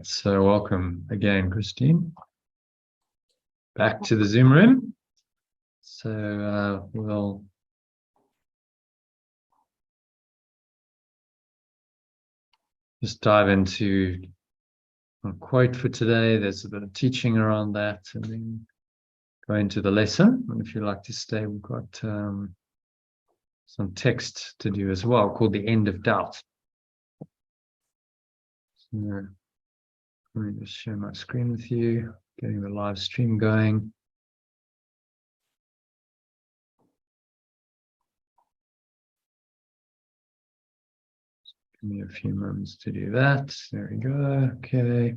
So welcome again, Christine. Back to the Zoom room. So we'll just dive into a quote for today. There's a bit of teaching around that, and then go into the lesson. And if you'd like to stay, we've got some text to do as well, called The End of Doubt. So, let me just share my screen with you, getting the live stream going. Give me a few moments to do that. There we go. Okay.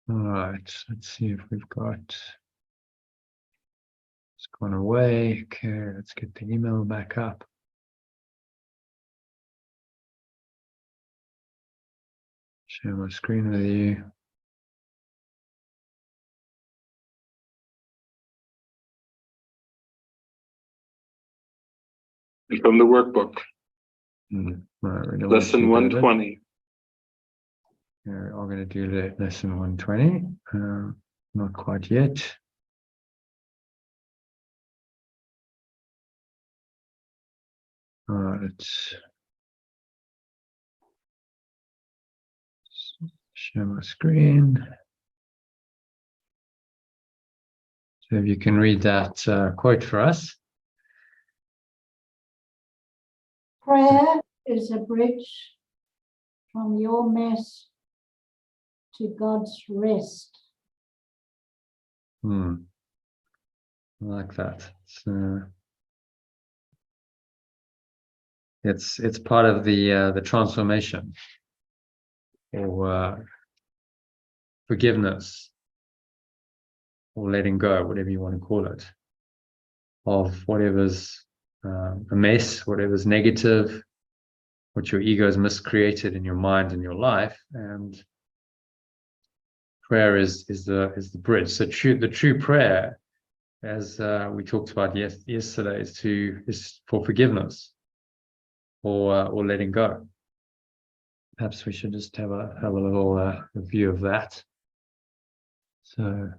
All right, let's see if we've got, it's gone away. Okay, let's get the email back up. Share my screen with you. From the workbook. Right, Lesson 120. Yeah, we're going to do the lesson 120. Not quite yet. All right, let's share my screen. So if you can read that quote for us. Prayer is a bridge from your mess to God's rest. I like that. It's part of the transformation, or forgiveness, or letting go, whatever you want to call it, of whatever's a mess, whatever's negative, what your ego has miscreated in your mind and your life. And prayer is the bridge. So the true prayer, as we talked about yesterday, is for forgiveness, or letting go. Perhaps we should just have a little review of that. So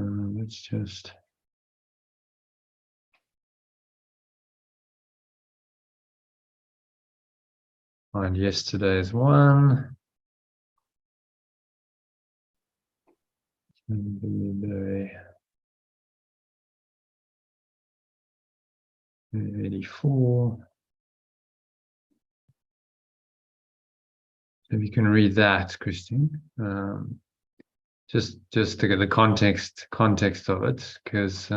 let's just find yesterday's one. 84. So if you can read that, Christine, just to get the context of it, because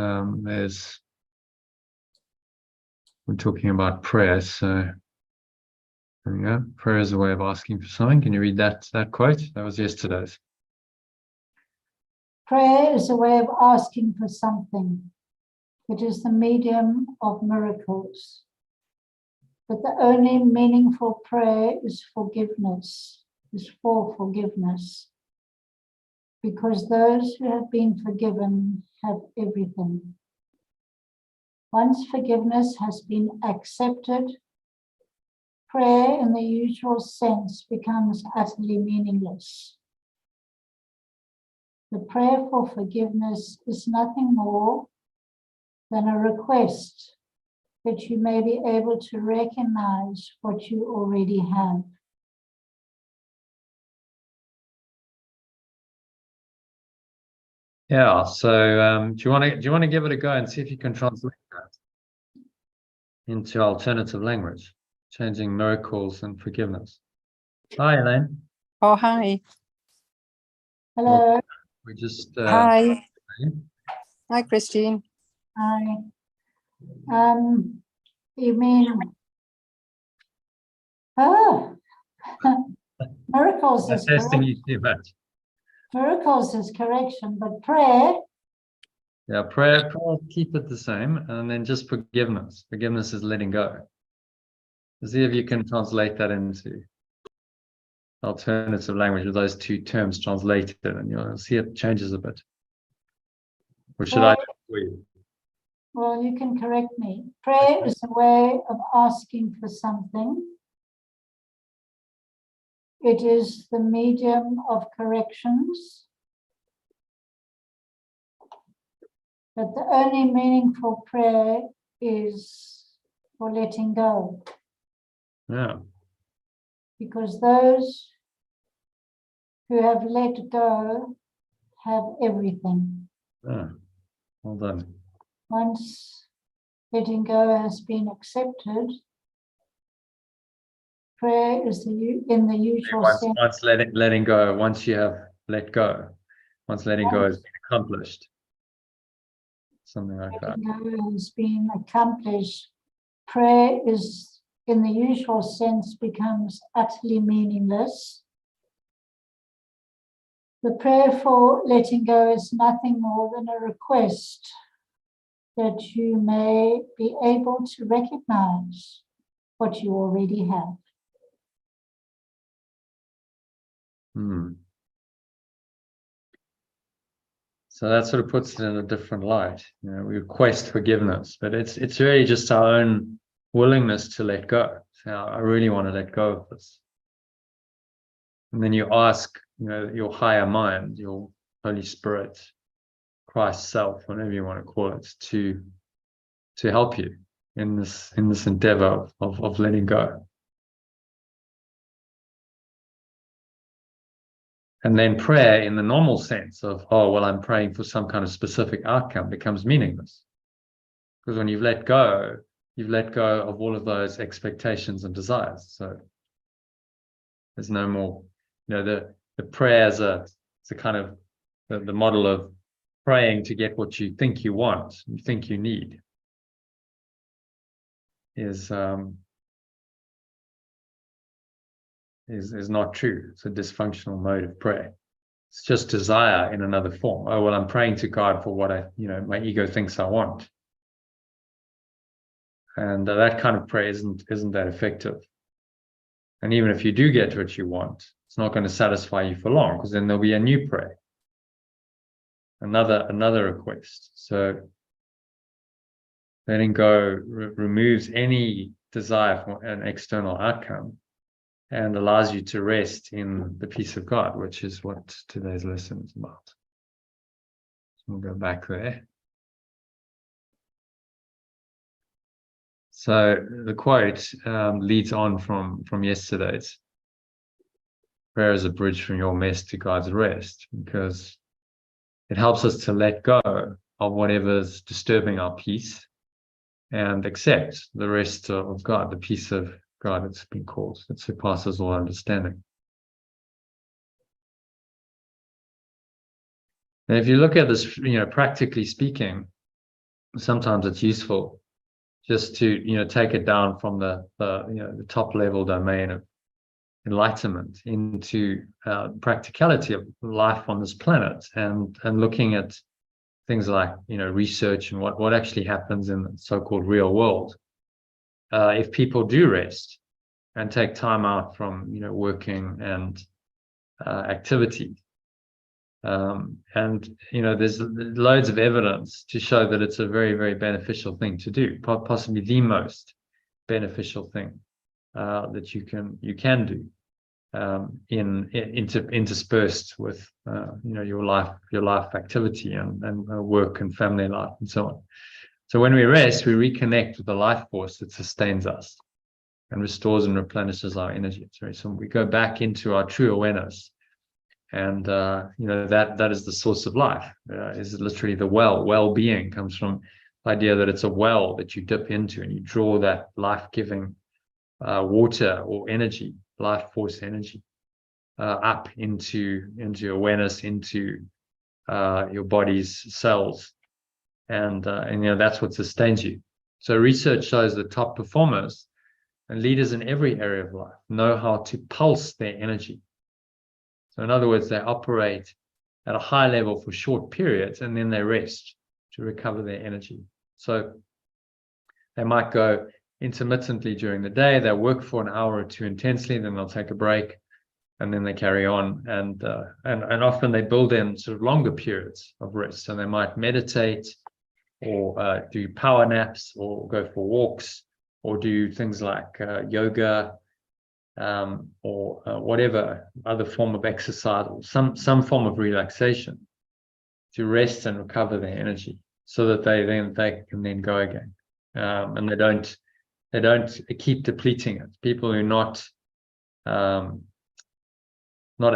we're talking about prayer. So there we go. Prayer is a way of asking for something. Can you read that quote? That was yesterday's. Prayer is a way of asking for something. It is the medium of miracles. But the only meaningful prayer is for forgiveness, because those who have been forgiven have everything. Once forgiveness has been accepted, prayer in the usual sense becomes utterly meaningless. The prayer for forgiveness is nothing more than a request that you may be able to recognize what you already have. Yeah. So do you want to give it a go and see if you can translate that into alternative language, changing miracles and forgiveness? Hi, Elaine. Oh, hi. Hello. We just Hi. Hi, Christine. Hi. You mean Oh, miracles I'm is testing correct. you too much. Miracles is correction, but prayer, Yeah, prayer, keep it the same, and then just forgiveness. Forgiveness is letting go. See if you can translate that into alternative language with those two terms translated, and you'll see it changes a bit. Or should I? well, you can correct me. Prayer is a way of asking for something. It is the medium of corrections. But the only meaningful prayer is for letting go. Yeah. Because those who have let go have everything. Yeah. Well done. Once letting go has been accepted, prayer is in the usual sense. Once letting go, once you have let go, once letting go has been accomplished. Something like that. Letting go has been accomplished. Prayer is, in the usual sense, becomes utterly meaningless. The prayer for letting go is nothing more than a request that you may be able to recognize what you already have. So that sort of puts it in a different light. You know, we request forgiveness, but it's really just our own willingness to let go. So I really want to let go of this. And then you ask, you know, your higher mind, your Holy Spirit, Christ self, whatever you want to call it, to help you in this endeavor of letting go. And then prayer in the normal sense of, oh, well, I'm praying for some kind of specific outcome becomes meaningless. Because when you've let go of all of those expectations and desires. So there's no more, you know, the prayer is a kind of the model of praying to get what you think you want, you think you need, is not true. It's a dysfunctional mode of prayer. It's just desire in another form. Oh, well, I'm praying to God for what my ego thinks I want. And that kind of prayer isn't that effective. And even if you do get what you want, it's not going to satisfy you for long, because then there'll be a new prayer, another request. So letting go removes any desire for an external outcome and allows you to rest in the peace of God, which is what today's lesson is about. So we'll go back there. So the quote leads on from yesterday's. Prayer is a bridge from your mess to God's rest, because it helps us to let go of whatever's disturbing our peace and accept the rest of God, the peace of God, it's been called, that surpasses all understanding. And if you look at this, practically speaking, sometimes it's useful just to, take it down from the top level domain of enlightenment into practicality of life on this planet, and looking at things like, research and what actually happens in the so-called real world. If people do rest and take time out from, working and activity, and there's loads of evidence to show that it's a very, very beneficial thing to do, possibly the most beneficial thing that you can do, interspersed with your life activity and work and family life and so on. So when we rest, we reconnect with the life force that sustains us and restores and replenishes our energy. So we go back into our true awareness, and that is the source of life. Is literally the well-being comes from the idea that it's a well that you dip into and you draw that life-giving water or energy, life force energy, up into awareness, into your body's cells, and that's what sustains you. So research shows that top performers, and leaders in every area of life know how to pulse their energy. So in other words, they operate at a high level for short periods, and then they rest to recover their energy. So they might go intermittently during the day, they'll work for an hour or two intensely, then they'll take a break, and then they carry on. And often they build in sort of longer periods of rest. So they might meditate, or do power naps, or go for walks, or do things like yoga, or whatever other form of exercise, or some form of relaxation to rest and recover their energy, so that they can then go again, and they don't keep depleting it. People who are not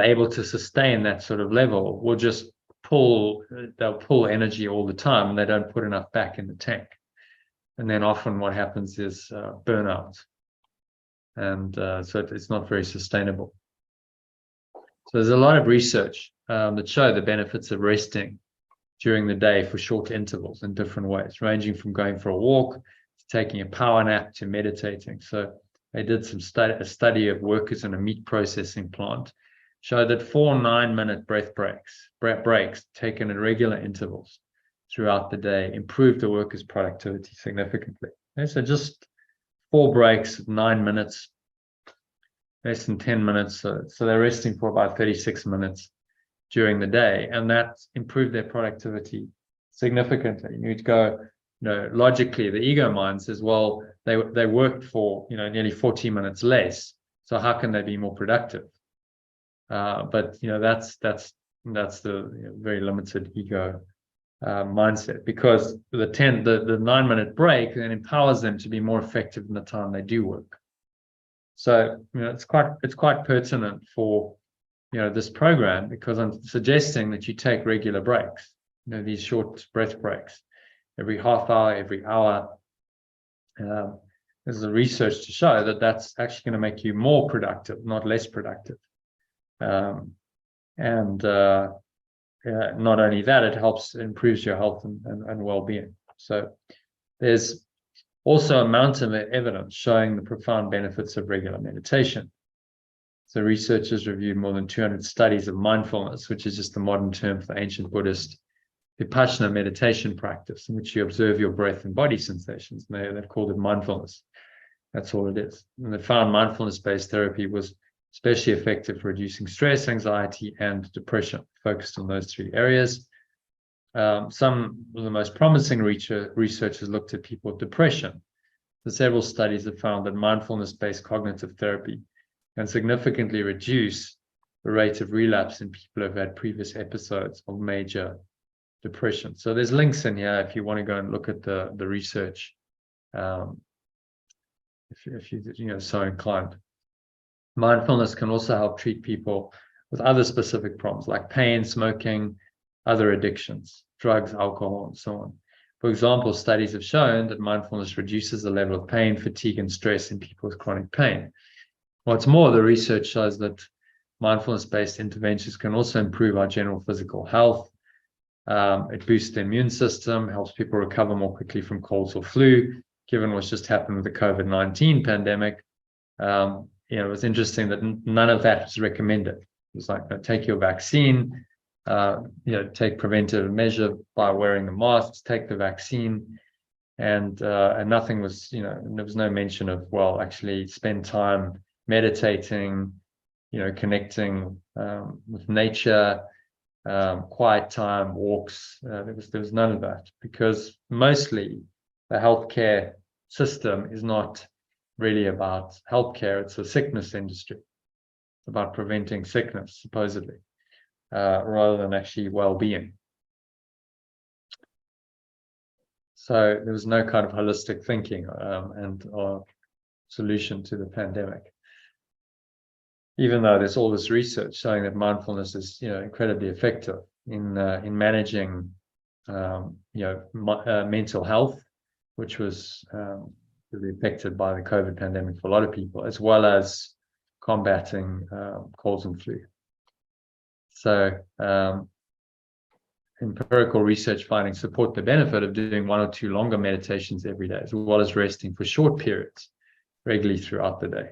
able to sustain that sort of level will just they'll pull energy all the time, and they don't put enough back in the tank, and then often what happens is burnout. And so it's not very sustainable. So there's a lot of research that show the benefits of resting during the day for short intervals in different ways, ranging from going for a walk to taking a power nap to meditating. So they did a study of workers in a meat processing plant, showed that 4 9-minute breath breaks taken at regular intervals throughout the day improved the workers' productivity significantly. Okay, so just 4 breaks, 9 minutes, less than 10 minutes. So they're resting for about 36 minutes during the day, and that improved their productivity significantly. You'd go, logically, the ego mind says, well, they worked for, nearly 40 minutes less. So how can they be more productive? But that's the very limited ego mindset, because the 9-minute break then empowers them to be more effective in the time they do work. So it's quite pertinent for this program, because I'm suggesting that you take regular breaks, these short breath breaks, every half hour, every hour. There's a research to show that that's actually going to make you more productive, not less productive. Not only that, it improves your health and well-being. So there's also a mountain of evidence showing the profound benefits of regular meditation. So researchers reviewed more than 200 studies of mindfulness, which is just the modern term for ancient Buddhist Vipassana meditation practice, in which you observe your breath and body sensations. And they've called it mindfulness. That's all it is. And they found mindfulness-based therapy was especially effective for reducing stress, anxiety, and depression, focused on those 3 areas. Some of the most promising researchers looked at people with depression. So several studies have found that mindfulness-based cognitive therapy can significantly reduce the rate of relapse in people who have had previous episodes of major depression. So there's links in here if you want to go and look at the research, if you're so inclined. Mindfulness can also help treat people with other specific problems like pain, smoking, other addictions, drugs, alcohol, and so on. For example, studies have shown that mindfulness reduces the level of pain, fatigue, and stress in people with chronic pain. What's more, the research shows that mindfulness-based interventions can also improve our general physical health. It boosts the immune system, helps people recover more quickly from colds or flu, given what's just happened with the COVID-19 pandemic. It was interesting that none of that was recommended. It was like, take your vaccine, take preventive measure by wearing the masks, take the vaccine, and nothing was, there was no mention of, well, actually spend time meditating, connecting with nature, quiet time, walks. There was none of that, because mostly the healthcare system is not really about healthcare. It's a sickness industry. It's about preventing sickness, supposedly, rather than actually well-being. So there was no kind of holistic thinking and solution to the pandemic. Even though there's all this research showing that mindfulness is, incredibly effective in managing, mental health, which was really affected by the COVID pandemic for a lot of people, as well as combating colds and flu. So empirical research findings support the benefit of doing 1 or 2 longer meditations every day, as well as resting for short periods regularly throughout the day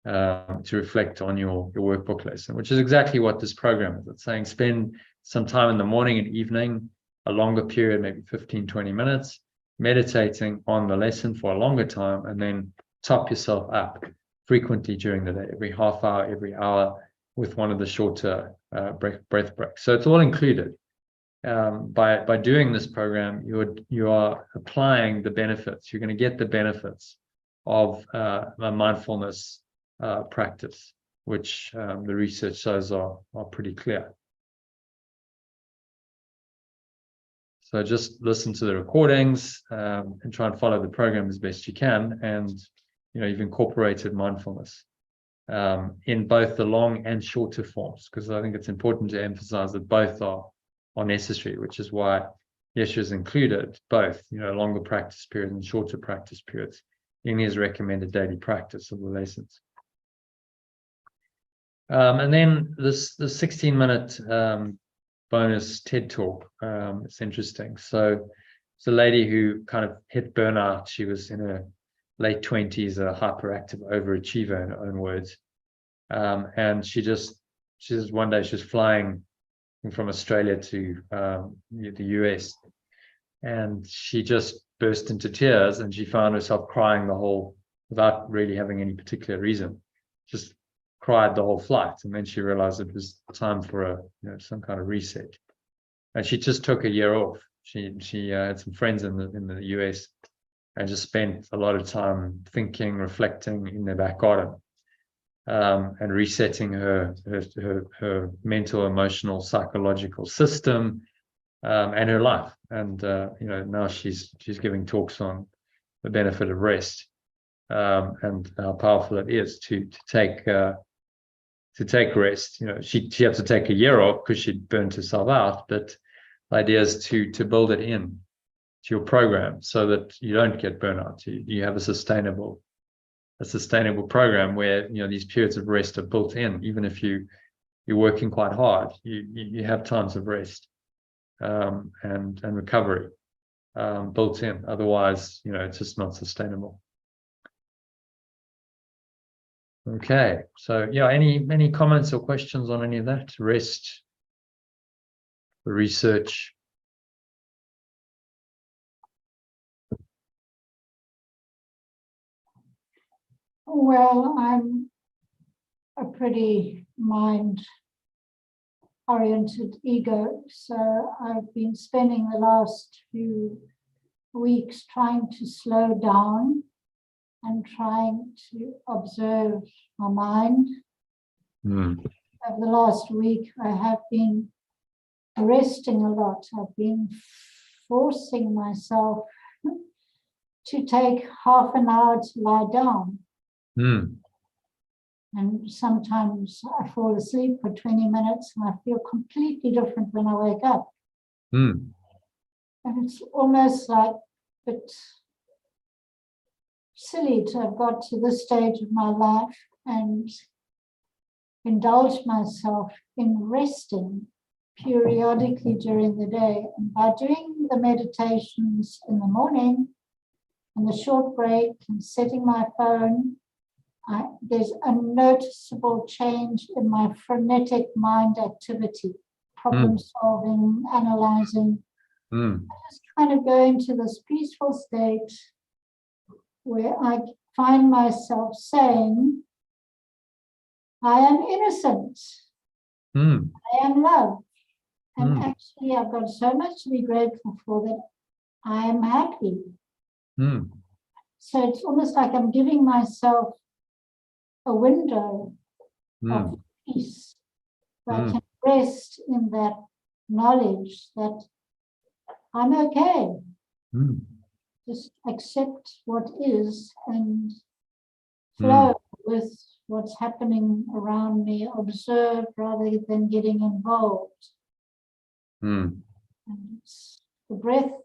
to reflect on your workbook lesson, which is exactly what this program is. It's saying spend some time in the morning and evening, a longer period, maybe 15, 20 minutes, meditating on the lesson for a longer time, and then top yourself up frequently during the day, every half hour, every hour, with one of the shorter breath breaks. So it's all included. By doing this program, you are applying the benefits. You're going to get the benefits of a mindfulness practice, which the research shows are pretty clear. So just listen to the recordings and try and follow the program as best you can. And you've incorporated mindfulness in both the long and shorter forms, because I think it's important to emphasize that both are necessary, which is why Yeshua's included both, longer practice periods and shorter practice periods in his recommended daily practice of the lessons. And then the 16-minute bonus TED talk. It's interesting. So it's a lady who kind of hit burnout. She was in her late 20s, a hyperactive overachiever in her own words. And she just one day she was flying from Australia to the US, and she just burst into tears, and she found herself crying without really having any particular reason, just cried the whole flight. And then she realized it was time for some kind of reset, and she just took a year off. She had some friends in the US and just spent a lot of time thinking, reflecting in their back garden, and resetting her mental, emotional, psychological system, and her life. And now she's giving talks on the benefit of rest, and how powerful it is to take rest. She had to take a year off because she'd burnt herself out, but the idea is to build it in to your program so that you don't get burnout. You have a sustainable program where these periods of rest are built in. Even if you're working quite hard, you have times of rest and recovery built in. Otherwise, it's just not sustainable. Okay, so any comments or questions on any of that? Rest, the research. Well, I'm a pretty mind-oriented ego, so I've been spending the last few weeks trying to slow down and trying to observe my mind. Over the last week, I have been resting a lot. I've been forcing myself to take half an hour to lie down. And sometimes I fall asleep for 20 minutes and I feel completely different when I wake up. And it's almost like a bit silly to have got to this stage of my life and indulge myself in resting periodically during the day. And by doing the meditations in the morning and the short break and setting my phone, there's a noticeable change in my frenetic mind activity, problem solving, analyzing. I just kind of go into this peaceful state where I find myself saying, I am innocent, I am love. And actually, I've got so much to be grateful for that I am happy. So it's almost like I'm giving myself a window of peace, where I can rest in that knowledge that I'm okay. Just accept what is and flow with what's happening around me, observe rather than getting involved. And the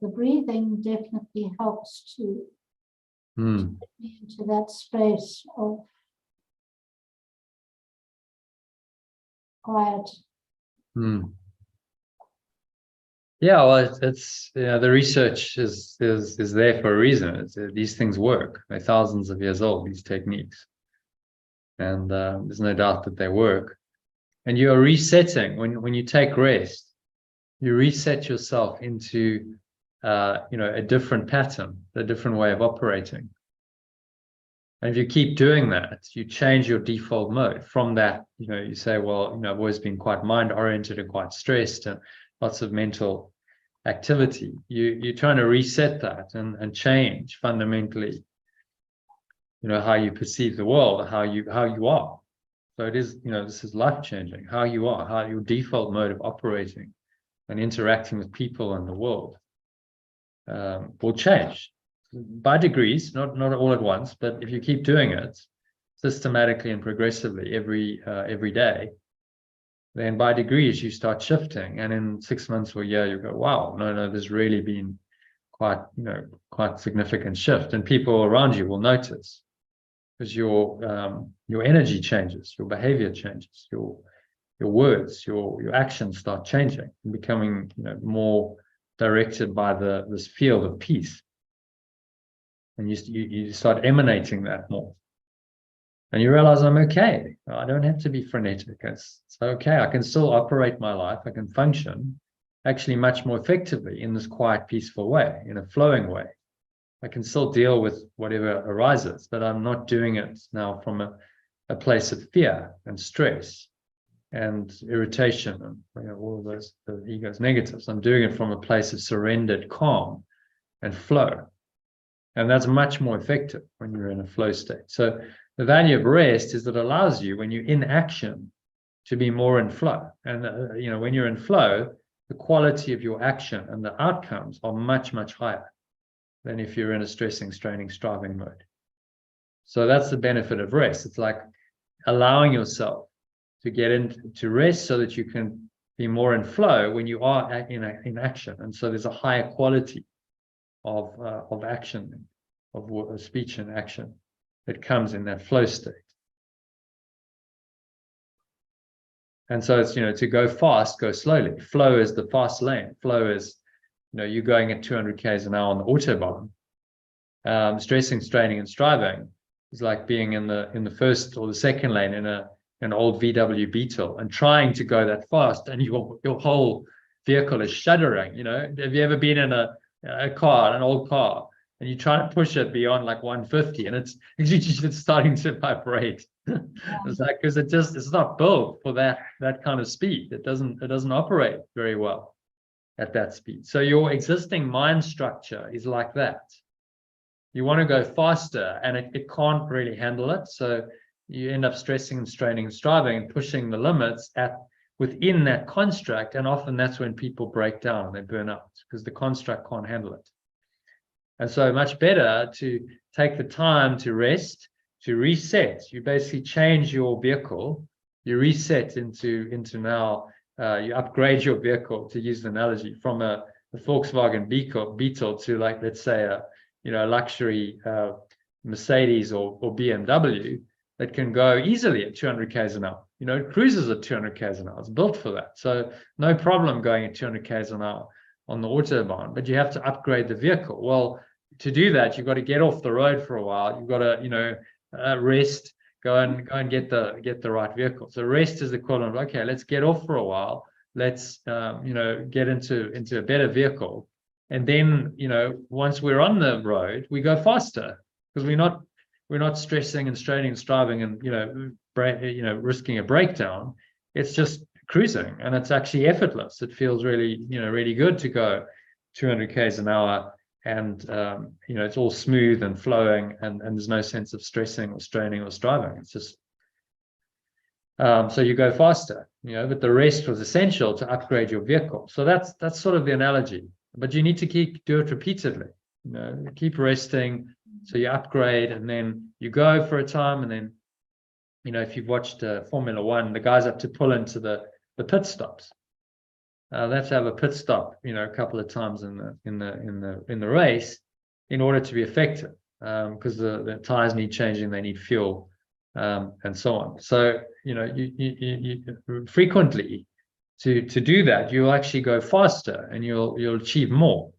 breathing definitely helps to get me into that space of quiet. Yeah, well, it's the research is there for a reason. These things work. They're thousands of years old, these techniques, and there's no doubt that they work. And you are resetting when you take rest. You reset yourself into a different pattern, a different way of operating. And if you keep doing that, you change your default mode from that. You say, well, I've always been quite mind-oriented and quite stressed and lots of mental activity. You're trying to reset that and change fundamentally, how you perceive the world, how you are. So it is, this is life-changing. How you are, how your default mode of operating and interacting with people and the world will change by degrees, not all at once, but if you keep doing it systematically and progressively every day, then by degrees you start shifting, and in 6 months or a year you go, wow, no, there's really been quite significant shift, and people around you will notice because your energy changes, your behavior changes, your words, your actions start changing and becoming more directed by this field of peace. And you start emanating that more. And you realize, I'm okay. I don't have to be frenetic. It's okay. I can still operate my life. I can function actually much more effectively in this quiet, peaceful way, in a flowing way. I can still deal with whatever arises, but I'm not doing it now from a place of fear and stress and irritation and all of those the ego's negatives. I'm doing it from a place of surrendered calm and flow. And that's much more effective when you're in a flow state. So the value of rest is that it allows you, when you're in action, to be more in flow. And when you're in flow, the quality of your action and the outcomes are much, much higher than if you're in a stressing, straining, striving mode. So that's the benefit of rest. It's like allowing yourself to get into rest so that you can be more in flow when you are in action. And so there's a higher quality of action, of speech and action that comes in that flow state. And so it's, to go fast, go slowly. Flow is the fast lane. Flow is, you're going at 200 k's an hour on the Autobahn. Stressing, straining, and striving is like being in the first or the second lane in an old VW Beetle and trying to go that fast, and your whole vehicle is shuddering. Have you ever been in an old car, and you try to push it beyond like 150, and it's starting to vibrate? It's like, because it's not built for that kind of speed. It doesn't operate very well at that speed. So your existing mind structure is like that. You want to go faster, and it can't really handle it. So you end up stressing and straining and striving and pushing the limits within that construct. And often that's when people break down and they burn out, because the construct can't handle it. And so much better to take the time to rest, to reset. You basically change your vehicle. You reset into now, you upgrade your vehicle, to use the analogy, from a Volkswagen Beetle to, like, let's say a luxury Mercedes or BMW that can go easily at 200 k's an hour. It cruises at 200 k's an hour. It's built for that. So no problem going at 200 k's an hour on the Autobahn, but you have to upgrade the vehicle. Well, to do that, you've got to get off the road for a while. You've got to, rest, go and get the right vehicle. So rest is the equivalent of, okay, let's get off for a while. Let's, get into a better vehicle. And then, once we're on the road, we go faster, because we're not stressing and straining and striving and, risking a breakdown. It's just cruising, and it's actually effortless. It feels really, really good to go 200 k's an hour, and, it's all smooth and flowing, and there's no sense of stressing or straining or striving. It's just, so you go faster, but the rest was essential to upgrade your vehicle. So that's sort of the analogy. But you need to do it repeatedly. Keep resting, so you upgrade, and then you go for a time, and then, if you've watched Formula One, the guys have to pull into the pit stops. They have to have a pit stop, a couple of times in the race, in order to be effective, because the tires need changing, they need fuel, and so on. So you frequently to do that, you'll actually go faster and you'll achieve more.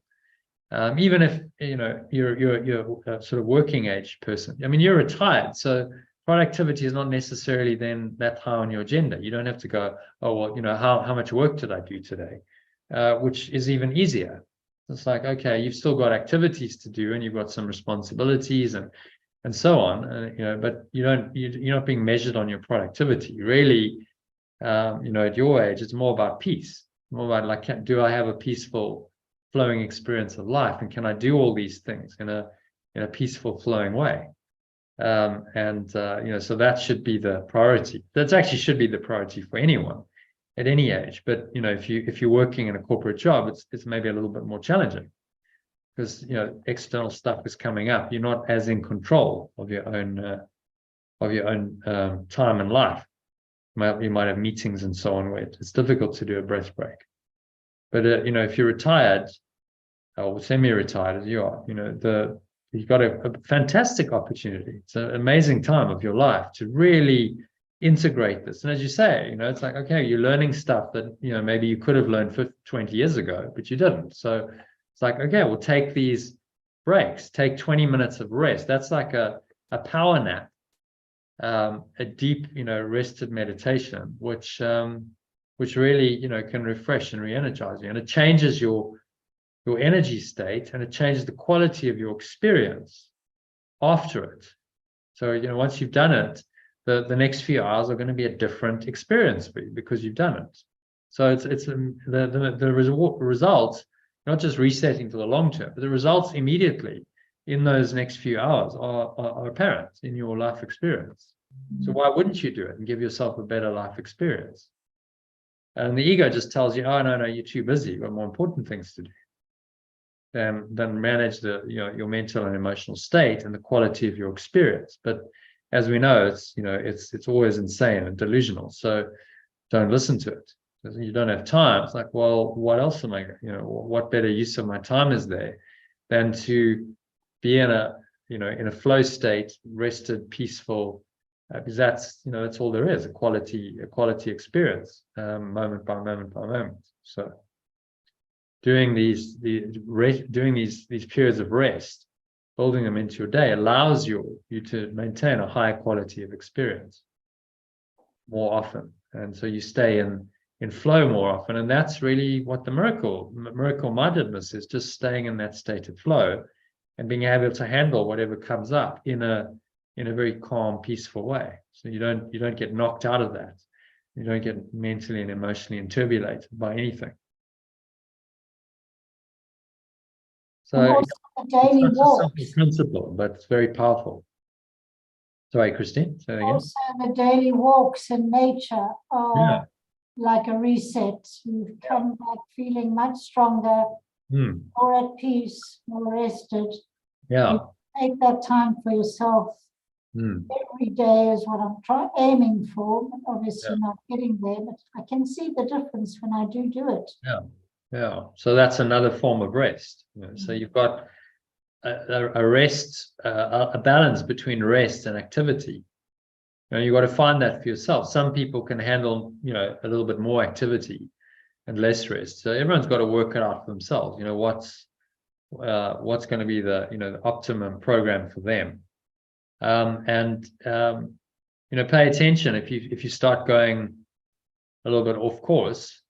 Even if you're a sort of working age person. I mean, you're retired, so productivity is not necessarily then that high on your agenda. You don't have to go, oh well, how much work did I do today, which is even easier. It's like, okay, you've still got activities to do and you've got some responsibilities and so on, but you're not being measured on your productivity. Really, at your age, it's more about peace, more about like, do I have a peaceful flowing experience of life, and can I do all these things in a peaceful flowing way? So that should be the priority. That actually should be the priority for anyone at any age. But if you're working in a corporate job, it's maybe a little bit more challenging because external stuff is coming up. You're not as in control of your own time and life. You might have meetings and so on where it's difficult to do a breath break. But if you're retired or semi-retired as you are, you've got a fantastic opportunity. It's an amazing time of your life to really integrate this. And as you say, it's like, okay, you're learning stuff that maybe you could have learned 20 years ago, but you didn't. So it's like, okay, we'll take these breaks, take 20 minutes of rest. That's like a power nap, a deep, rested meditation, which really, can refresh and re-energize you. And it changes your energy state, and it changes the quality of your experience after it. So, once you've done it, the next few hours are going to be a different experience for you because you've done it. So it's the results, not just resetting to the long term, but the results immediately in those next few hours are apparent in your life experience. So why wouldn't you do it and give yourself a better life experience? And the ego just tells you, oh, no, you're too busy. You've got more important things to do than manage your mental and emotional state and the quality of your experience. But as we know, it's always insane and delusional. So don't listen to it. You don't have time. It's like, well, what else am I? What better use of my time is there than to be in a flow state, rested, peaceful. Because that's all there is, a quality experience, moment by moment by moment. So doing these periods of rest, building them into your day, allows you to maintain a higher quality of experience more often, and so you stay in flow more often. And that's really what the miracle mindedness is, just staying in that state of flow and being able to handle whatever comes up in a very calm, peaceful way. So you don't get knocked out of that. You don't get mentally and emotionally turbulated by anything. So also the daily it's such a walks. simple principle, but it's very powerful. Sorry, Christine, say that again. Also, the daily walks in nature are like a reset. You come back feeling much stronger, more at peace, more rested. Yeah. You take that time for yourself. Every day is what I'm aiming for. Obviously not getting there, but I can see the difference when I do it. Yeah. So that's another form of rest. So you've got a rest, a balance between rest and activity. You've got to find that for yourself. Some people can handle, a little bit more activity and less rest. So everyone's got to work it out for themselves. What's going to be the optimum program for them. Pay attention if you start going a little bit off course,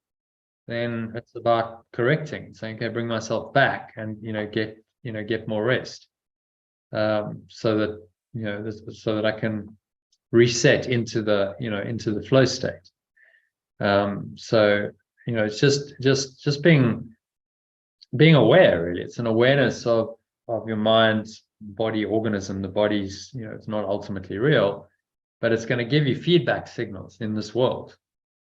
then it's about correcting, saying, okay, bring myself back and get more rest, so that I can reset into the flow state. It's just being aware, really. It's an awareness of your mind, body, organism. The body's, it's not ultimately real, but it's going to give you feedback signals in this world,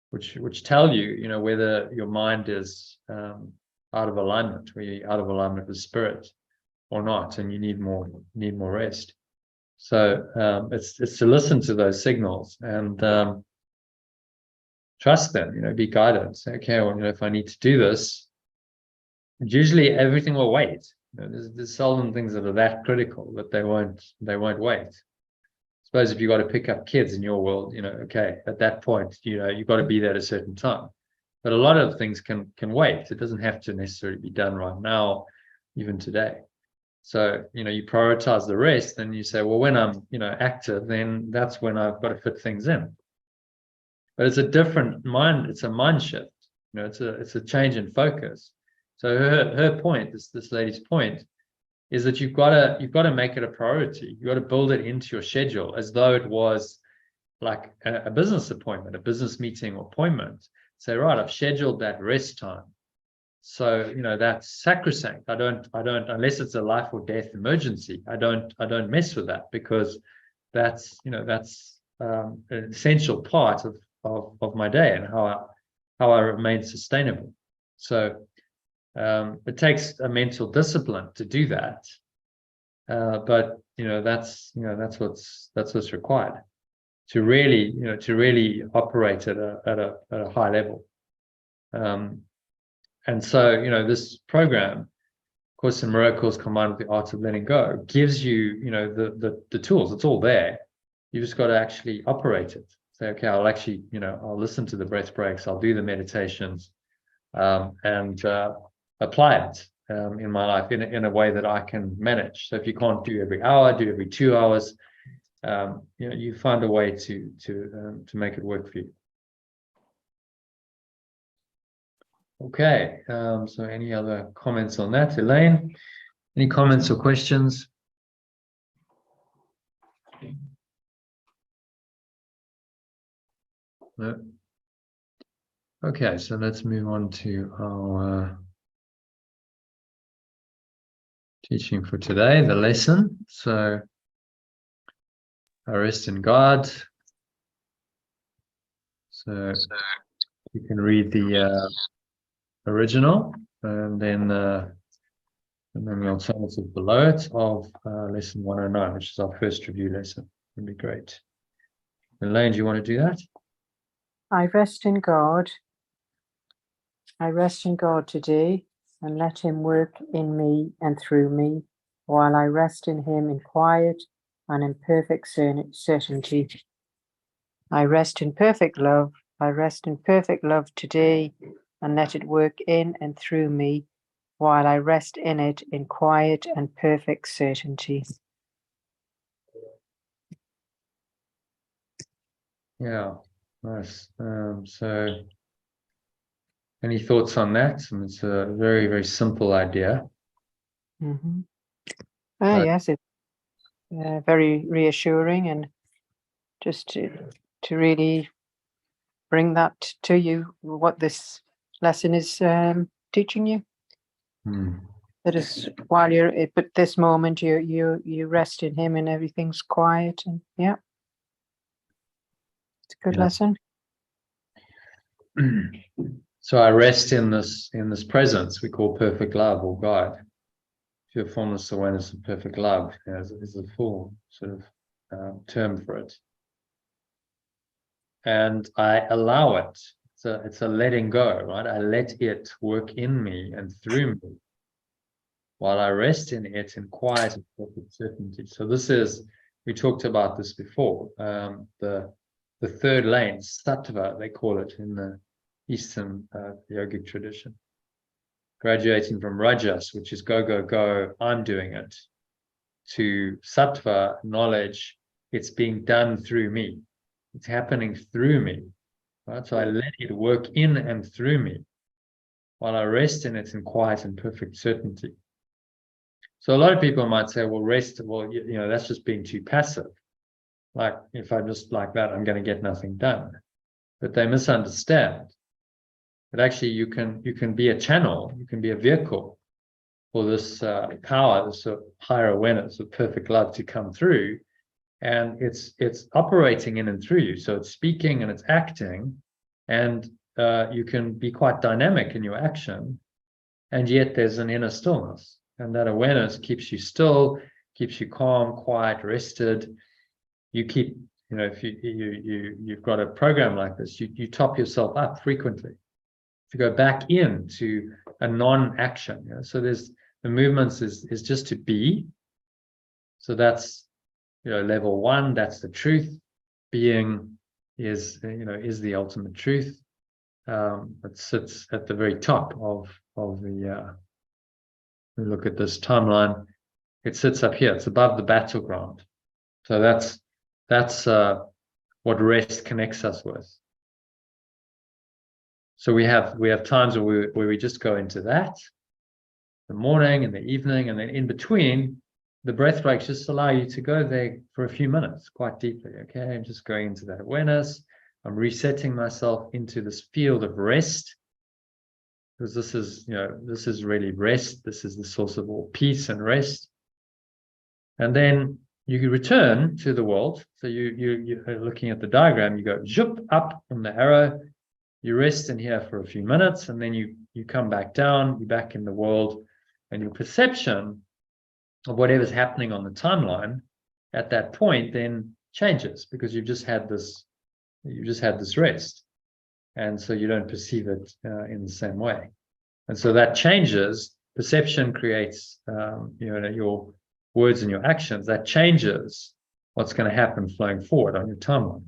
which tell you, whether your mind is out of alignment, whether you're out of alignment with spirit or not, and you need more rest. So it's to listen to those signals and trust them. Be guided. Say, okay, well, if I need to do this, usually everything will wait. There's seldom things that are that critical that they won't wait. Suppose if you got to pick up kids in your world, okay, at that point, you've got to be there at a certain time. But a lot of things can wait. It doesn't have to necessarily be done right now, even today. So, you prioritize the rest, and you say, well, when I'm, active, then that's when I've got to fit things in. But it's a different mind, it's a mind shift. It's a change in focus. So her point, this lady's point, is that you've got to make it a priority. You've got to build it into your schedule as though it was like a business appointment, a business meeting or appointment. Say, right, I've scheduled that rest time. So, that's sacrosanct. I don't, unless it's a life or death emergency, I don't mess with that, because that's an essential part of my day and how I remain sustainable. So it takes a mental discipline to do that. But that's what's required to really operate at a high level. And so, this program, Course in Miracles combined with the Art of Letting Go, gives you, the tools. It's all there. You just got to actually operate it. Say, okay, I'll actually, I'll listen to the breath breaks. I'll do the meditations, and apply it in my life in a way that I can manage. So if you can't do every hour, do every 2 hours. You find a way to make it work for you. Okay, so any other comments on that? Elaine, any comments or questions? No. Okay, so let's move on to our teaching for today, the lesson. So I rest in God. So you can read the original, and then the alternative below it of lesson 109, which is our first review lesson. Would be great. Elaine, do you want to do that? I rest in God. I rest in God today, and let him work in me and through me, while I rest in him in quiet and in perfect certainty. I rest in perfect love. I rest in perfect love today, and let it work in and through me, while I rest in it in quiet and perfect certainty. Yeah, nice. So any thoughts on that? And it's a very, very simple idea. Mm-hmm. Yes, it's very reassuring, and just to really bring that to you, what this lesson is teaching you. That is, while you're at this moment, you rest in him and everything's quiet, and yeah, it's a good lesson. So I rest in this presence we call perfect love or God. Pure formless awareness of perfect love is a full sort of term for it. And I allow it. It's a letting go, right? I let it work in me and through me, while I rest in it in quiet and perfect certainty. So this is, we talked about this before, the third lane, sattva, they call it in the Eastern yogic tradition. Graduating from rajas, which is go, go, go, I'm doing it, to sattva, knowledge, it's being done through me. It's happening through me, right? So I let it work in and through me, while I rest in it in quiet and perfect certainty. So a lot of people might say, well, rest, well, that's just being too passive. Like, if I'm just like that, I'm going to get nothing done. But they misunderstand. But actually, you can be a channel, you can be a vehicle for this power, this higher awareness of perfect love to come through. And it's operating in and through you. So it's speaking and it's acting, and you can be quite dynamic in your action, and yet there's an inner stillness. And that awareness keeps you still, keeps you calm, quiet, rested. You keep, if you've got a program like this, you top yourself up frequently to go back into a non-action. So there's the movements is just to be. So that's level one. That's the truth. Being is the ultimate truth. It sits at the very top of the. We look at this timeline. It sits up here. It's above the battleground. So that's what rest connects us with. So we have times where we just go into that, the morning and the evening, and then in between, the breath breaks just allow you to go there for a few minutes, quite deeply. Okay, I'm just going into that awareness. I'm resetting myself into this field of rest, because this is really rest. This is the source of all peace and rest. And then you return to the world. So you're looking at the diagram. You go zhup up on the arrow. You rest in here for a few minutes, and then you come back down. You're back in the world, and your perception of whatever's happening on the timeline at that point then changes, because you've just had this rest, and so you don't perceive it in the same way. And so that changes. Perception creates your words and your actions. That changes what's going to happen flowing forward on your timeline.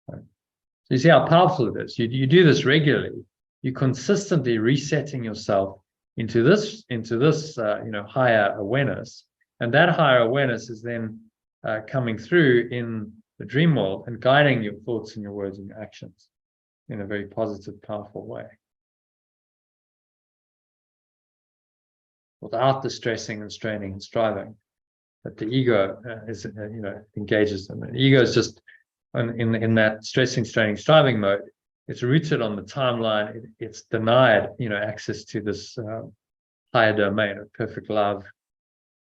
Right? So you see how powerful it is. You do this regularly. You're consistently resetting yourself into this higher awareness, and that higher awareness is then coming through in the dream world and guiding your thoughts and your words and your actions in a very positive, powerful way, without the stressing and straining and striving that the ego engages in. The ego is just in that stressing, straining, striving mode. It's rooted on the timeline. It's denied, access to this higher domain of perfect love,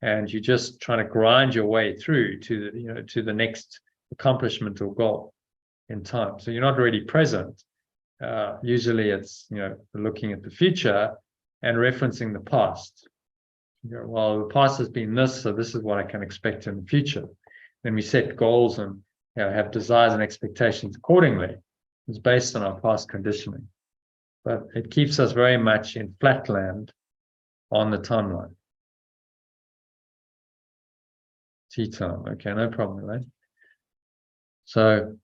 and you're just trying to grind your way through to the next accomplishment or goal in time. So you're not really present. Usually, it's looking at the future and referencing the past. Well, the past has been this, so this is what I can expect in the future. Then we set goals and have desires and expectations accordingly. It's based on our past conditioning, but it keeps us very much in flatland on the timeline. Tea time, okay, no problem, right? So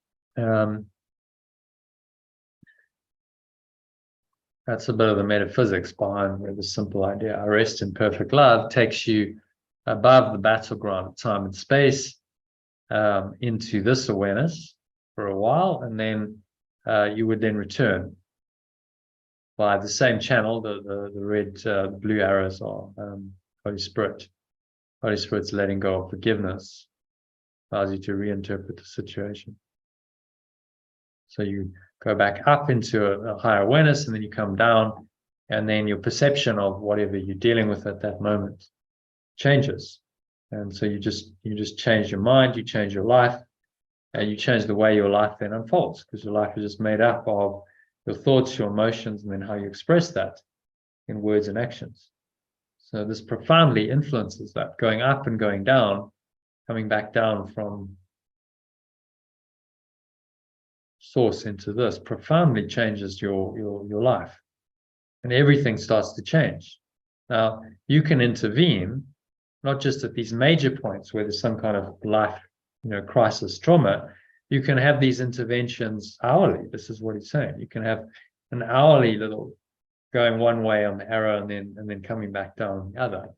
that's a bit of the metaphysics behind the simple idea. I rest in perfect love takes you above the battleground of time and space into this awareness for a while, and then you would then return by the same channel. The red, blue arrows are Holy Spirit. Holy Spirit's letting go of forgiveness allows you to reinterpret the situation. So you go back up into a higher awareness, and then you come down, and then your perception of whatever you're dealing with at that moment changes. And so you just change your mind, you change your life, and you change the way your life then unfolds, because your life is just made up of your thoughts, your emotions, and then how you express that in words and actions. So this profoundly influences that, going up and going down, coming back down from source into this, profoundly changes your life, and everything starts to change. Now, you can intervene, not just at these major points where there's some kind of life, crisis, trauma. You can have these interventions hourly. This is what he's saying. You can have an hourly little going one way on the arrow and then coming back down on the other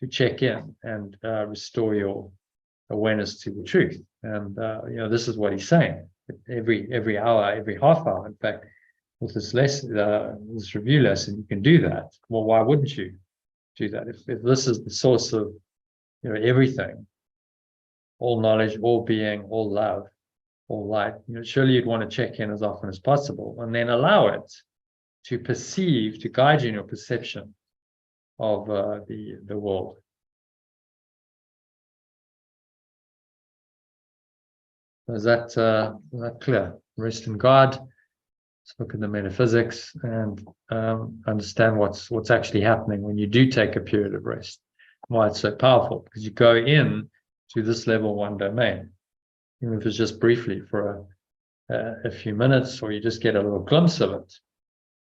to check in and restore your awareness to the truth. And this is what he's saying. Every hour, every half hour, in fact, with this this review lesson, you can do that. Well, why wouldn't you do that? If this is the source of everything, all knowledge, all being, all love, all light, surely you'd want to check in as often as possible, and then allow it to perceive, to guide you in your perception of the world. Is that clear? Rest in God. Let's look at the metaphysics and understand what's actually happening when you do take a period of rest. Why it's so powerful, because you go in to this level one domain, even if it's just briefly for a few minutes, or you just get a little glimpse of it,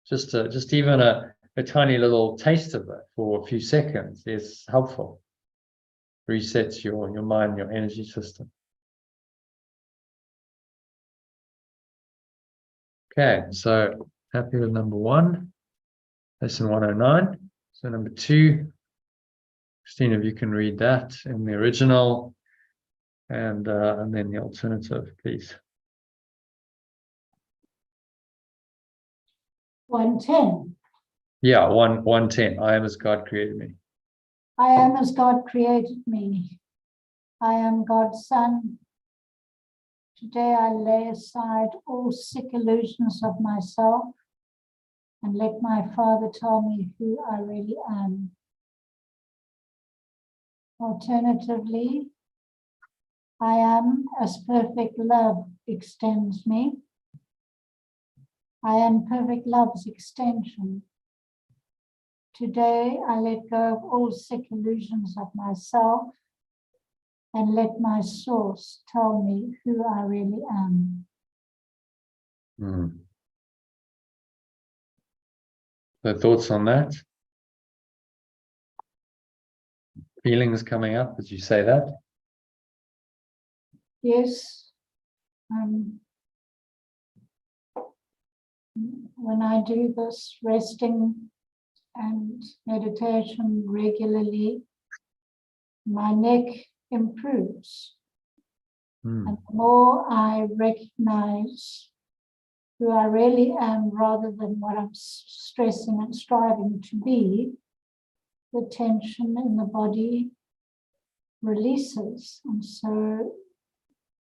just even a tiny little taste of it for a few seconds is helpful. Resets your mind, your energy system. Okay, so happy with number 1, lesson 109. So number 2, Christine, if you can read that in the original and then the alternative, please. 110. Yeah, 110. I am as God created me. I am as God created me. I am God's son. Today I lay aside all sick illusions of myself and let my Father tell me who I really am. Alternatively, I am as perfect love extends me. I am perfect love's extension. Today I let go of all sick illusions of myself and let my source tell me who I really am. So thoughts on that? Feelings coming up as you say that? Yes, when I do this resting and meditation regularly, my neck improves. And the more I recognize who I really am rather than what I'm stressing and striving to be, the tension in the body releases. And so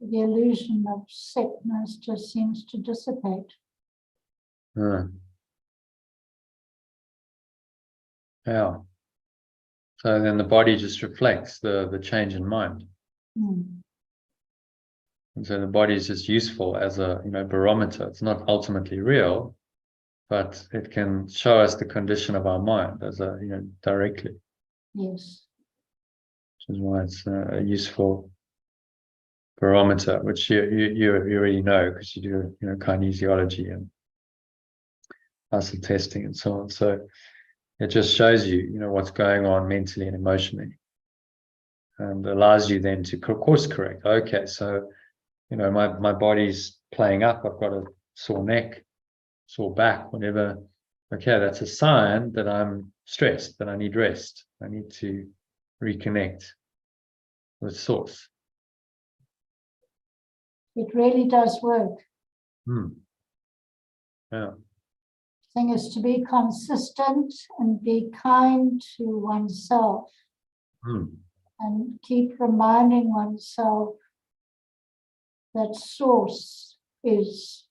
the illusion of sickness just seems to dissipate. Yeah. So then the body just reflects the change in mind. And so the body is just useful as a barometer. It's not ultimately real, but it can show us the condition of our mind as a directly. Yes. Which is why it's a useful barometer, which you already know because you do kinesiology and muscle testing and so on. So it just shows you what's going on mentally and emotionally, and allows you then to course correct. Okay, so my body's playing up. I've got a sore neck, sore back, whatever. Okay, that's a sign that I'm stressed, that I need rest. I need to reconnect with source. It really does work. Yeah. Thing is to be consistent and be kind to oneself and keep reminding oneself that source is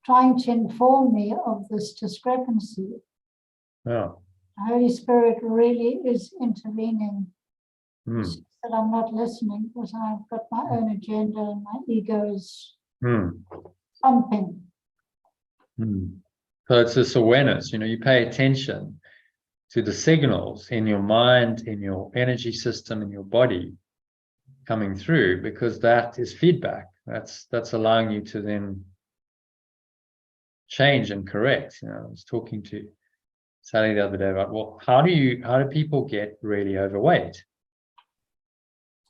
trying to inform me of this discrepancy. Yeah. The Holy Spirit really is intervening. It's just that I'm not listening because I've got my own agenda and my ego is pumping. So it's this awareness, you pay attention to the signals in your mind, in your energy system, in your body coming through, because that is feedback. That's allowing you to then change and correct. I was talking to Sally the other day about, well, how do people get really overweight?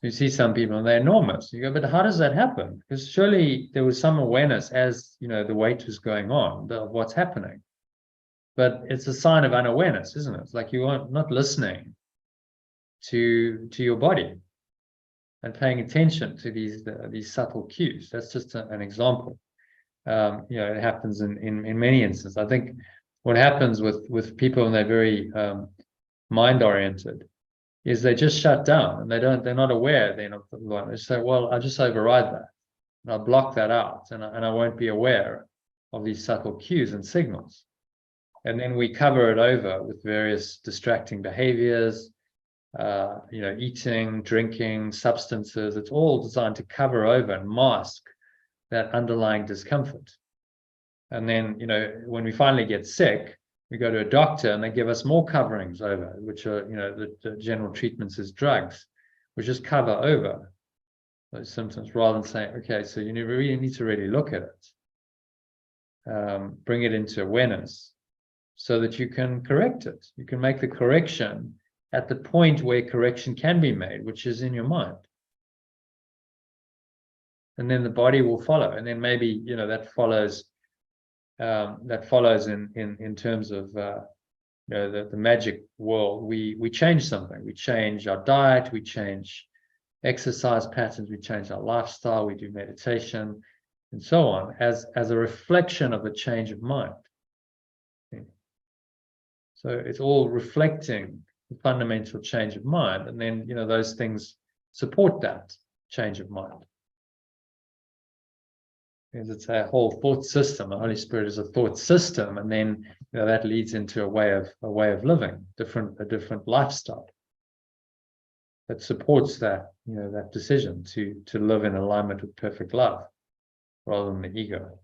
You see some people and they're enormous. You go, but how does that happen? Because surely there was some awareness as the weight was going on of what's happening. But it's a sign of unawareness, isn't it? It's like you are not listening to your body and paying attention to these subtle cues. That's just an example. It happens in many instances. I think what happens with people when they're very mind oriented is they just shut down and they're not aware then of the line. They say, well, I just override that and I'll block that out and I won't be aware of these subtle cues and signals. And then we cover it over with various distracting behaviors, eating, drinking, substances. It's all designed to cover over and mask that underlying discomfort. And then, when we finally get sick, we go to a doctor and they give us more coverings over, which are, the general treatments is drugs, which just cover over those symptoms rather than saying, okay, so you really need to really look at it, bring it into awareness so that you can correct it. You can make the correction at the point where correction can be made, which is in your mind. And then the body will follow. And then maybe, that follows that follows in terms of the magic world. We change something. We change our diet. We change exercise patterns. We change our lifestyle. We do meditation, and so on, as a reflection of a change of mind. Okay. So it's all reflecting the fundamental change of mind, and then those things support that change of mind. Because it's a whole thought system. The Holy Spirit is a thought system, and then that leads into a way of living, a different lifestyle that supports that that decision to live in alignment with perfect love rather than the ego.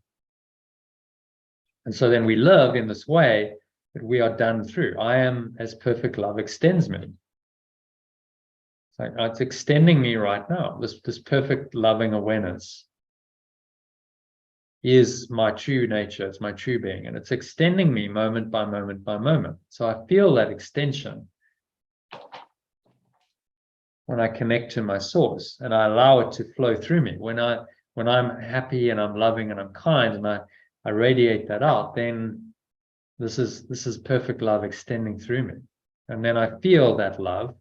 And so then we live in this way that we are done through. I am as perfect love extends me. It's like it's extending me right now. This perfect loving awareness is my true nature, it's my true being, and it's extending me moment by moment by moment. So I feel that extension when I connect to my source and I allow it to flow through me. When I'm happy and I'm loving and I'm kind and I radiate that out, then this is perfect love extending through me. And then I feel that love,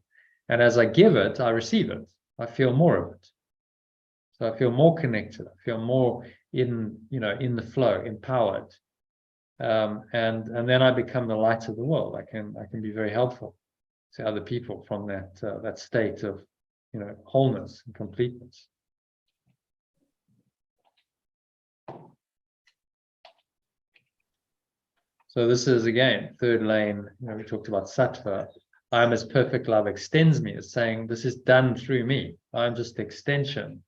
and as I give it, I receive it. I feel more of it. So I feel more connected. I feel more in the flow, empowered, and then I become the light of the world. I can be very helpful to other people from that state of wholeness and completeness. So this is again third lane. We talked about sattva. I am as perfect love extends me. It's saying this is done through me. I'm just the extension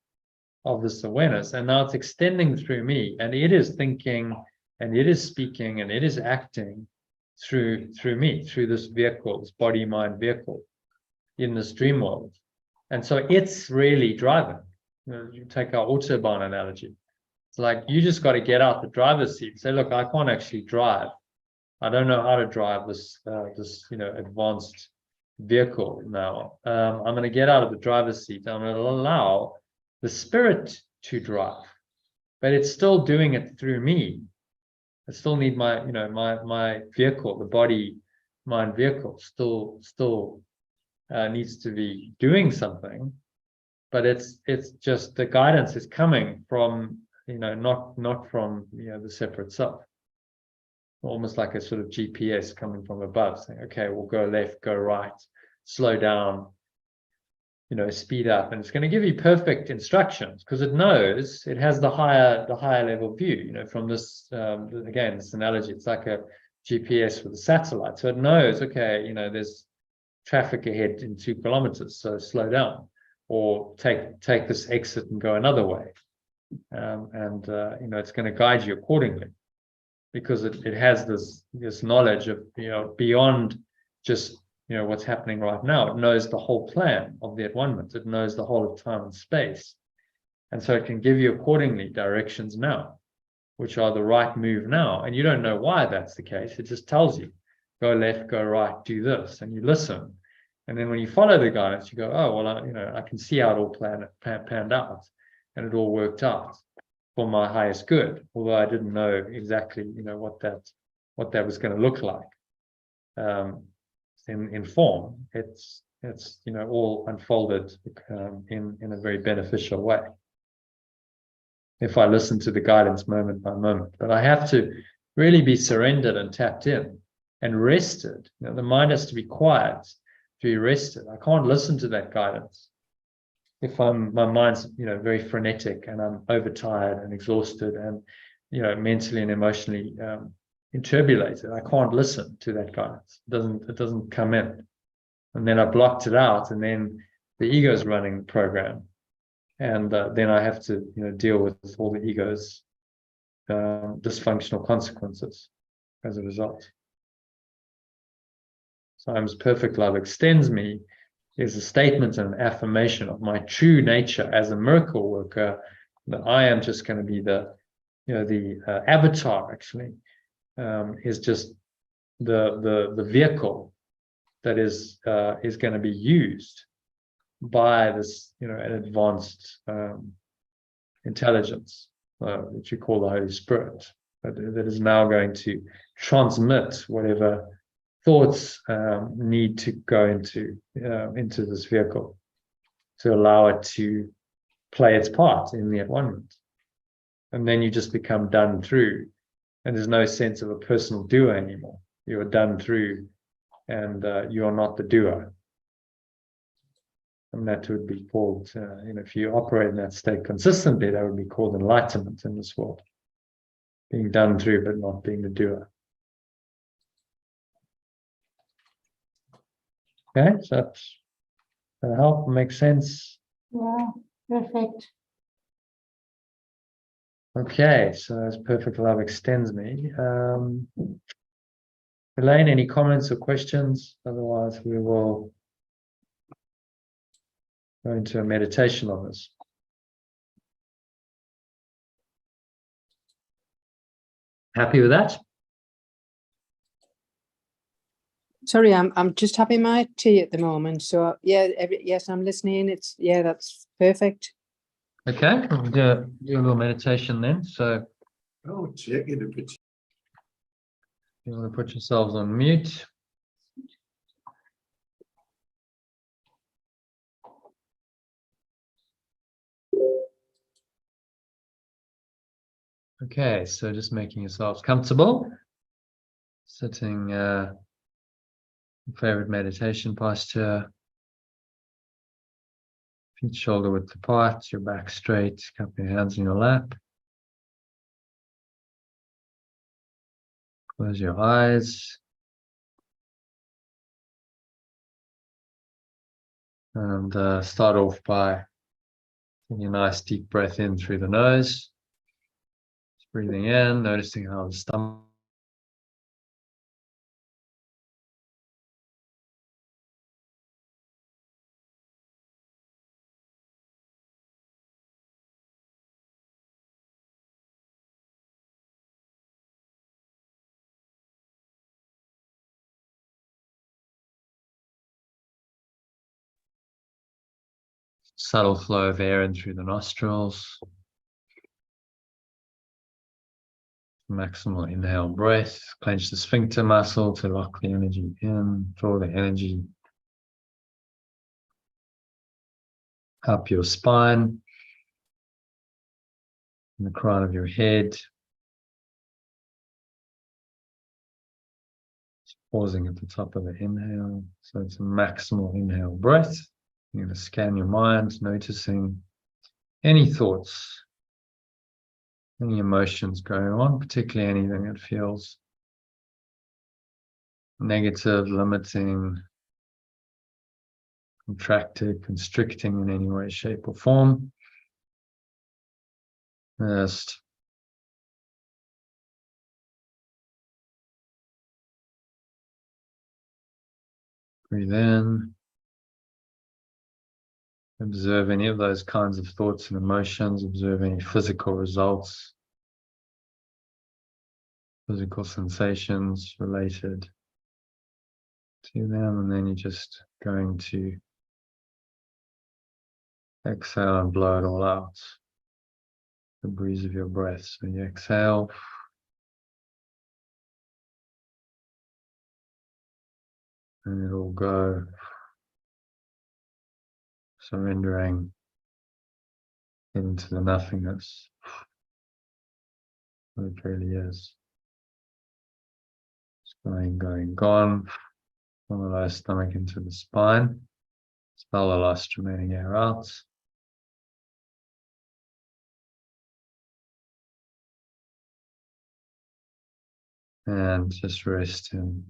of this awareness, and now it's extending through me, and it is thinking, and it is speaking, and it is acting through me, through this vehicle, this body-mind vehicle in this dream world. And so it's really driving. You take our Autobahn analogy. It's like you just got to get out the driver's seat and say, look, I can't actually drive. I don't know how to drive this advanced vehicle now. I'm going to get out of the driver's seat. I'm going to allow the spirit to drive, but it's still doing it through me. I still need my vehicle, the body mind vehicle still needs to be doing something, but it's just the guidance is coming from not from the separate self, almost like a sort of GPS coming from above saying, okay, we'll go left, go right, slow down, speed up, and it's going to give you perfect instructions because it knows, it has the higher level view, from this again, this analogy, it's like a GPS with a satellite. So it knows, okay, there's traffic ahead in 2 kilometers, so slow down, or take this exit and go another way. It's going to guide you accordingly because it has this knowledge of beyond just what's happening right now. It knows the whole plan of the at-one-ment. It knows the whole of time and space. And so it can give you accordingly directions now, which are the right move now. And you don't know why that's the case. It just tells you, go left, go right, do this. And you listen. And then when you follow the guidance, you go, oh, well, I can see how it all panned out. And it all worked out for my highest good. Although I didn't know exactly, what that was going to look like. In form, it's all unfolded in a very beneficial way if I listen to the guidance moment by moment. But I have to really be surrendered and tapped in and rested. The mind has to be quiet to be rested. I can't listen to that guidance if my mind's very frenetic and I'm overtired and exhausted and mentally and emotionally turbulated. I can't listen to that guidance. It doesn't come in, and then I blocked it out, and then the ego is running the program, and then I have to deal with all the ego's dysfunctional consequences as a result. So I'm as perfect love extends me is a statement and an affirmation of my true nature as a miracle worker, that I am just going to be the avatar actually. Is just the vehicle that is going to be used by this an advanced intelligence, which you call the Holy Spirit, that is now going to transmit whatever thoughts need to go into this vehicle to allow it to play its part in the at-one-ment. And then you just become done through, and there's no sense of a personal doer anymore. You are done through, and you are not the doer. And that would be called, if you operate in that state consistently, that would be called enlightenment in this world. Being done through, but not being the doer. Okay, so that help make sense. Yeah, perfect. Okay, so as perfect love extends me. Elaine, any comments or questions? Otherwise, we will go into a meditation on this. Happy with that? Sorry, I'm just having my tea at the moment. So yeah, yes, I'm listening. That's perfect. Okay, we'll do a little meditation then. So check it a bit. you want to put yourselves on mute. Okay, so just making yourselves comfortable, sitting favorite meditation posture, feet shoulder width apart, your back straight, cup your hands in your lap. Close your eyes. And start off by taking a nice deep breath in through the nose. Just breathing in, noticing how the stomach subtle flow of air in through the nostrils. Maximal inhale breath. Clench the sphincter muscle to lock the energy in. Draw the energy up your spine, in the crown of your head. Just pausing at the top of the inhale. So it's a maximal inhale breath. You're going to scan your mind, noticing any thoughts, any emotions going on, particularly anything that feels negative, limiting, contracted, constricting in any way, shape, or form. Just breathe in. Observe any of those kinds of thoughts and emotions. Observe any physical results, physical sensations related to them. And then you're just going to exhale and blow it all out. The breeze of your breath. So you exhale. And it'll go, surrendering into the nothingness. What it really is. It's going, gone. From the lower stomach into the spine. Expel the last remaining air out. And just rest in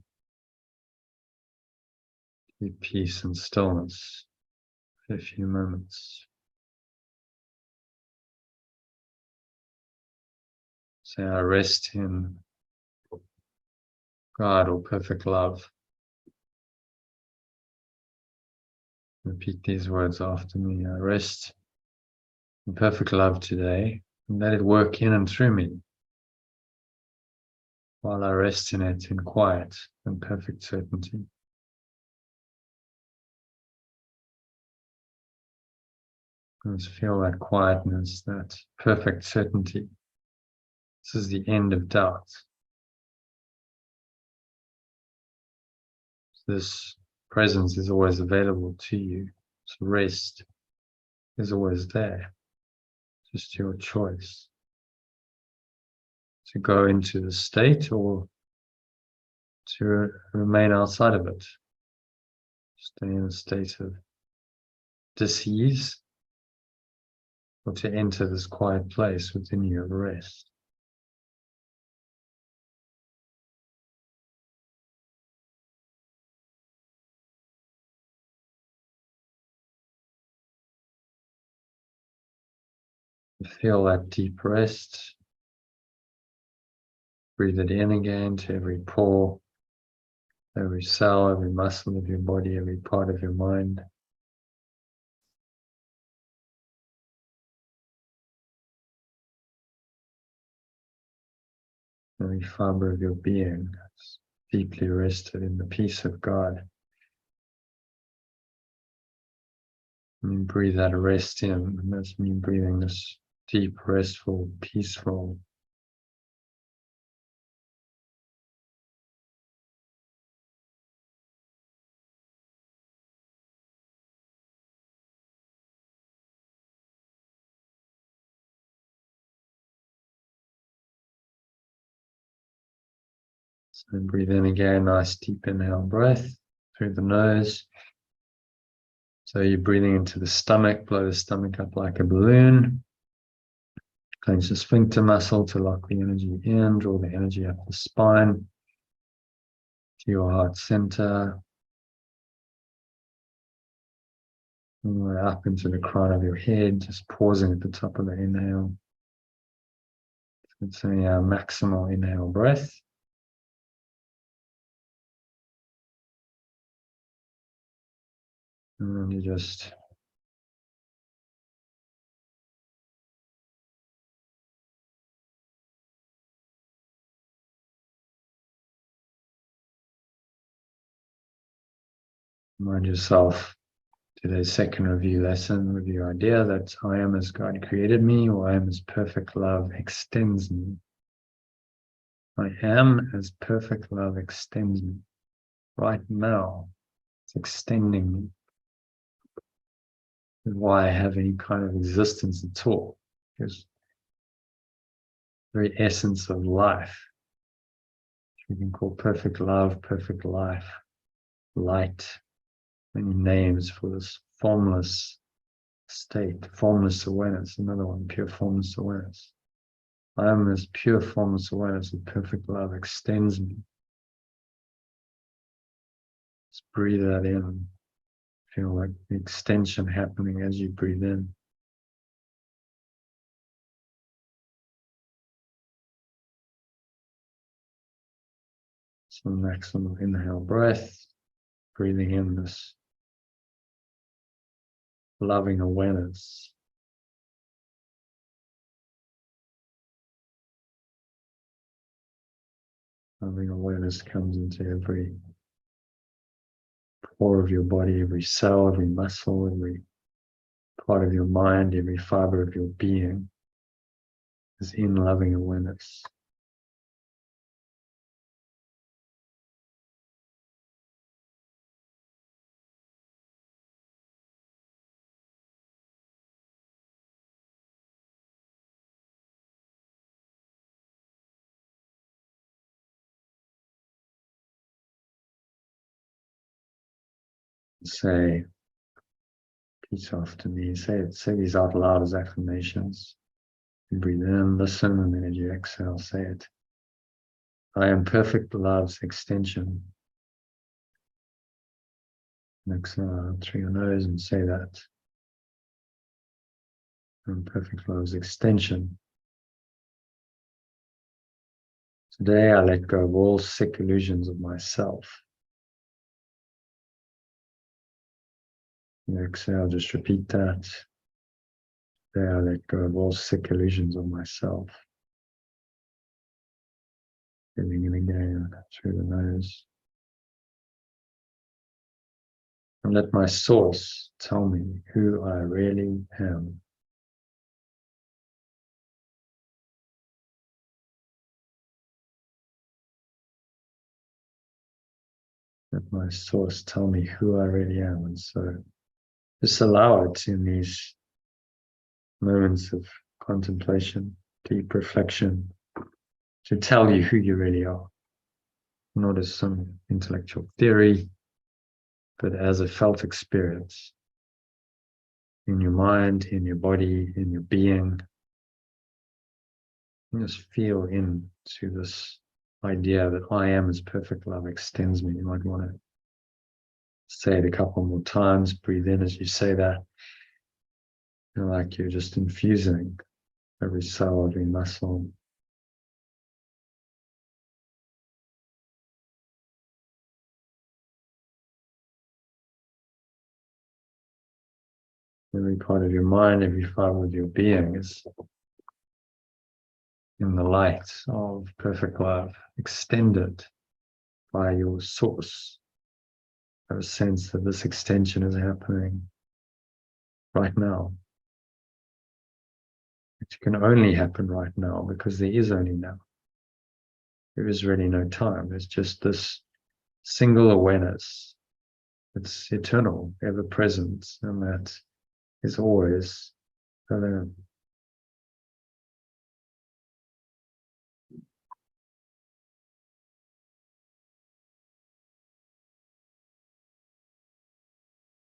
deep peace and stillness for a few moments. So I rest in God or perfect love. Repeat these words after me. I rest in perfect love today, and let it work in and through me, while I rest in it in quiet and perfect certainty. Just feel that quietness, that perfect certainty This is the end of doubt. This presence is always available to you. So rest is always there. Just your choice to go into the state or to remain outside of it. Stay in a state of dis-ease, or to enter this quiet place within you of rest. Feel that deep rest. Breathe it in again to every pore, every cell, every muscle of your body, every part of your mind. Every fiber of your being is deeply rested in the peace of God. And you breathe that rest in, and that's me breathing this deep, restful, peaceful, so breathe in again, nice deep inhale breath through the nose. So you're breathing into the stomach, blow the stomach up like a balloon. Clench the sphincter muscle to lock the energy in, draw the energy up the spine to your heart center, all the way up into the crown of your head, just pausing at the top of the inhale. It's a maximal inhale breath. And then you just remind yourself, today's second review lesson, review idea that I am as God created me, or I am as perfect love extends me. I am as perfect love extends me. Right now, it's extending me. Why I have any kind of existence at all? Because the very essence of life, which we can call perfect love, perfect life, light, many names for this formless state, formless awareness, another one, pure formless awareness. I am this pure formless awareness of perfect love extends me. Just breathe that in. Feel like the extension happening as you breathe in. So maximum inhale breath, breathing in this loving awareness. Loving awareness comes into every pore of your body, every cell, every muscle, every part of your mind, every fiber of your being is in loving awareness. Say peace after me. Say these out loud as affirmations. You breathe in, listen, and then as you exhale, say it. I am perfect love's extension. And exhale out through your nose and say that. I am perfect love's extension. Today I let go of all sick illusions of myself. You exhale, just repeat that. Today I let go of all sick illusions of myself. Breathing in again through the nose. And let my source tell me who I really am. Let my source tell me who I really am. And so just allow it in these moments of contemplation, deep reflection, to tell you who you really are. Not as some intellectual theory, but as a felt experience in your mind, in your body, in your being. You just feel into this idea that I am as perfect love extends me. You might want to say it a couple more times, breathe in as you say that. Like you're just infusing every cell, every muscle. Every part of your mind, every fiber of your being is in the light of perfect love, extended by your source. Have a sense that this extension is happening right now. It can only happen right now because there is only now. There is really no time. There's just this single awareness. It's eternal, ever present, and that is always alone.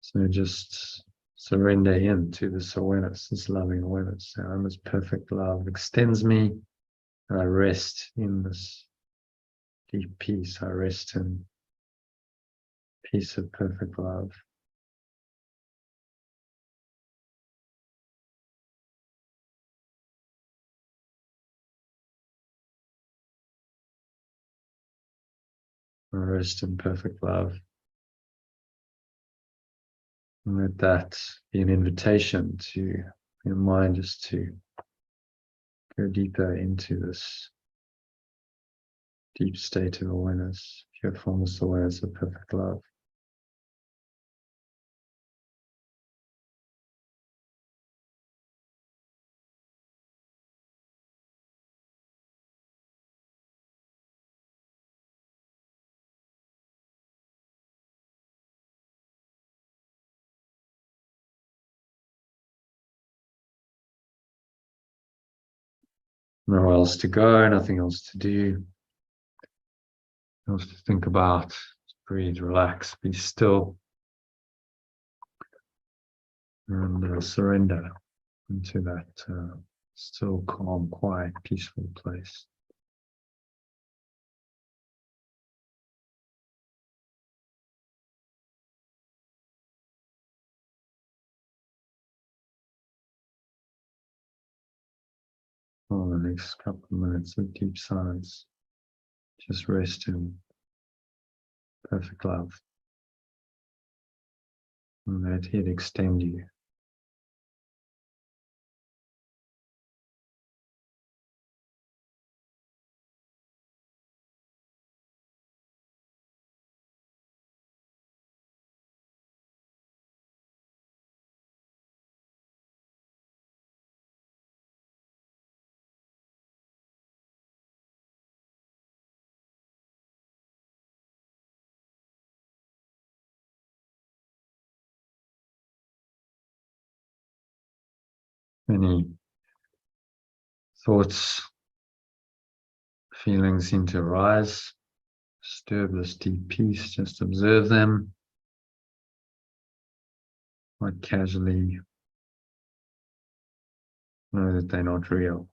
So just surrender into this awareness, this loving awareness. I'm as perfect love extends me, and I rest in this deep peace. I rest in peace of perfect love. I rest in perfect love. And let that be an invitation to your mind just to go deeper into this deep state of awareness, pure formless awareness of perfect love. Nowhere else to go, nothing else to do. Nothing else to think about. Just breathe, relax, be still, and surrender into that still, calm, quiet, peaceful place. For the next couple of minutes of deep silence, just rest in perfect love. And let it extend you. Any thoughts, feelings seem to arise, disturb this deep peace, just observe them quite casually. Know that they're not real.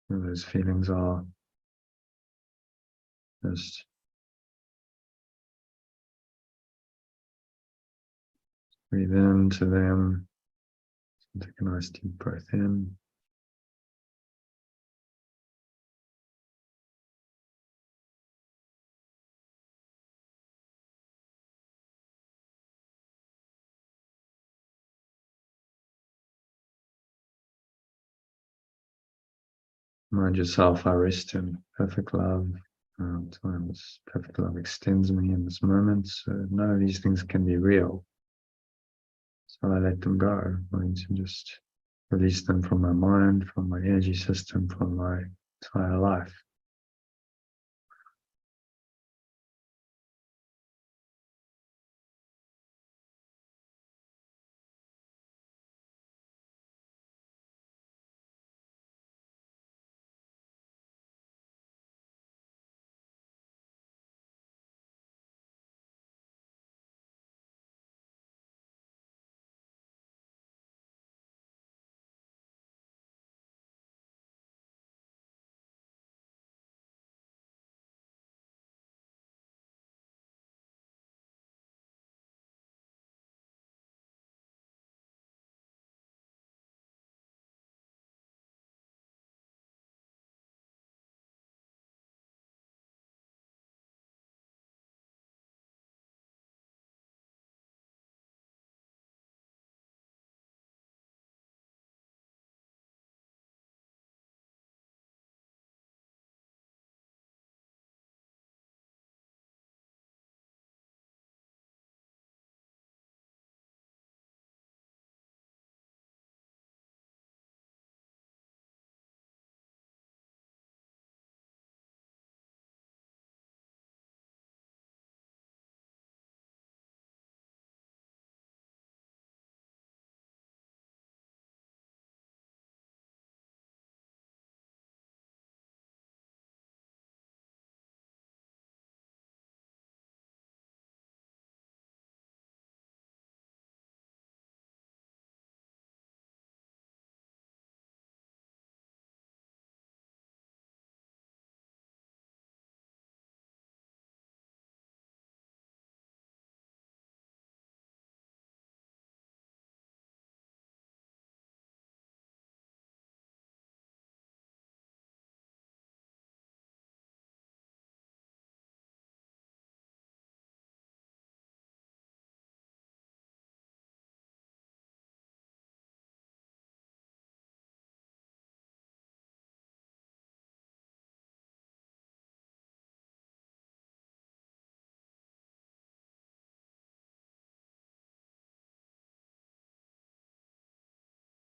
And those feelings are just breathe into them. Take a nice deep breath in. Remind yourself, I rest in perfect love. Times perfect love extends me in this moment. So none of these things can be real. So I let them go. I need to just release them from my mind, from my energy system, from my entire life.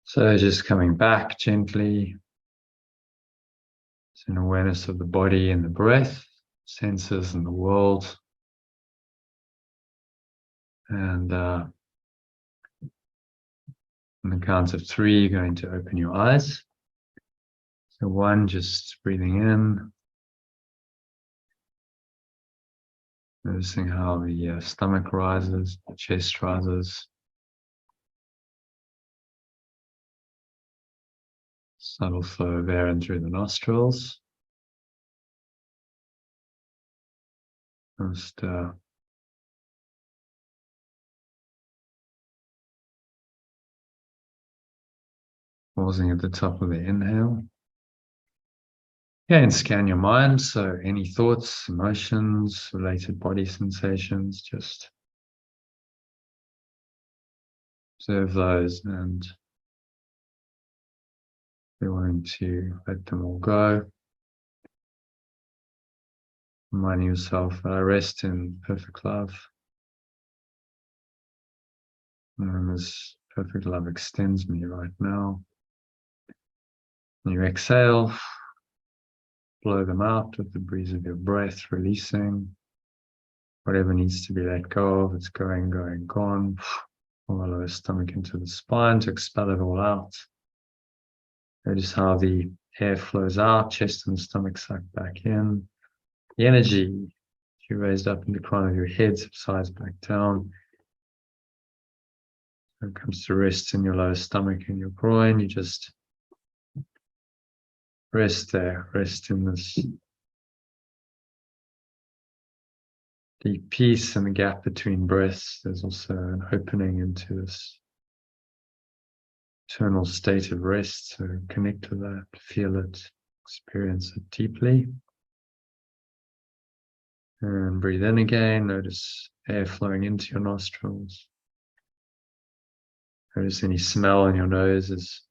So just coming back gently. It's an awareness of the body and the breath, senses and the world. And on the count of 3, you're going to open your eyes. So 1, just breathing in. Noticing how the stomach rises, the chest rises. Subtle flow of air in through the nostrils. Just pausing at the top of the inhale. Yeah, and scan your mind. So any thoughts, emotions, related body sensations, just observe those, and if you're willing to let them all go. Reminding yourself that I rest in perfect love. And this perfect love extends me right now. When you exhale, blow them out with the breeze of your breath, releasing whatever needs to be let go of. It's going, gone. Follow the stomach into the spine to expel it all out. Notice how the air flows out, chest and stomach suck back in. The energy you raised up in the crown of your head subsides back down. When it comes to rest in your lower stomach and your groin, you just rest there, rest in this deep peace and the gap between breaths. There's also an opening into this eternal state of rest. So connect with that, feel it, experience it deeply. And breathe in again. Notice air flowing into your nostrils. Notice any smell in your nose as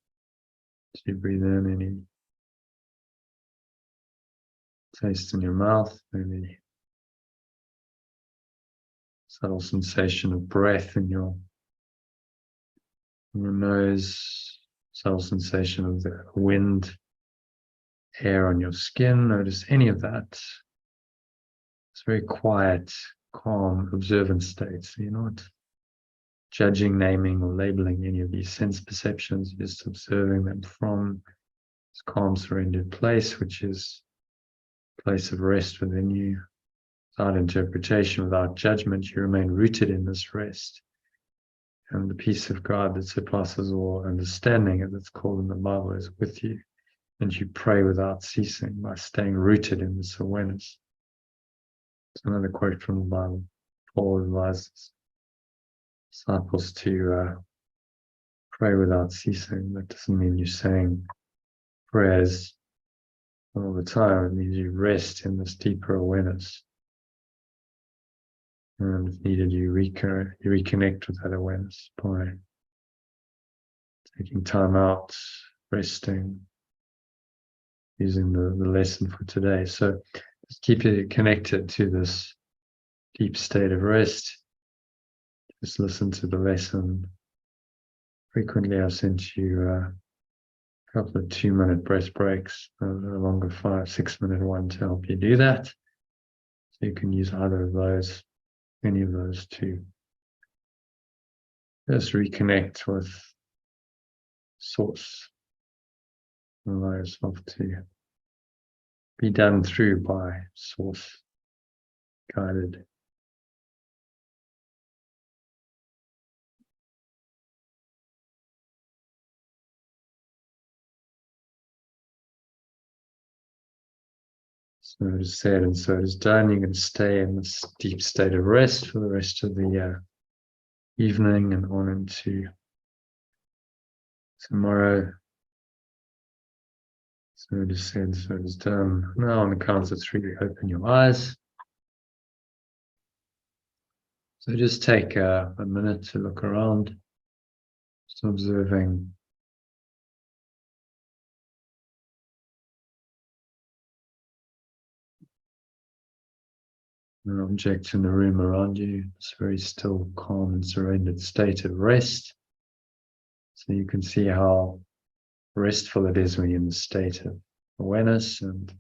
you breathe in, any taste in your mouth, maybe subtle sensation of breath in your nose, subtle sensation of the wind, air on your skin. Notice any of that. It's very quiet, calm, observant state. So you're not judging, naming, or labeling any of these sense perceptions, just observing them from this calm, surrendered place, which is a place of rest within you. Without interpretation, without judgment, you remain rooted in this rest. And the peace of God that surpasses all understanding, as it's called in the Bible, is with you. And you pray without ceasing by staying rooted in this awareness. It's another quote from the Bible. Paul advises disciples to pray without ceasing. That doesn't mean you're saying prayers all the time. It means you rest in this deeper awareness. And if needed, you reconnect with that awareness by taking time out, resting, using the lesson for today. So just keep it connected to this deep state of rest. Just listen to the lesson. Frequently, I've sent you a couple of 2-minute breath breaks, a longer 5-6 minute one to help you do that. So you can use either of those, any of those to just reconnect with Source. Allow yourself to be done through by Source, guided. So it is said and so it is done. You're going to stay in this deep state of rest for the rest of the evening and on into tomorrow. So it is said, so it is done. Now on the count of 3, open your eyes. So just take a minute to look around, just observing an object in the room around you. It's a very still, calm and surrendered state of rest. So you can see how restful it is when you're in the state of awareness, and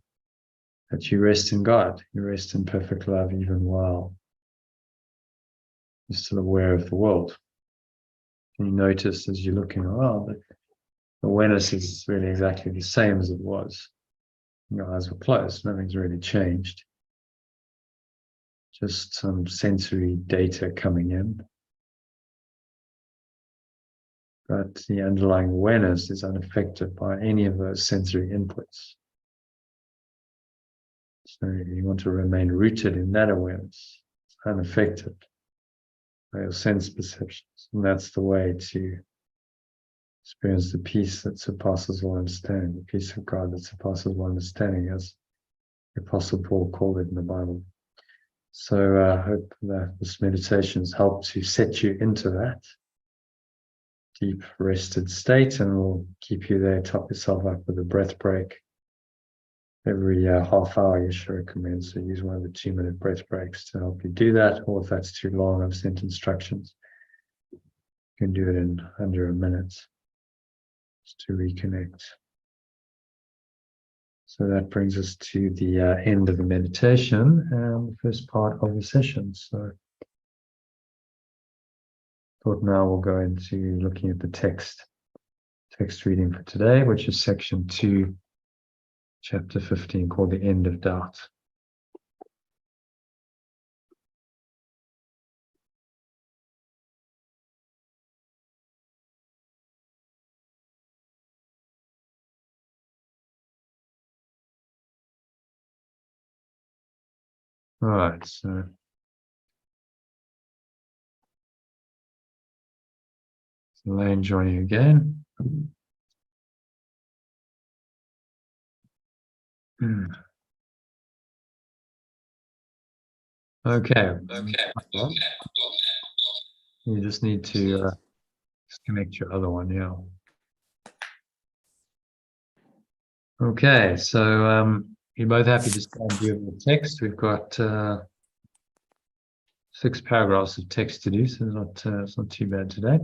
that you rest in God. You rest in perfect love even while you're still aware of the world. And you notice as you're looking around that awareness is really exactly the same as it was. Your eyes were closed, nothing's really changed. Just some sensory data coming in. But the underlying awareness is unaffected by any of those sensory inputs. So you want to remain rooted in that awareness, unaffected by your sense perceptions. And that's the way to experience the peace that surpasses all understanding, the peace of God that surpasses all understanding, as the Apostle Paul called it in the Bible. So I hope that this meditation has helped to set you into that deep rested state, and will keep you there. Top yourself up with a breath break every half hour. You should recommend, so use one of the 2-minute breath breaks to help you do that, or if that's too long, I've sent instructions. You can do it in under a minute just to reconnect. So that brings us to the end of the meditation and the first part of the session. So thought now we'll go into looking at the text reading for today, which is section 2, chapter 15, called The End of Doubt. All right, so Elaine joining you again. Okay. You just need to disconnect your other one, yeah. Okay, so you're both happy to start doing the text. We've got 6 paragraphs of text to do, so it's not too bad today.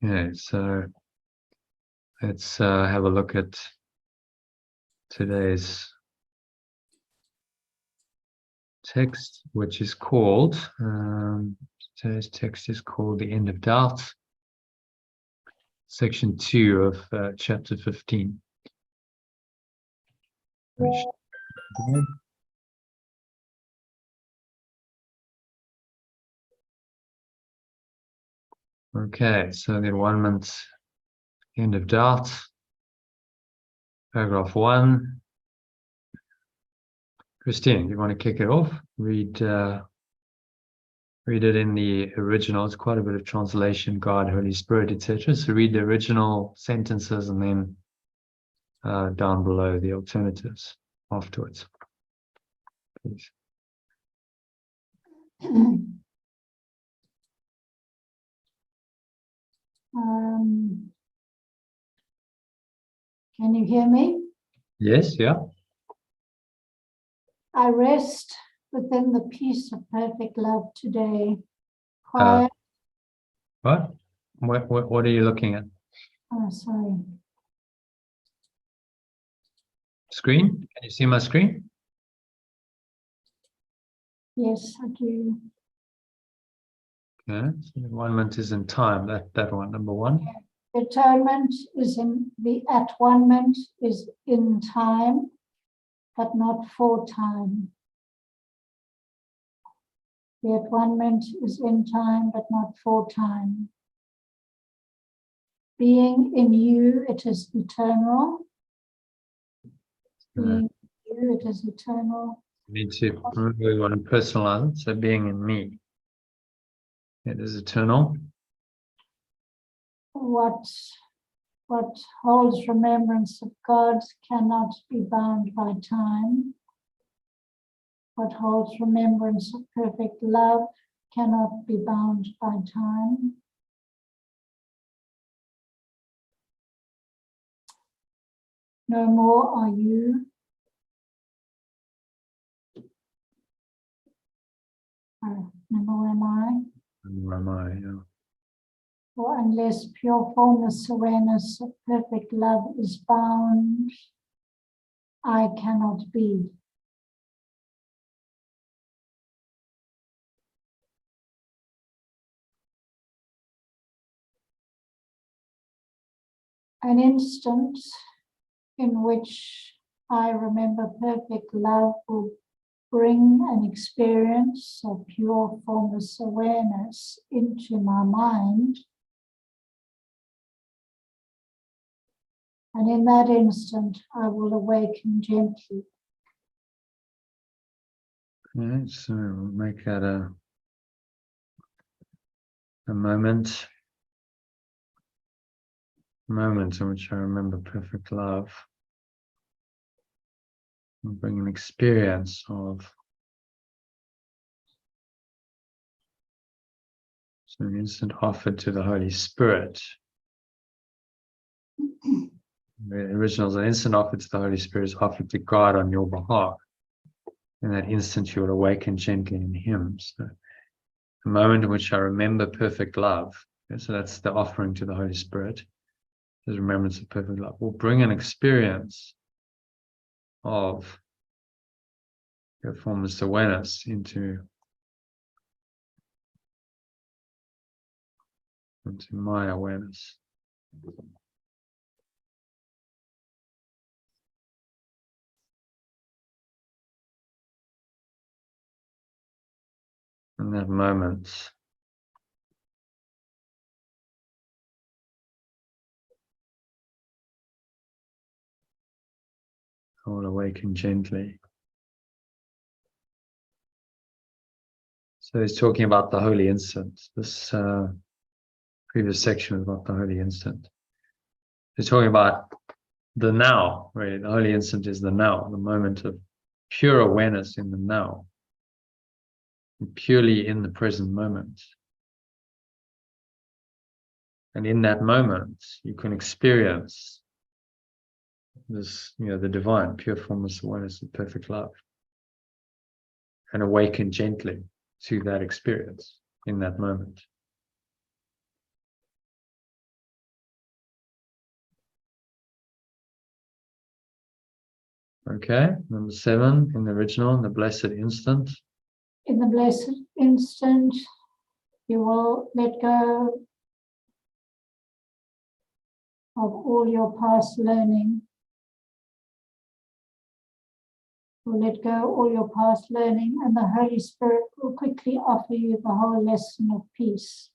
Okay, so let's have a look at today's text, which is called, today's text is called The End of Doubt, section 2 of chapter 15. Okay, so the environment, End of Doubt, paragraph 1. Christine, do you want to kick it off? Read it in the original. It's quite a bit of translation, God, Holy Spirit, etc. So read the original sentences and then down below the alternatives afterwards, please. Can you hear me? Yes, yeah. I rest within the peace of perfect love today. Quiet. What are you looking at? Oh, sorry. Screen? Can you see my screen? Yes, I do. Okay, so the environment is in time. That one, number 1. The atonement is in the at-one-ment is in time, but not for time. The at-one-ment is in time, but not for time. Being in you, it is eternal. Being in you, it is eternal. We need to really want to personalize it. So being in me, it is eternal. What holds remembrance of God cannot be bound by time. What holds remembrance of perfect love cannot be bound by time. No more are you. Nor am I. And where am I? Yeah. For unless pure formless awareness of perfect love is bound, I cannot be. An instant in which I remember perfect love will bring an experience of pure formless awareness into my mind. And in that instant, I will awaken gently. Okay, so we'll make that a moment in which I remember perfect love. And bring an experience of so an instant offered to the Holy Spirit. The original is an instant offered to the Holy Spirit is offered to God on your behalf. In that instant, you will awaken gently in Him. So, the moment in which I remember perfect love, okay, so that's the offering to the Holy Spirit, is remembrance of perfect love, will bring an experience of your formless awareness into my awareness. In that moment, I will awaken gently. So he's talking about the holy instant. This previous section was about the holy instant. He's talking about the now, really. The holy instant is the now, the moment of pure awareness in the now, purely in the present moment. And in that moment, you can experience this, the divine, pure formless awareness of perfect love, and awaken gently to that experience in that moment. Okay, number 7 in the original, in the blessed instant. In the blessed instant, you will let go of all your past learning. You'll let go all your past learning, and the Holy Spirit will quickly offer you the whole lesson of peace.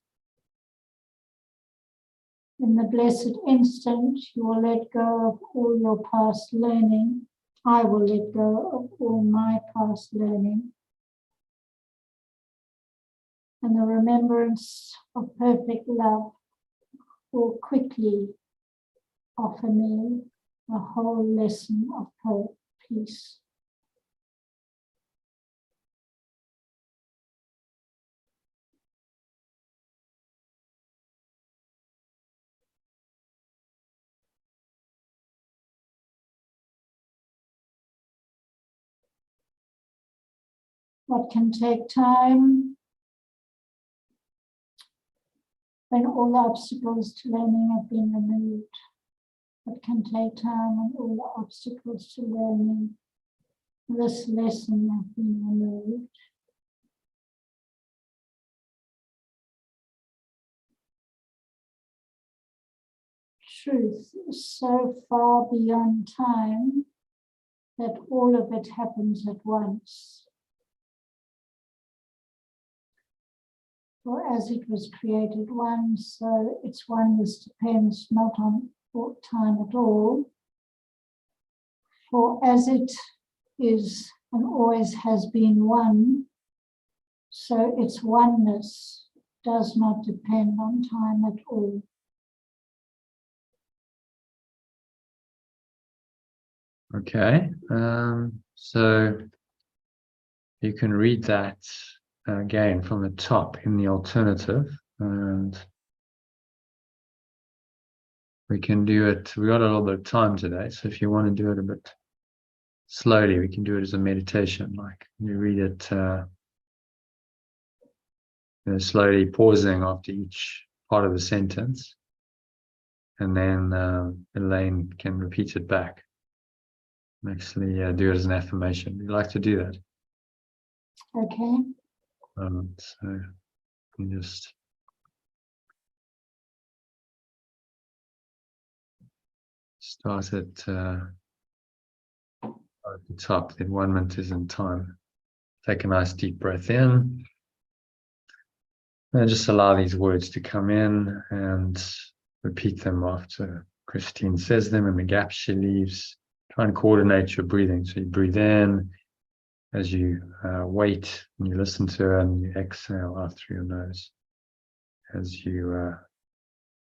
In the blessed instant, you will let go of all your past learning. I will let go of all my past learning. And the remembrance of perfect love will quickly offer me the whole lesson of peace. What can take time when all the obstacles to learning have been removed. What can take time when all the obstacles to learning this lesson have been removed. Truth is so far beyond time that all of it happens at once. For as it was created once, so its oneness depends not on time at all. For as it is and always has been one, so its oneness does not depend on time at all. Okay, so you can read that again from the top in the alternative, and We can do it. We got a little bit of time today, so if you want to do it a bit slowly, we can do it as a meditation. Like you read it, slowly pausing after each part of the sentence, and then Elaine can repeat it back. Actually, do it as an affirmation. We like to do that. Okay. So you just start at the top. Then 1 minute is in time. Take a nice deep breath in. And just allow these words to come in and repeat them after Christine says them in the gaps she leaves. Try and coordinate your breathing. So you breathe in as you wait and you listen to her, and you exhale out through your nose as you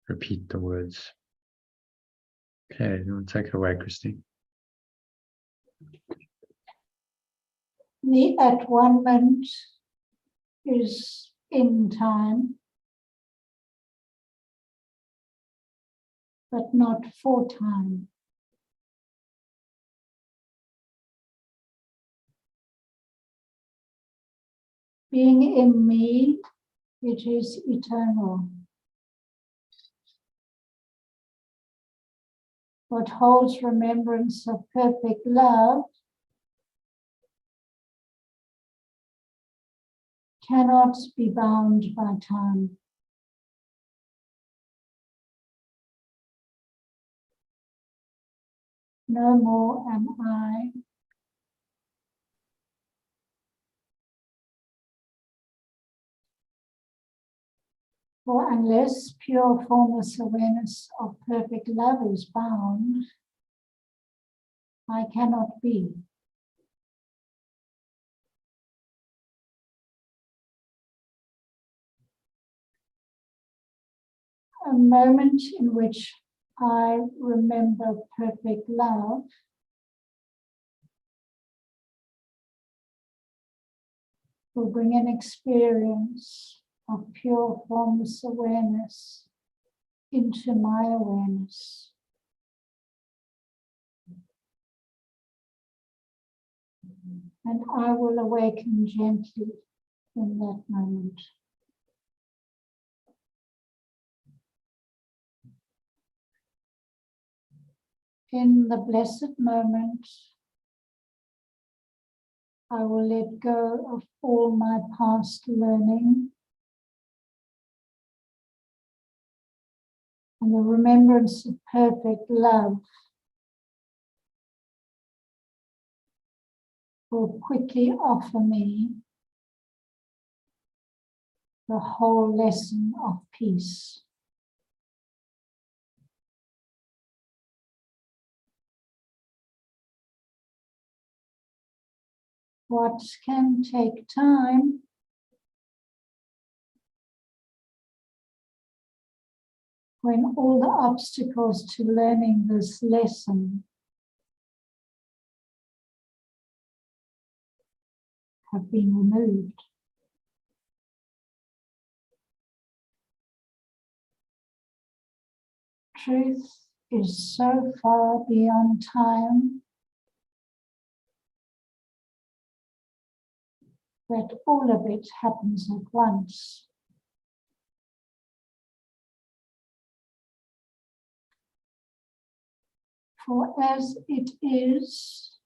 repeat the words. Okay, you want to take it away, Christine? The at-one-ment is in time, but not for time. Being in me, it is eternal. What holds remembrance of perfect love cannot be bound by time. No more am I. For unless pure formless awareness of perfect love is bound, I cannot be. A moment in which I remember perfect love will bring an experience of pure formless awareness into my awareness. And I will awaken gently in that moment. In the blessed moment, I will let go of all my past learning and the remembrance of perfect love will quickly offer me the whole lesson of peace. What can take time when all the obstacles to learning this lesson have been removed. Truth is so far beyond time that all of it happens at once. For as it is,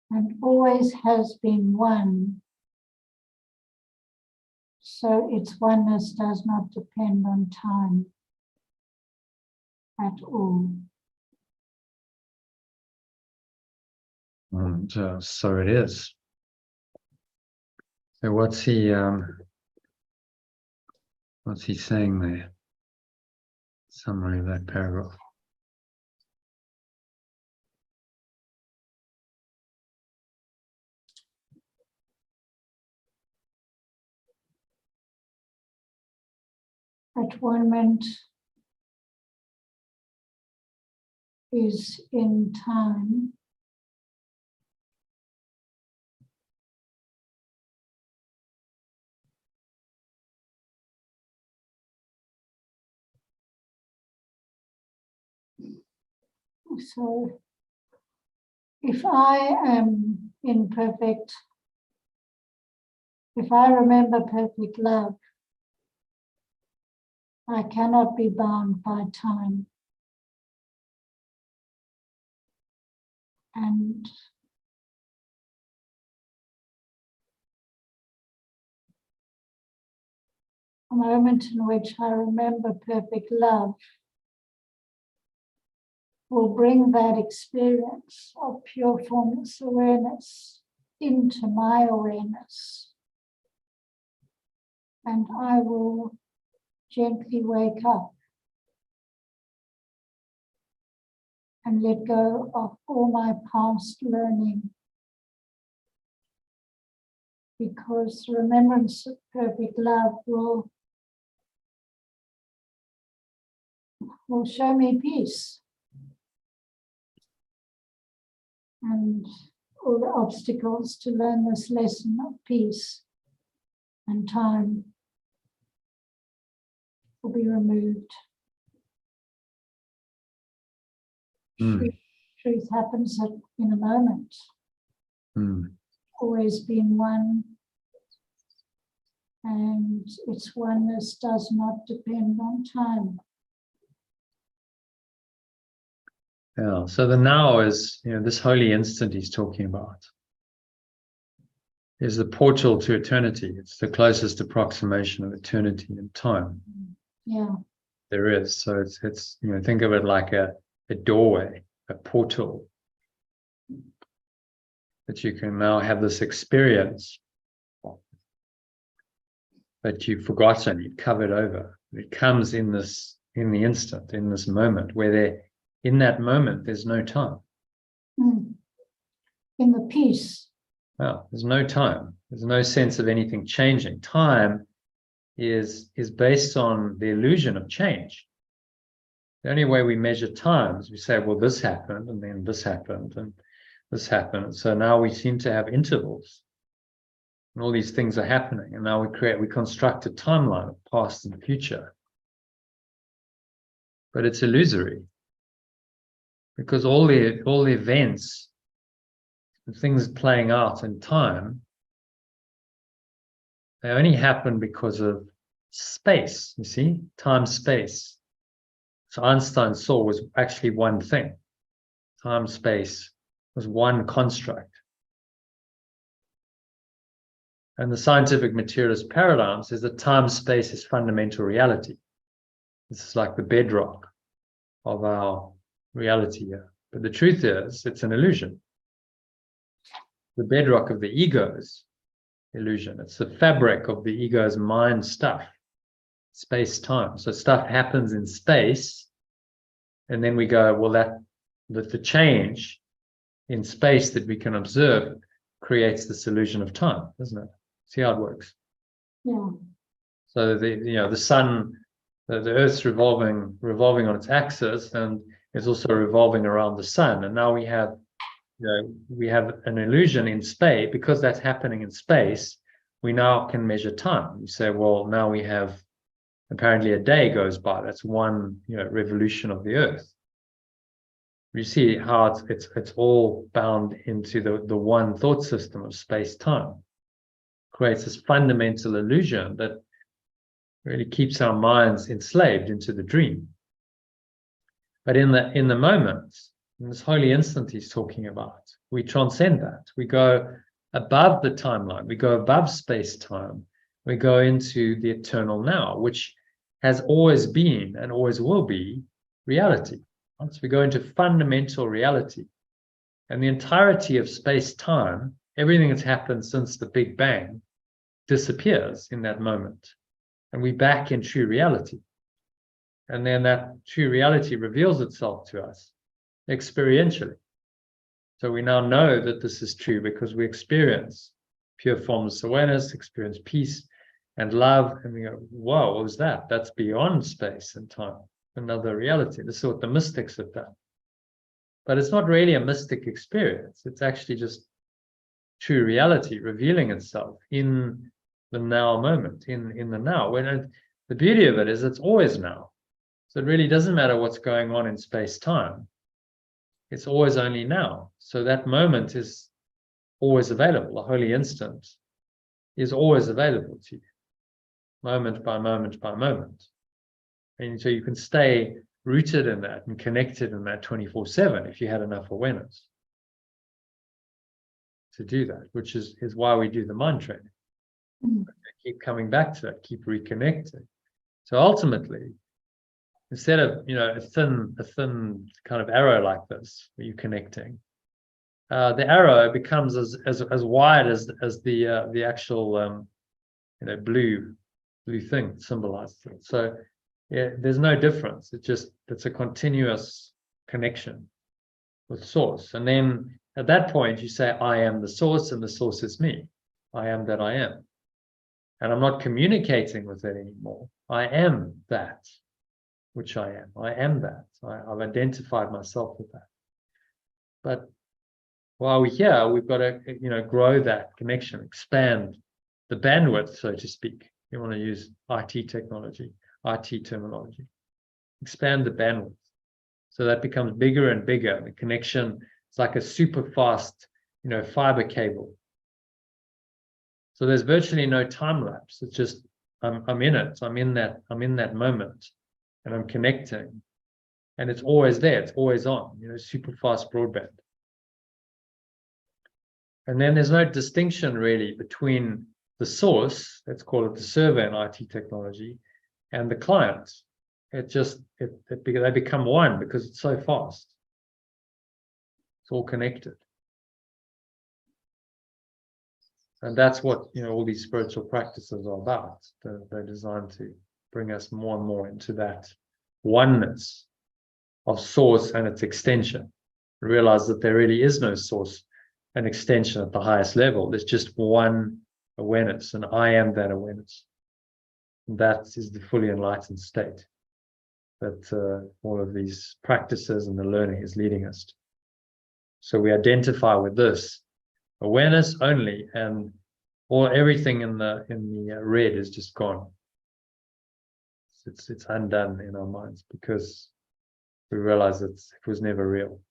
and always has been one, so its oneness does not depend on time at all. And so it is. So what's he saying there? Summary of that paragraph. At-one-ment is in time, So if I am in perfect, if I remember perfect love, I cannot be bound by time. And a moment in which I remember perfect love will bring that experience of pure formless awareness into my awareness. And I will gently wake up and let go of all my past learning, because the remembrance of perfect love will show me peace. And all the obstacles to learn this lesson of peace and time will be removed. Truth happens in a moment. Always been one, and its oneness does not depend on time. Yeah, so the now is, this holy instant he's talking about is the portal to eternity. It's the closest approximation of eternity and time. Yeah. There is. So it's think of it like a doorway, a portal, that you can now have this experience that you've forgotten, you've covered over. It comes in the instant, in this moment, where in that moment there's no time. In the peace. Well, there's no time. There's no sense of anything changing. Time is based on the illusion of change. The only way we measure time is we say, well, this happened, and then this happened, and this happened. So now we seem to have intervals, and all these things are happening. And now we construct a timeline of past and future. But it's illusory, because all the events, the things playing out in time, they only happen because of space. You see, time, space. So Einstein saw was actually one thing. Time, space was one construct. And the scientific materialist paradigm says that time, space is fundamental reality. This is like the bedrock of our reality here. But the truth is, it's an illusion. The bedrock of the ego's illusion. It's the fabric of the ego's mind stuff. Space-time. So stuff happens in space, and then we go, well, that the change in space that we can observe creates this illusion of time, doesn't it? See how it works? Yeah. So the sun, the Earth's revolving on its axis, and it's also revolving around the sun. And now we have an illusion in space. Because that's happening in space, we now can measure time. You say, well, now we have apparently a day goes by. That's one revolution of the Earth. You see how it's all bound into the one thought system of space-time. Creates this fundamental illusion that really keeps our minds enslaved into the dream. But in the moment, in this holy instant he's talking about, we transcend that. We go above the timeline. We go above space-time. We go into the eternal now, which has always been and always will be reality. So we go into fundamental reality. And the entirety of space-time, everything that's happened since the Big Bang, disappears in that moment. And we're back in true reality. And then that true reality reveals itself to us experientially. So we now know that this is true because we experience pure formless awareness, experience peace and love, and we go, whoa, what was that? That's beyond space and time, another reality. This is what the mystics have done. But it's not really a mystic experience. It's actually just true reality revealing itself in the now moment, in the now. The beauty of it is it's always now. So it really doesn't matter what's going on in space-time. It's always only now. So that moment is always available. The holy instant is always available to you, moment by moment by moment. And so you can stay rooted in that and connected in that 24/7 if you had enough awareness to do that, which is why we do the mind training. Keep coming back to it, keep reconnecting. So ultimately, instead of a thin kind of arrow like this, where you're connecting, the arrow becomes as wide as the actual blue thing symbolizes it. So yeah, there's no difference. It's a continuous connection with source. And then at that point you say, I am the source and the source is me. I am that I am. And I'm not communicating with it anymore. I am that which I am. I am that. I've identified myself with that. But while we're here, we've got to grow that connection, expand the bandwidth, so to speak. You want to use IT technology, IT terminology. Expand the bandwidth. So that becomes bigger and bigger. The connection is like a super fast, fiber cable. So there's virtually no time lapse. It's just I'm in it. I'm in that moment, and I'm connecting, and it's always there. It's always on. Super fast broadband. And then there's no distinction really between the source, let's call it the server in IT technology, and the client. They become one because it's so fast. It's all connected. And that's what all these spiritual practices are about. They're designed to bring us more and more into that oneness of source and its extension. Realize that there really is no source and extension at the highest level. There's just one awareness, and I am that awareness. And that is the fully enlightened state that all of these practices and the learning is leading us to. So we identify with this awareness only, and everything in the red is just gone. It's undone in our minds because we realize it was never real.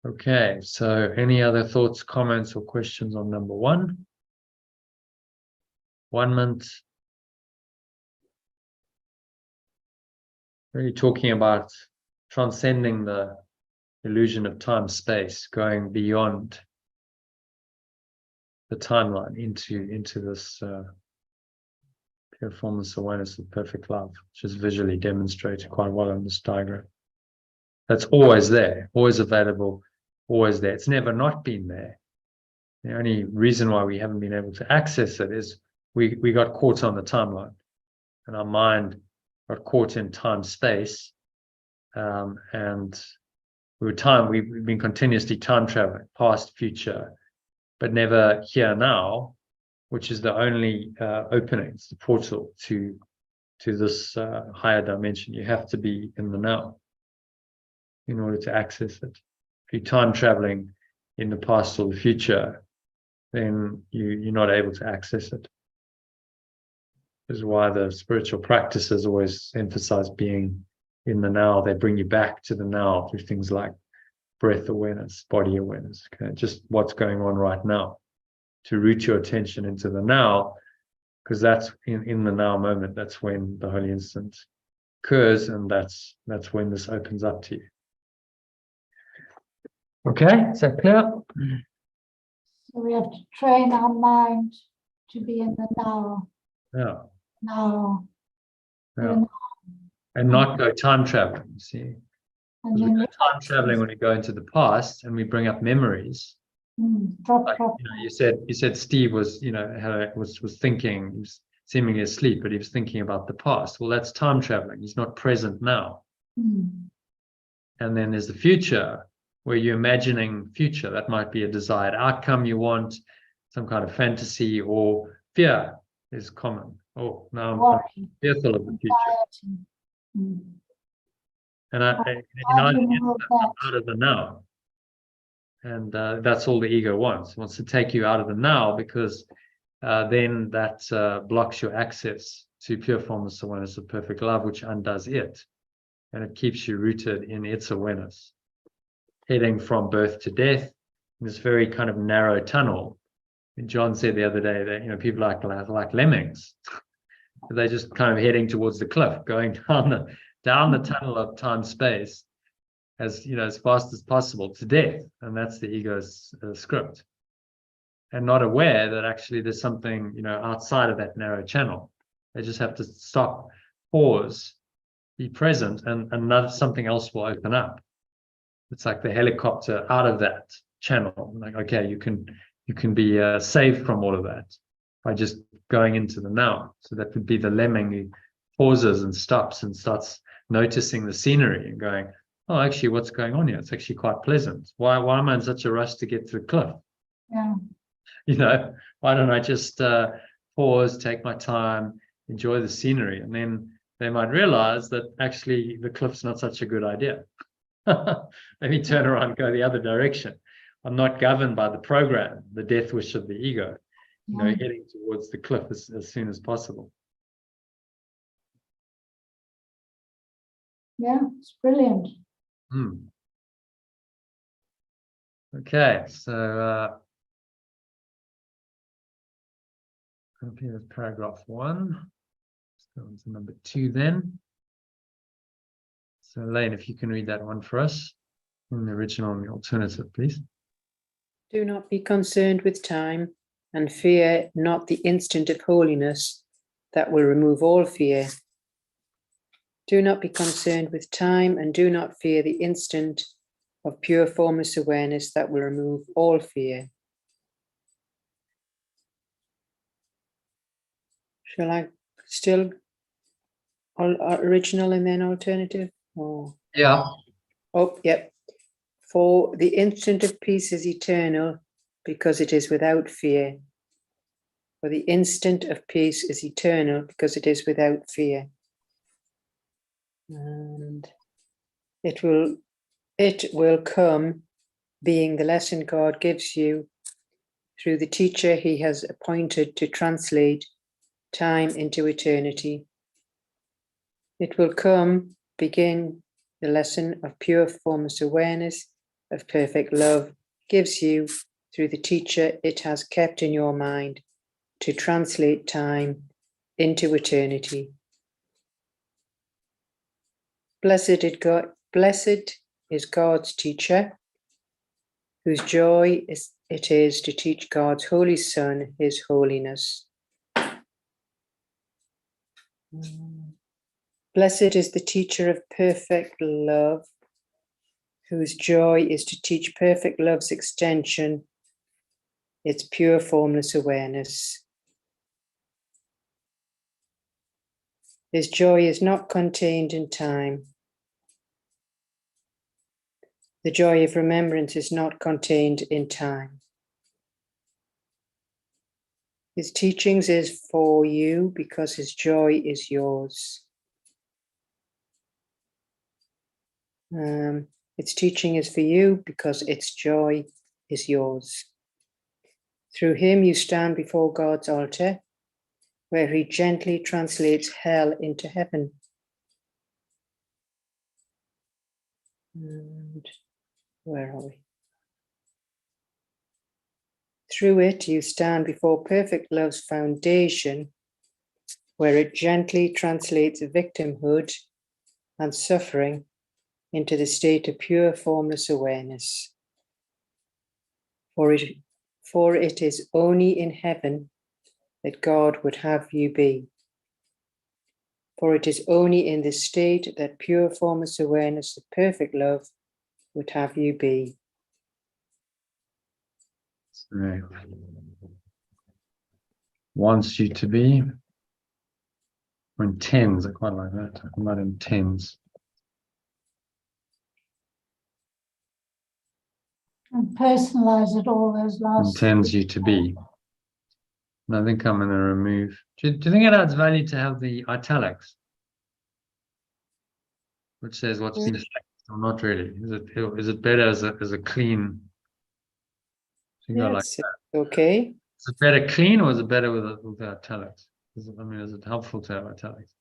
Okay, so any other thoughts, comments, or questions on number 1? 1 month. Really talking about transcending the illusion of time space, going beyond the timeline into this pure formless awareness of perfect love, which is visually demonstrated quite well in this diagram. That's always there, always available, always there. It's never not been there. The only reason why we haven't been able to access it is we got caught on the timeline, and our mind got caught in time space, and we've been continuously time traveling, past, future, but never here now, which is the only opening. It's the portal to this higher dimension. You have to be in the now in order to access it. If you're time traveling in the past or the future, then you're not able to access it. This is why the spiritual practices always emphasize being in the now. They bring you back to the now through things like breath awareness, body awareness, okay? Just what's going on right now, to root your attention into the now, because that's in the now moment. That's when the holy instant occurs, and that's when this opens up to you. Okay, is that clear? So we have to train our mind to be in the now. Yeah. Now. Yeah. And not go time traveling, you see. And Because we then go time traveling when we go into the past and we bring up memories. drop. You said Steve was was thinking, he was seemingly asleep, but he was thinking about the past. Well, that's time traveling. He's not present now. Mm. And then there's the future, where you're imagining future. That might be a desired outcome you want, some kind of fantasy, or fear is common. Oh, now I'm fearful of the future. Mm. And I out of the now. And that's all the ego wants. It wants to take you out of the now, because then that blocks your access to pure formless awareness of perfect love, which undoes it. and it keeps you rooted in its awareness, heading from birth to death in this very kind of narrow tunnel. And John said the other day that people like lemmings, they're just kind of heading towards the cliff, going down the tunnel of time space as fast as possible to death, and that's the ego's script, and not aware that actually there's something outside of that narrow channel. They just have to stop, pause, be present, and something else will open up. It's like the helicopter out of that channel. Like, okay, you can be saved from all of that by just going into the now. So that would be the lemming who pauses and stops and starts noticing the scenery and going, oh, actually, what's going on here? It's actually quite pleasant. Why am I in such a rush to get to the cliff? Yeah. Why don't I just pause, take my time, enjoy the scenery? And then they might realize that actually the cliff's not such a good idea. Let me turn around and go the other direction. I'm not governed by the program, the death wish of the ego, heading towards the cliff as soon as possible. Yeah, it's brilliant. Okay, so here's paragraph 1. Let's go on to number 2 then. So Elaine, if you can read that one for us in the original and the alternative, please. Do not be concerned with time, and fear not the instant of holiness that will remove all fear. Do not be concerned with time, and do not fear the instant of pure formless awareness that will remove all fear. Shall I still original and then alternative? Or? Yeah. Oh, yep. For the instant of peace is eternal because it is without fear. For the instant of peace is eternal because it is without fear. And it will come, being the lesson God gives you through the teacher he has appointed to translate time into eternity. It will come, begin the lesson of pure formless awareness, of perfect love, gives you through the teacher it has kept in your mind to translate time into eternity. Blessed is God's teacher, whose joy it is to teach God's holy Son his holiness. Blessed is the teacher of perfect love, whose joy is to teach perfect love's extension, its pure formless awareness. His joy is not contained in time. The joy of remembrance is not contained in time. His teachings is for you because his joy is yours. Its teaching is for you because its joy is yours. Through him you stand before God's altar, where he gently translates hell into heaven. And where are we? Through it you stand before perfect love's foundation, where it gently translates victimhood and suffering into the state of pure formless awareness. For it is only in heaven that God would have you be. For it is only in this state that pure formless awareness of perfect love would have you be. Right. Wants you to be. Or in tens, I quite like that. I'm not in tens. And personalize it all, those last. Intends you to be. And I think I'm going to remove. Do you think it adds value to have the italics? Which says what's been affected or not really? Is it better as a clean? Yes, okay. Is it better clean or is it better with the italics? Is it helpful to have italics?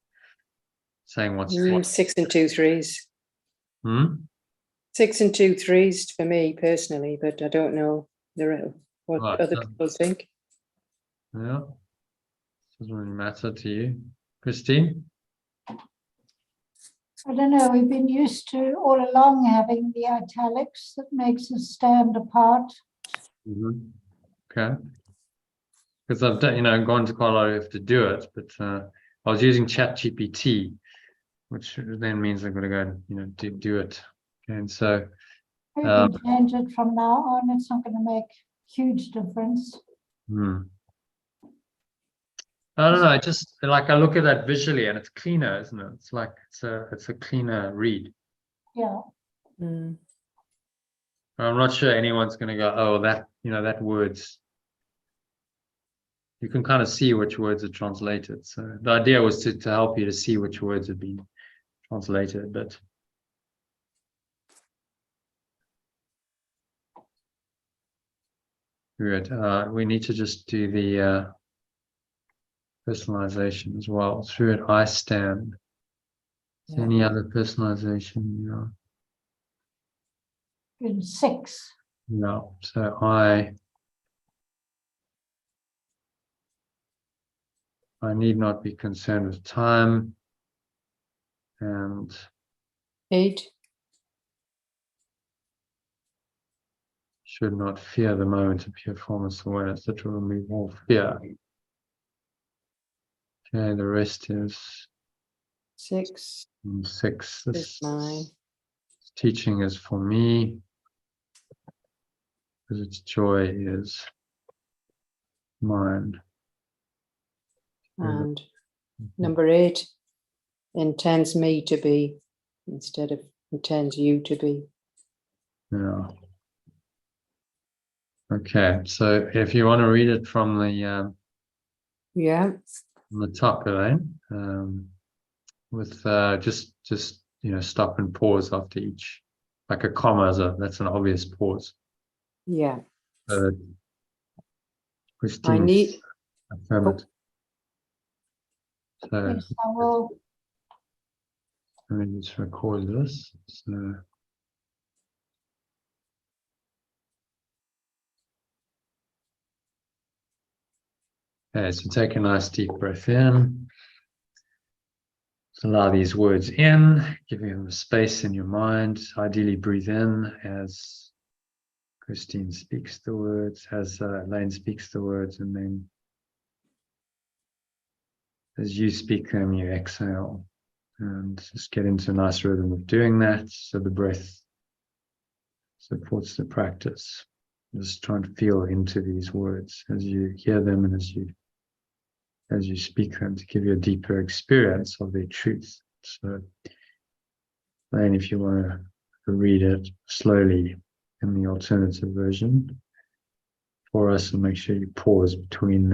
saying what's what. 6 and 2 3s. Hmm? 6 and 2 3s for me personally, but I don't know what Right, other so- people think. Yeah. Doesn't really matter to you. Christine? I don't know, we've been used to all along having the italics that makes us stand apart. Okay. Because I've done, gone to quite a lot of to do it, but I was using ChatGPT, which then means I've got to go and do it. And so We can change it from now on, it's not going to make huge difference. I don't know. I just like I look at that visually, and it's cleaner, isn't it? It's like it's a cleaner read. Yeah, Mm. I'm not sure anyone's going to go, oh, that word's. You can kind of see which words are translated. So the idea was to help you to see which words have been translated, but. Good. We need to just do the personalization as well. Through it, I stand. Is there any other personalization? in 6. No. So I need not be concerned with time, and 8. should not fear the moment of pure formless awareness that will remove all fear. Okay, the rest is 6 6. is This mine. teaching is for me, because its joy is mine. And number 8 intends me to be instead of intends you to be. Yeah. Okay, so if you want to read it from the top, Elaine, with just stop and pause after each, like a comma that's an obvious pause. Yeah. Christine, I need. affirm it. So Yes, I will. let me just record this. So. Okay, so take a nice deep breath in. Allow these words in, giving them space in your mind. Ideally, breathe in as Christine speaks the words, as Elaine speaks the words, and then as you speak them, you exhale. And just get into a nice rhythm of doing that. So the breath supports the practice. Just trying to feel into these words as you hear them and as you speak them, to give you a deeper experience of their truth. So, Elaine, if you want to read it slowly in the alternative version for us, and make sure you pause between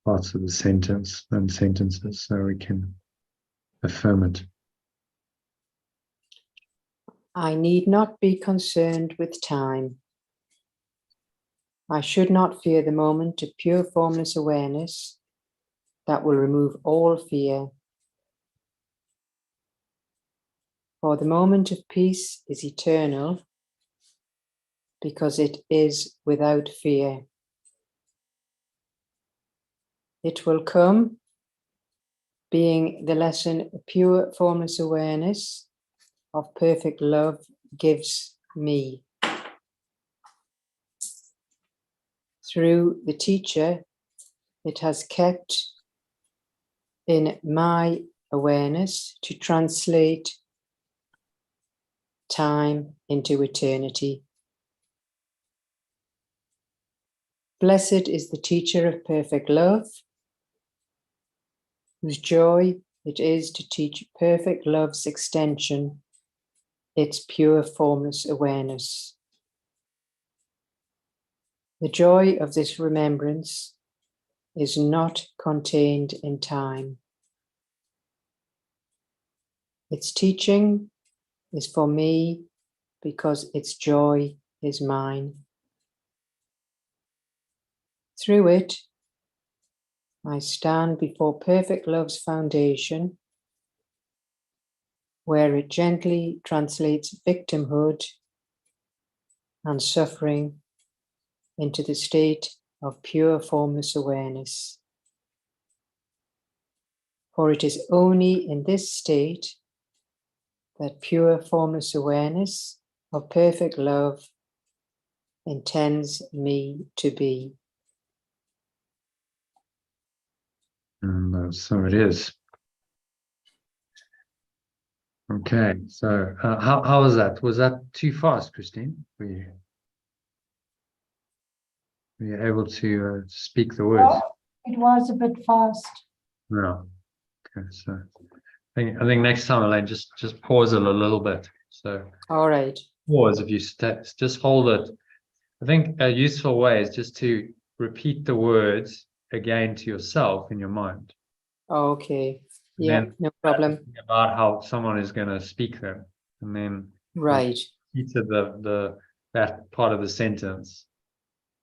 parts of the sentence and sentences so we can affirm it. I need not be concerned with time. I should not fear the moment of pure formless awareness that will remove all fear. For the moment of peace is eternal because it is without fear. It will come, being the lesson pure formless awareness of perfect love gives me. Through the teacher, it has kept in my awareness to translate time into eternity. Blessed is the teacher of perfect love, whose joy it is to teach perfect love's extension, its pure formless awareness. The joy of this remembrance is not contained in time. Its teaching is for me because its joy is mine. Through it, I stand before perfect love's foundation where it gently translates victimhood and suffering into the state of pure formless awareness. For it is only in this state that pure formless awareness of perfect love intends me to be. And so it is. Okay, so how was that? Was that too fast, Christine? Were you able to speak the words? Oh, it was a bit fast. No. Okay, so I think next time, Elaine, just pause it a little bit. So All right. pause if you just hold it. I think a useful way is just to repeat the words again to yourself in your mind. Okay. And Yeah, then no problem. think about how someone is going to speak them, and then Right. repeat that part of the sentence.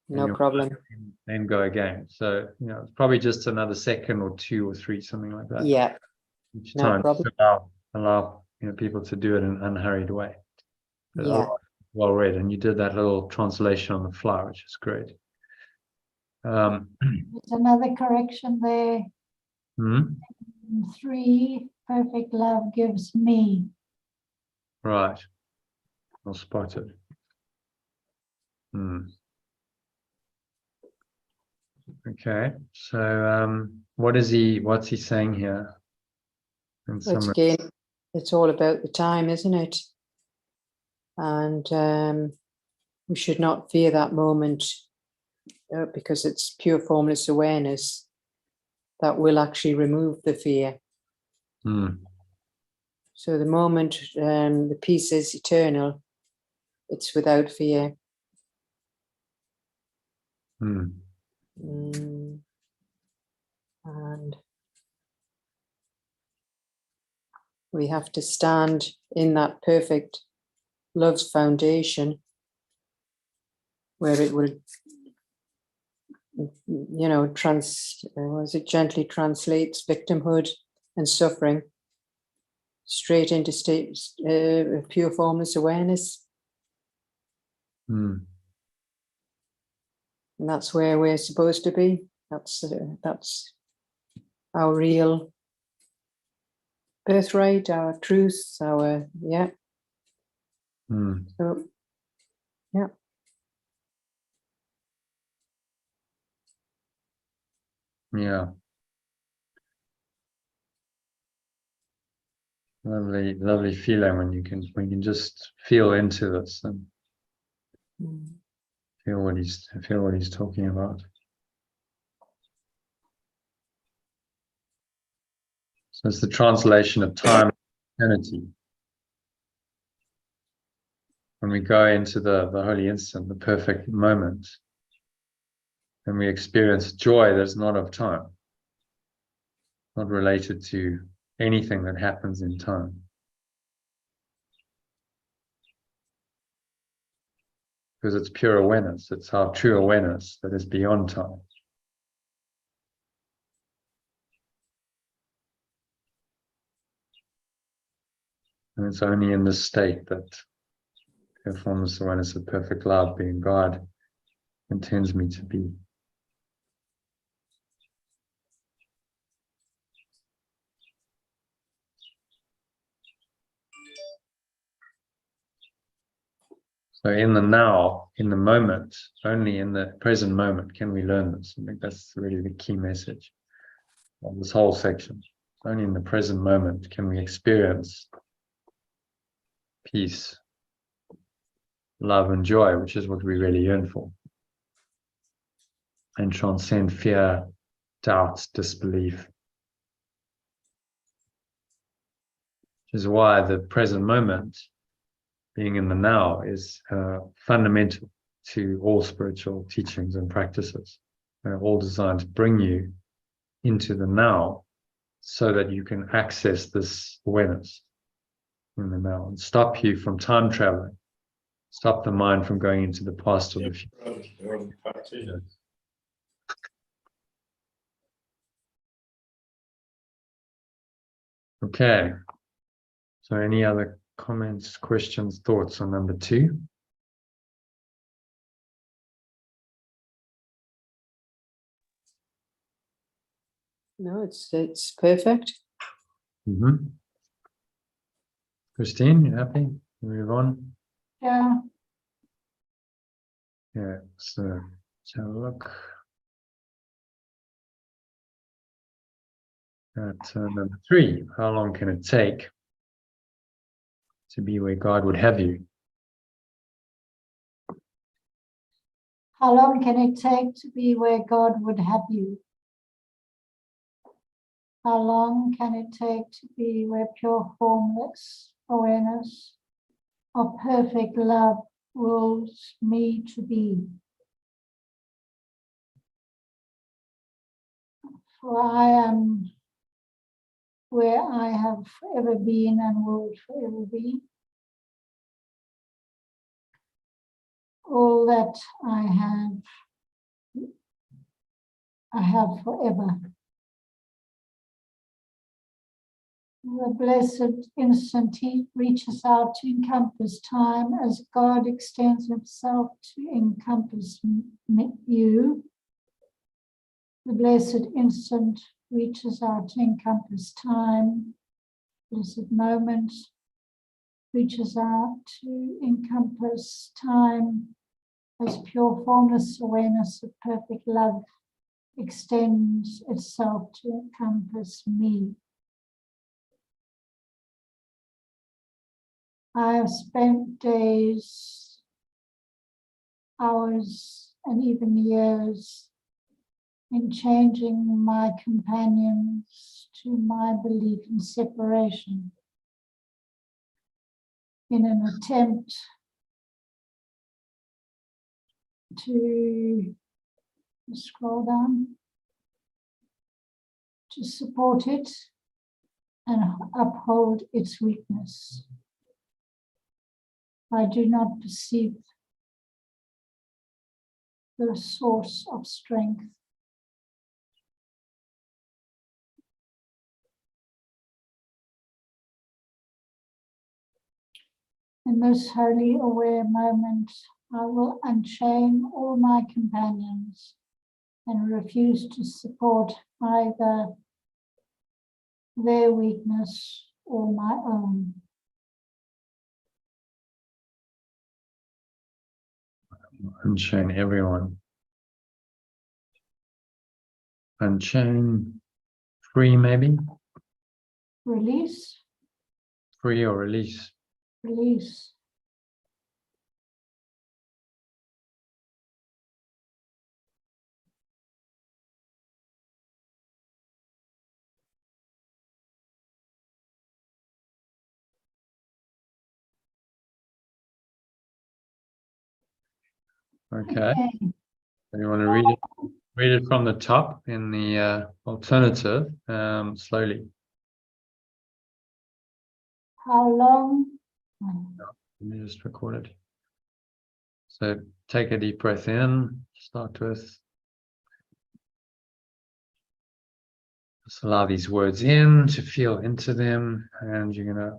No problem. Then go again. So it's probably just another second or 2 or 3, something like that. Yeah, Each no time, problem. allow people to do it in an unhurried way. But Yeah. well read, and you did that little translation on the fly, which is great. There's another correction there. 3, perfect love gives me. Right. Well spotted. Okay. So what's he saying here? It's again, it's all about the time, isn't it? And we should not fear that moment because it's pure formless awareness that will actually remove the fear. So the moment the peace is eternal, it's without fear. And we have to stand in that perfect love's foundation where it will, gently translates victimhood and suffering straight into states of pure formless awareness. And that's where we're supposed to be. That's our real birthright, our truth, So, yeah. Yeah. Lovely feeling when you can just feel into this and feel what he's talking about. So it's the translation of time and eternity. When we go into the holy instant, the perfect moment, and we experience joy that's not of time, not related to anything that happens in time. Because it's pure awareness, it's our true awareness that is beyond time. And it's only in this state that pure formless awareness of perfect love, being God, intends me to be. So in the now, in the moment, only in the present moment can we learn this. I think that's really the key message of this whole section. Only in the present moment can we experience peace, love, and joy, which is what we really yearn for, and transcend fear, doubt, disbelief. Which is why the present moment, being in the now, is fundamental to all spiritual teachings and practices. They're all designed to bring you into the now so that you can access this awareness in the now and stop you from time traveling, stop the mind from going into the past or the future. Okay, So any other comments, questions, thoughts on number 2? No, it's perfect. Christine, you happy? Move on. Yeah, Yeah, so let's have a look at number 3. How long can it take to be where God would have you? how long can it take to be where God would have you? How long can it take to be where pure formless awareness of perfect love wills me to be? For I am where I have ever been and will forever be. All that I have forever. The blessed instant he reaches out to encompass time as God extends himself to encompass you. The blessed instant reaches out to encompass time. Blessed moment reaches out to encompass time as pure formless awareness of perfect love extends itself to encompass me. I have spent days, hours, and even years in changing my companions to my belief in separation in an attempt to scroll down, to support it and uphold its weakness. I do not perceive the source of strength. In this wholly aware moment, I will unchain all my companions and refuse to support either their weakness or my own. Unchain everyone. Unchain, free maybe? Release, Free or release? release. Okay. You want to read it from the top in the alternative, slowly. How long? Let me just record it. So take a deep breath in, start with. Just allow these words in to feel into them, and you're going to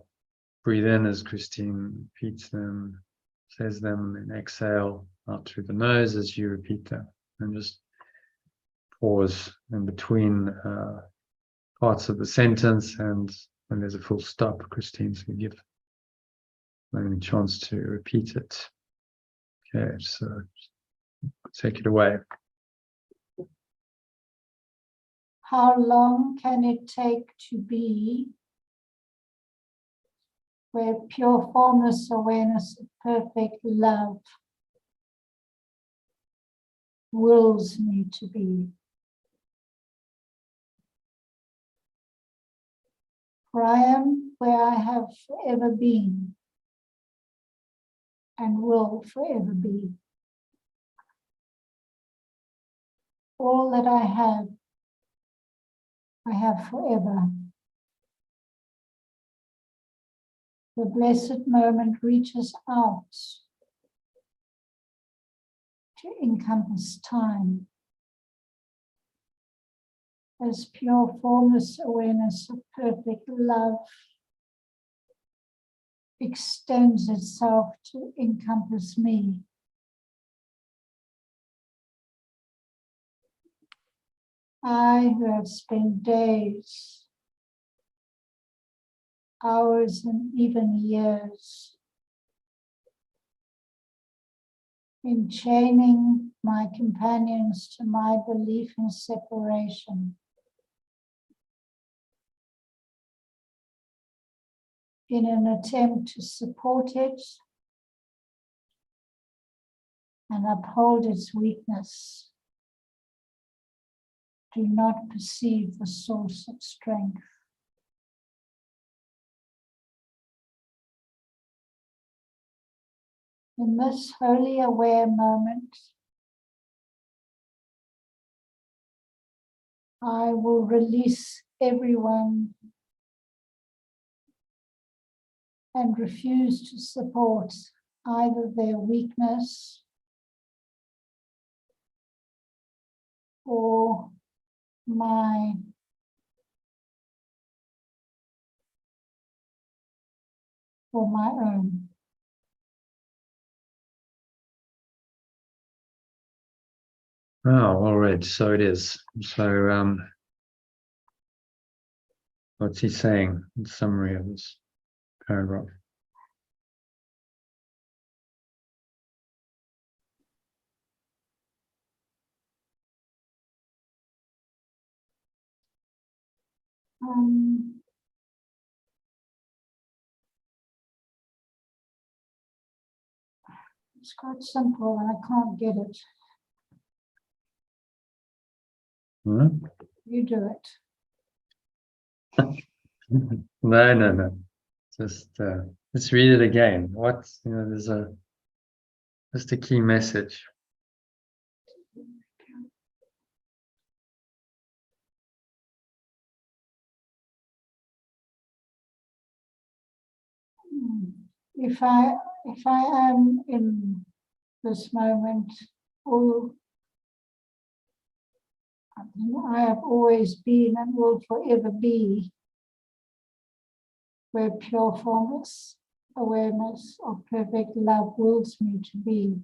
breathe in as Christine repeats them, says them, and exhale out through the nose as you repeat them. And just pause in between parts of the sentence, and when there's a full stop, Christine's going to give them a chance to repeat it. Okay, so take it away. How long can it take to be where pure formless awareness of perfect love wills me to be? For I am where I have forever been and will forever be. All that I have forever. The blessed moment reaches out to encompass time as pure formless awareness of perfect love extends itself to encompass me. I, who have spent days, hours, and even years in chaining my companions to my belief in separation, in an attempt to support it and uphold its weakness, do not perceive the source of strength. In this wholly aware moment, I will release everyone and refuse to support either their weakness or my own. Oh, all right. So it is. So, what's he saying in summary of this paragraph? It's quite simple and I can't get it. Hmm? You do it. No. Just let's read it again. There's just a key message. If I am in this moment, I have always been and will forever be where pure formless awareness of perfect love wills me to be.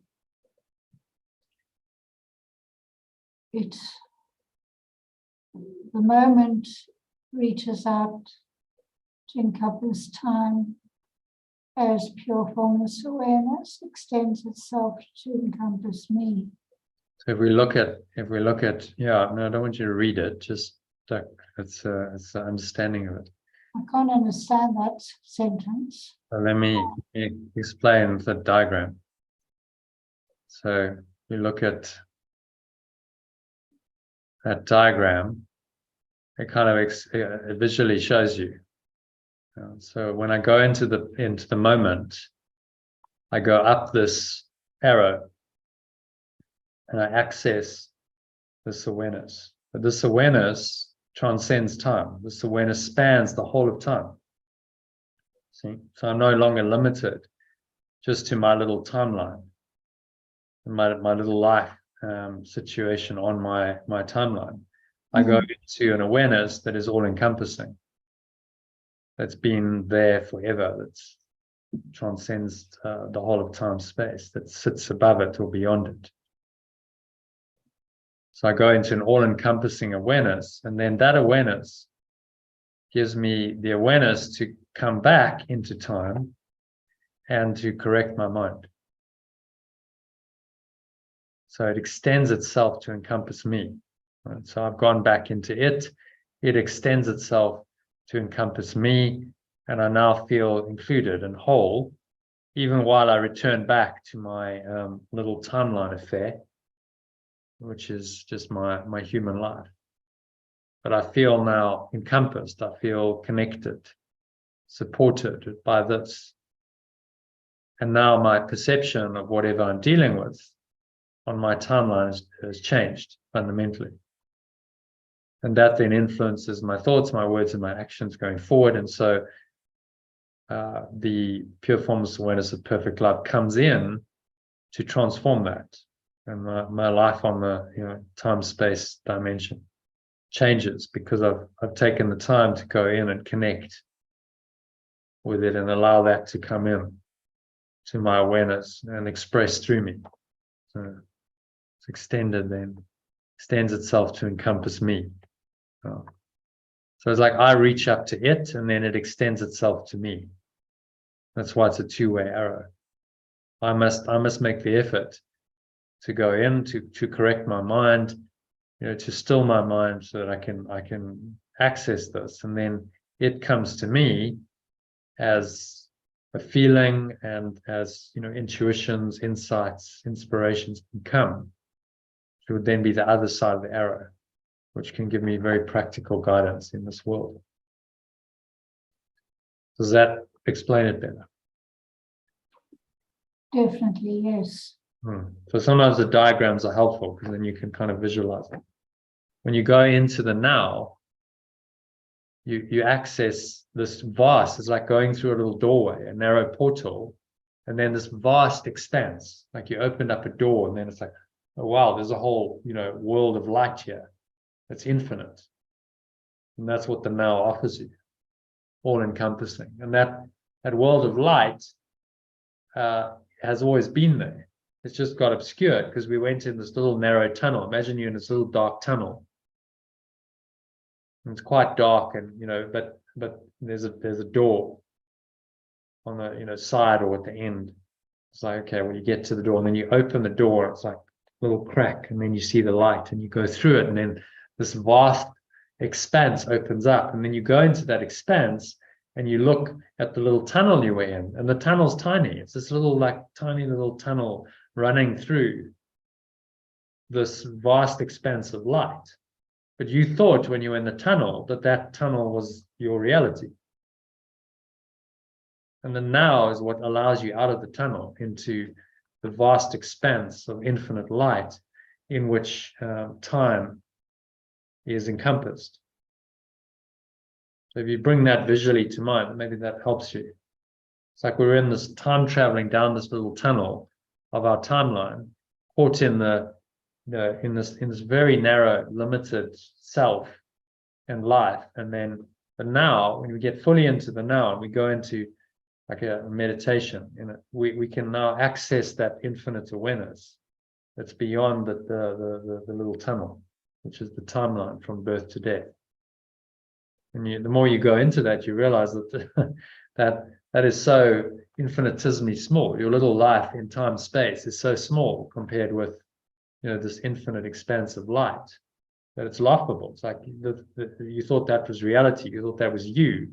The moment reaches out to encompass time as pure formless awareness extends itself to encompass me. So if we look at, yeah, no, I don't want you to read it. Just it's an understanding of it. I can't understand that sentence. So let me explain the diagram. So we look at that diagram. It kind of it visually shows you. So when I go into the moment, I go up this arrow and I access this awareness. But this awareness transcends time. This awareness spans the whole of time. See? So I'm no longer limited just to my little timeline, my little life situation on my timeline. I go into an awareness that is all-encompassing, that's been there forever, that transcends the whole of time-space, that sits above it or beyond it. So I go into an all-encompassing awareness, and then that awareness gives me the awareness to come back into time and to correct my mind. So it extends itself to encompass me. Right? So I've gone back into it. It extends itself to encompass me, and I now feel included and whole, even while I return back to my little timeline affair, which is just my human life. But I feel now encompassed. I feel connected, supported by this. And now my perception of whatever I'm dealing with on my timeline has changed fundamentally. And that then influences my thoughts, my words, and my actions going forward. And so the pure formless awareness of perfect love comes in to transform that. And my life on the time-space dimension changes because I've taken the time to go in and connect with it and allow that to come in to my awareness and express through me. So it's extended then, extends itself to encompass me. Oh. So it's like I reach up to it and then it extends itself to me. That's why it's a two-way arrow. I must make the effort to go in, to correct my mind, to still my mind so that I can access this. And then it comes to me as a feeling and as, intuitions, insights, inspirations can come. It would then be the other side of the arrow, which can give me very practical guidance in this world. Does that explain it better? Definitely, yes. So sometimes the diagrams are helpful because then you can kind of visualize it. When you go into the now, you access this vast, it's like going through a little doorway, a narrow portal, and then this vast expanse, like you opened up a door and then it's like, oh wow, there's a whole, world of light here. It's infinite. And that's what the now offers you, all encompassing. And that world of light has always been there. It's just got obscured because we went in this little narrow tunnel. Imagine you're in this little dark tunnel. And it's quite dark, and but there's a door on the side or at the end. It's like, okay, well, you get to the door and then you open the door, it's like a little crack, and then you see the light and you go through it, and then this vast expanse opens up, and then you go into that expanse and you look at the little tunnel you were in, and the tunnel's tiny. It's this little, like, tiny little tunnel running through this vast expanse of light. But you thought when you were in the tunnel that tunnel was your reality. And the now is what allows you out of the tunnel into the vast expanse of infinite light in which time is encompassed. So if you bring that visually to mind, maybe that helps you. It's like we're in this time traveling down this little tunnel of our timeline, caught in in this very narrow, limited self and life. And then the now, when we get fully into the now and we go into like a meditation, we can now access that infinite awareness that's beyond the little tunnel, which is the timeline from birth to death. And the more you go into that, you realize that that is so infinitesimally small. Your little life in time space is so small compared with this infinite expanse of light that it's laughable. It's like you thought that was reality. You thought that was you.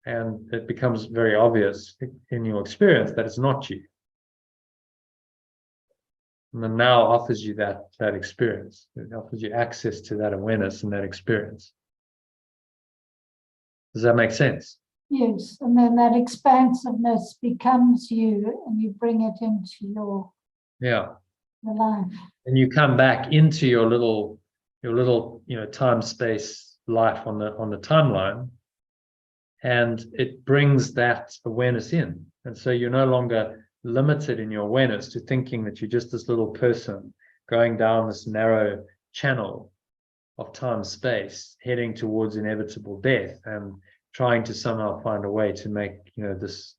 And it becomes very obvious in your experience that it's not you. And the now offers you that experience. It offers you access to that awareness and that experience. Does that make sense? Yes, and then that expansiveness becomes you, and you bring it into your life. And you come back into your little time space life on the timeline, and it brings that awareness in. And so you're no longer limited in your awareness to thinking that you're just this little person going down this narrow channel of time space, heading towards inevitable death and trying to somehow find a way to make this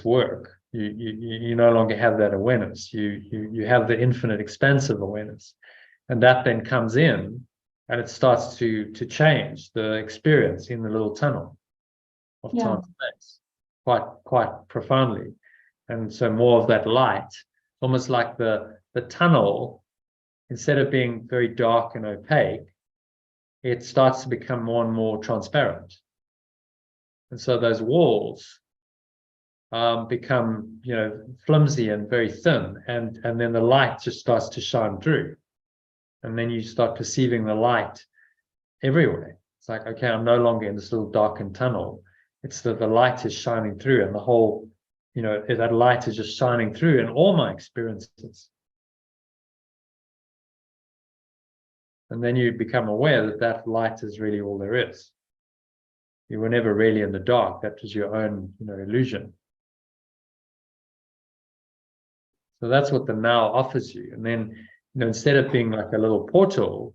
work. You no longer have that awareness. You have the infinite expansive awareness, and that then comes in and it starts to change the experience in the little tunnel of time space quite profoundly. And so more of that light, almost like the tunnel, instead of being very dark and opaque, it starts to become more and more transparent. And so those walls become flimsy and very thin, and then the light just starts to shine through, and then you start perceiving the light everywhere. It's like, okay, I'm no longer in this little darkened tunnel. It's that the light is shining through, and the whole that light is just shining through in all my experiences. And then you become aware that light is really all there is. You were never really in the dark. That was your own illusion. So that's what the now offers you. And then instead of being like a little portal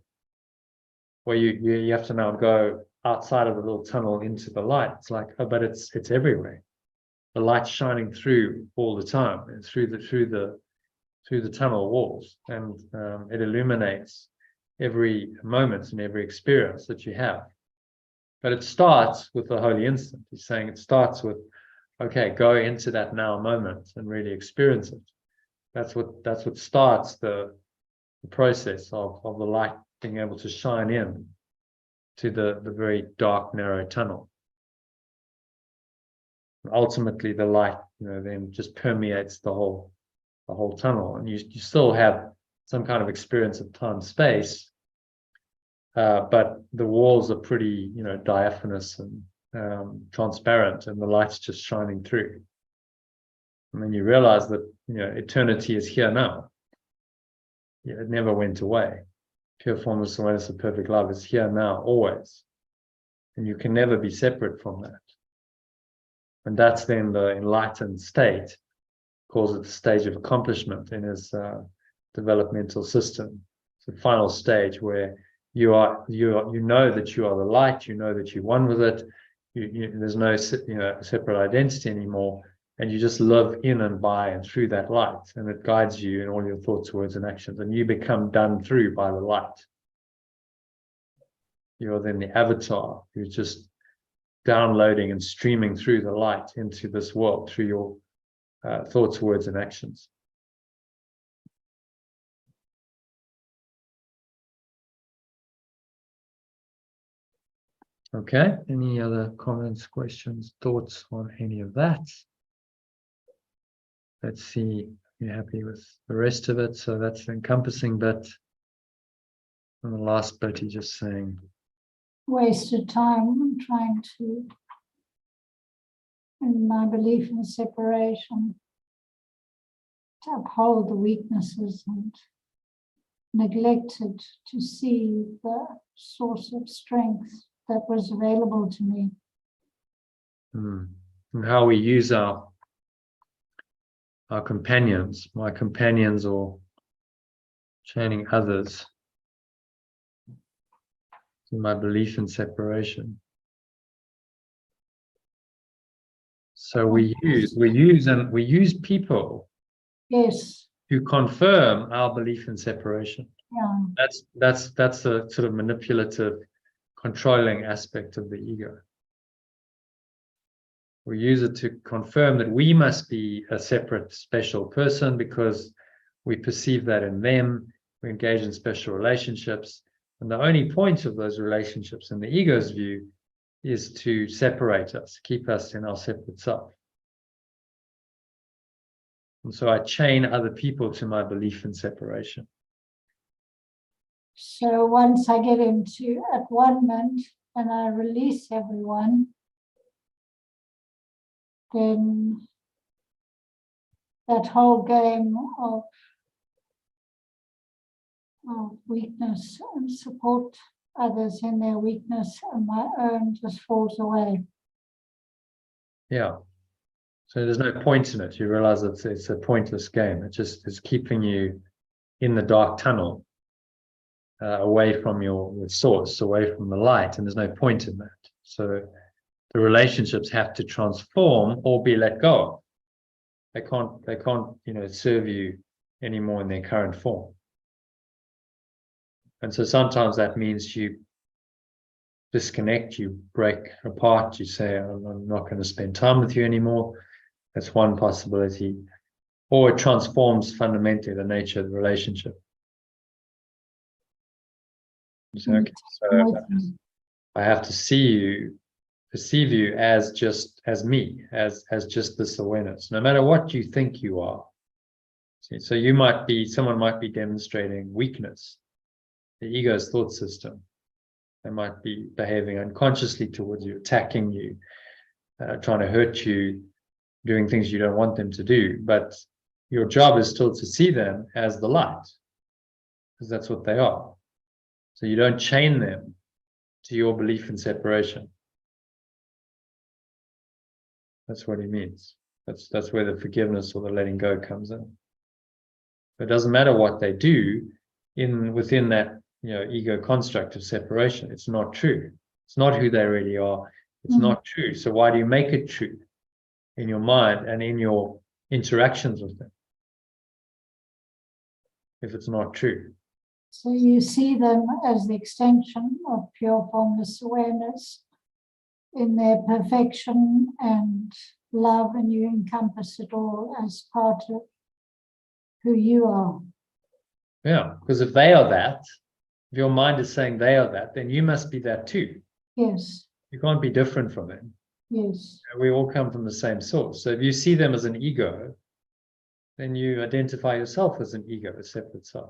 where you have to now go outside of the little tunnel into the light. It's like, oh, but it's everywhere. The light's shining through all the time and through the tunnel walls, and it illuminates every moment and every experience that you have. But it starts with the holy instant. He's saying it starts with, okay, go into that now moment and really experience it. That's what starts the process of the light being able to shine in to the very dark, narrow tunnel. And ultimately, the light, then just permeates the whole tunnel, and you still have some kind of experience of time, space, but the walls are pretty, diaphanous and transparent, and the light's just shining through. And then you realize that, eternity is here now. It never went away. Pure formless awareness of perfect love is here now, always. And you can never be separate from that. And that's then the enlightened state, calls it the stage of accomplishment in his developmental system. It's the final stage where you know that you are the light, you know that you're one with it, there's no separate identity anymore, and you just live in and by and through that light, and it guides you in all your thoughts, words, and actions, and you become done through by the light. You're then the avatar who's just downloading and streaming through the light into this world through your thoughts, words, and actions. Okay, any other comments, questions, thoughts on any of that? Let's see, you're happy with the rest of it. So that's the encompassing bit. And the last bit, he's just saying, wasted time trying to, in my belief in separation, to uphold the weaknesses and neglected to see the source of strength that was available to me. and how we use our companions, my companions, or chaining others, in my belief in separation. So we use people, Yes. to confirm our belief in separation. Yeah. That's a sort of manipulative, controlling aspect of the ego. We use it to confirm that we must be a separate, special person because we perceive that in them. We engage in special relationships. And the only point of those relationships in the ego's view is to separate us, keep us in our separate self. And so I chain other people to my belief in separation. So once I get into at-one-ment and I release everyone, then that whole game of weakness and support others in their weakness and my own just falls away. Yeah. So there's no point in it. You realize it's a pointless game. It just is keeping you in the dark tunnel, away from your source, away from the light, and there's no point in that. So the relationships have to transform or be let go of. They can't, serve you anymore in their current form. And so sometimes that means you disconnect, you break apart, you say, I'm not going to spend time with you anymore. That's one possibility. Or it transforms fundamentally the nature of the relationship. So, okay, so I have to perceive you as me, as just this awareness, no matter what you think you are. See, so someone might be demonstrating weakness, the ego's thought system. They might be behaving unconsciously towards you, attacking you, trying to hurt you, doing things you don't want them to do. But your job is still to see them as the light, because that's what they are. So you don't chain them to your belief in separation. That's what he means. That's where the forgiveness or the letting go comes in. It doesn't matter what they do within that ego construct of separation. It's not true. It's not who they really are. It's not true. So why do you make it true in your mind and in your interactions with them if it's not true? So you see them as the extension of pure formless awareness in their perfection and love, and you encompass it all as part of who you are. Yeah, because if they are that, if your mind is saying they are that, then you must be that too. Yes, You can't be different from them. yes. We all come from the same source. So if you see them as an ego, then you identify yourself as an ego, a separate self.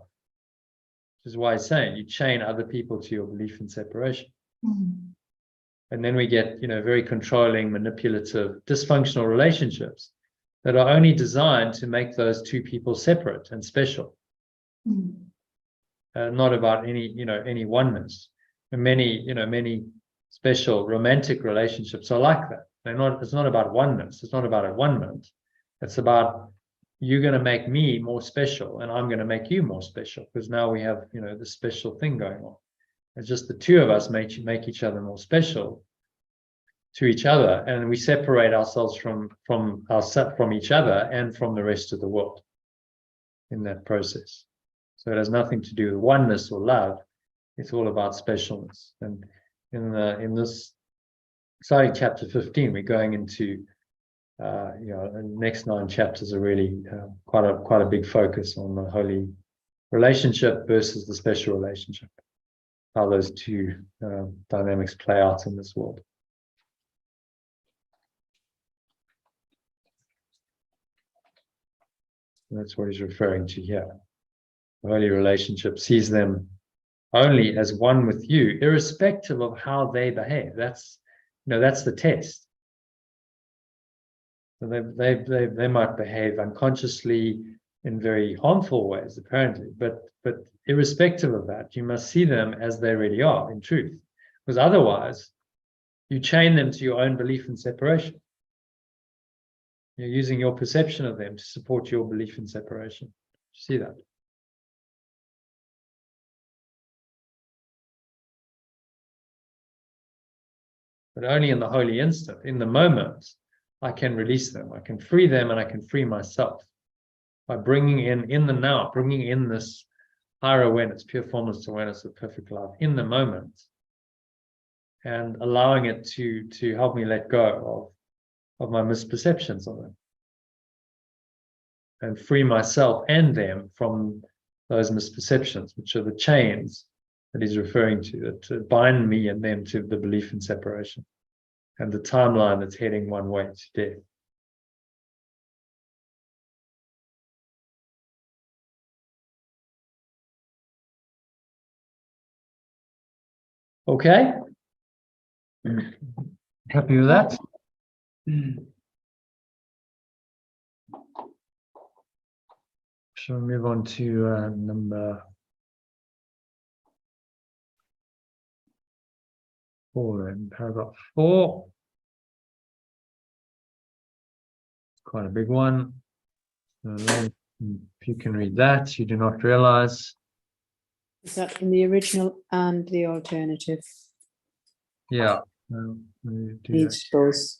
Which is why I'm saying you chain other people to your belief in separation. And then we get, very controlling, manipulative, dysfunctional relationships that are only designed to make those two people separate and special. Not about any oneness. And many special romantic relationships are like that. It's not about oneness. It's not about a one-ment. It's about you're going to make me more special and I'm going to make you more special, because now we have, this special thing going on. It's just the two of us make each other more special to each other, and we separate ourselves from each other and from the rest of the world in that process. So it has nothing to do with oneness or love. It's all about specialness. And in this exciting chapter 15, we're going into the next 9 chapters are really quite a big focus on the holy relationship versus the special relationship, how those two dynamics play out in this world. And that's what he's referring to here. The holy relationship sees them only as one with you, irrespective of how they behave. That's the test. So they might behave unconsciously in very harmful ways, apparently, but irrespective of that, you must see them as they really are in truth, because otherwise you chain them to your own belief in separation. You're using your perception of them to support your belief in separation. You see that? But only in the holy instant, in the moment, I can release them. I can free them, and I can free myself by bringing in the now, bringing in this higher awareness, pure formless awareness of perfect love in the moment, and allowing it to help me let go of my misperceptions of them, and free myself and them from those misperceptions, which are the chains that he's referring to, that bind me and them to the belief in separation and the timeline that's heading one way to death. Okay? Happy with that? Shall we move on to number 4 then, paragraph 4. Quite a big one. If you can read that, you do not realize. Is that in the original and the alternative? Yeah. Needs both.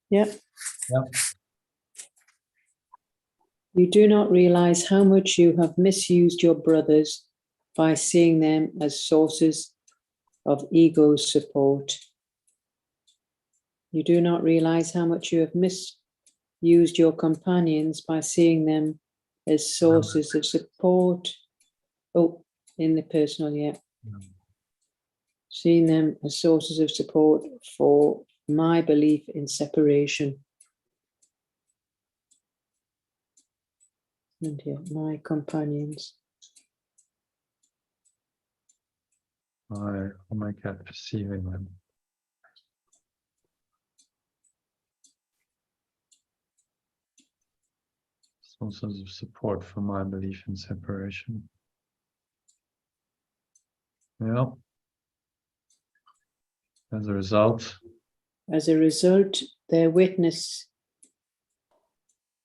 Yep. Yep. You do not realize how much you have misused your brothers by seeing them as sources of ego support. You do not realize how much you have misused your companions by seeing them as sources of support. Oh, in the personal, yeah. Seeing them as sources of support for my belief in separation. And yeah, my companions. I make that perceiving them. Sources of support for my belief in separation. Yeah. As a result, their witness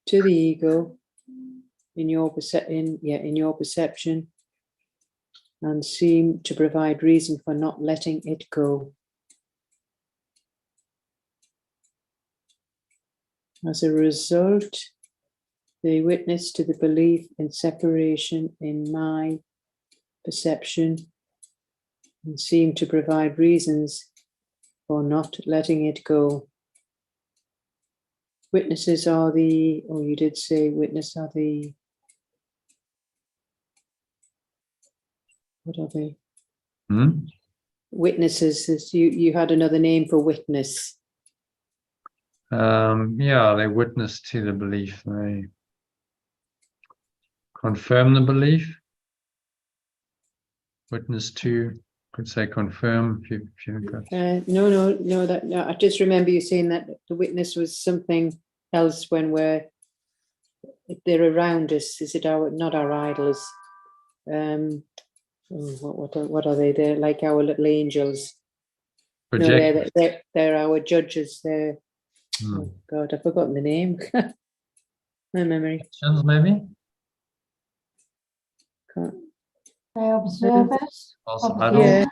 to the ego in your perception and seem to provide reason for not letting it go. As a result, they witness to the belief in separation in my perception and seem to provide reasons for not letting it go. Witnesses are the, oh, you did say witness are the, what are they? Hmm? Witnesses, you had another name for witness. Yeah, they witness to the belief. They confirm the belief. Witness to, could say confirm. If you got. No, I just remember you saying that the witness was something else when they're around us. Is it not our idols? What are they? They're like our little angels. Project. No, they're our judges. They're, Hmm. oh God, I've forgotten the name. My memory. Maybe. Can't. They're observers. Also, Observer. Yeah.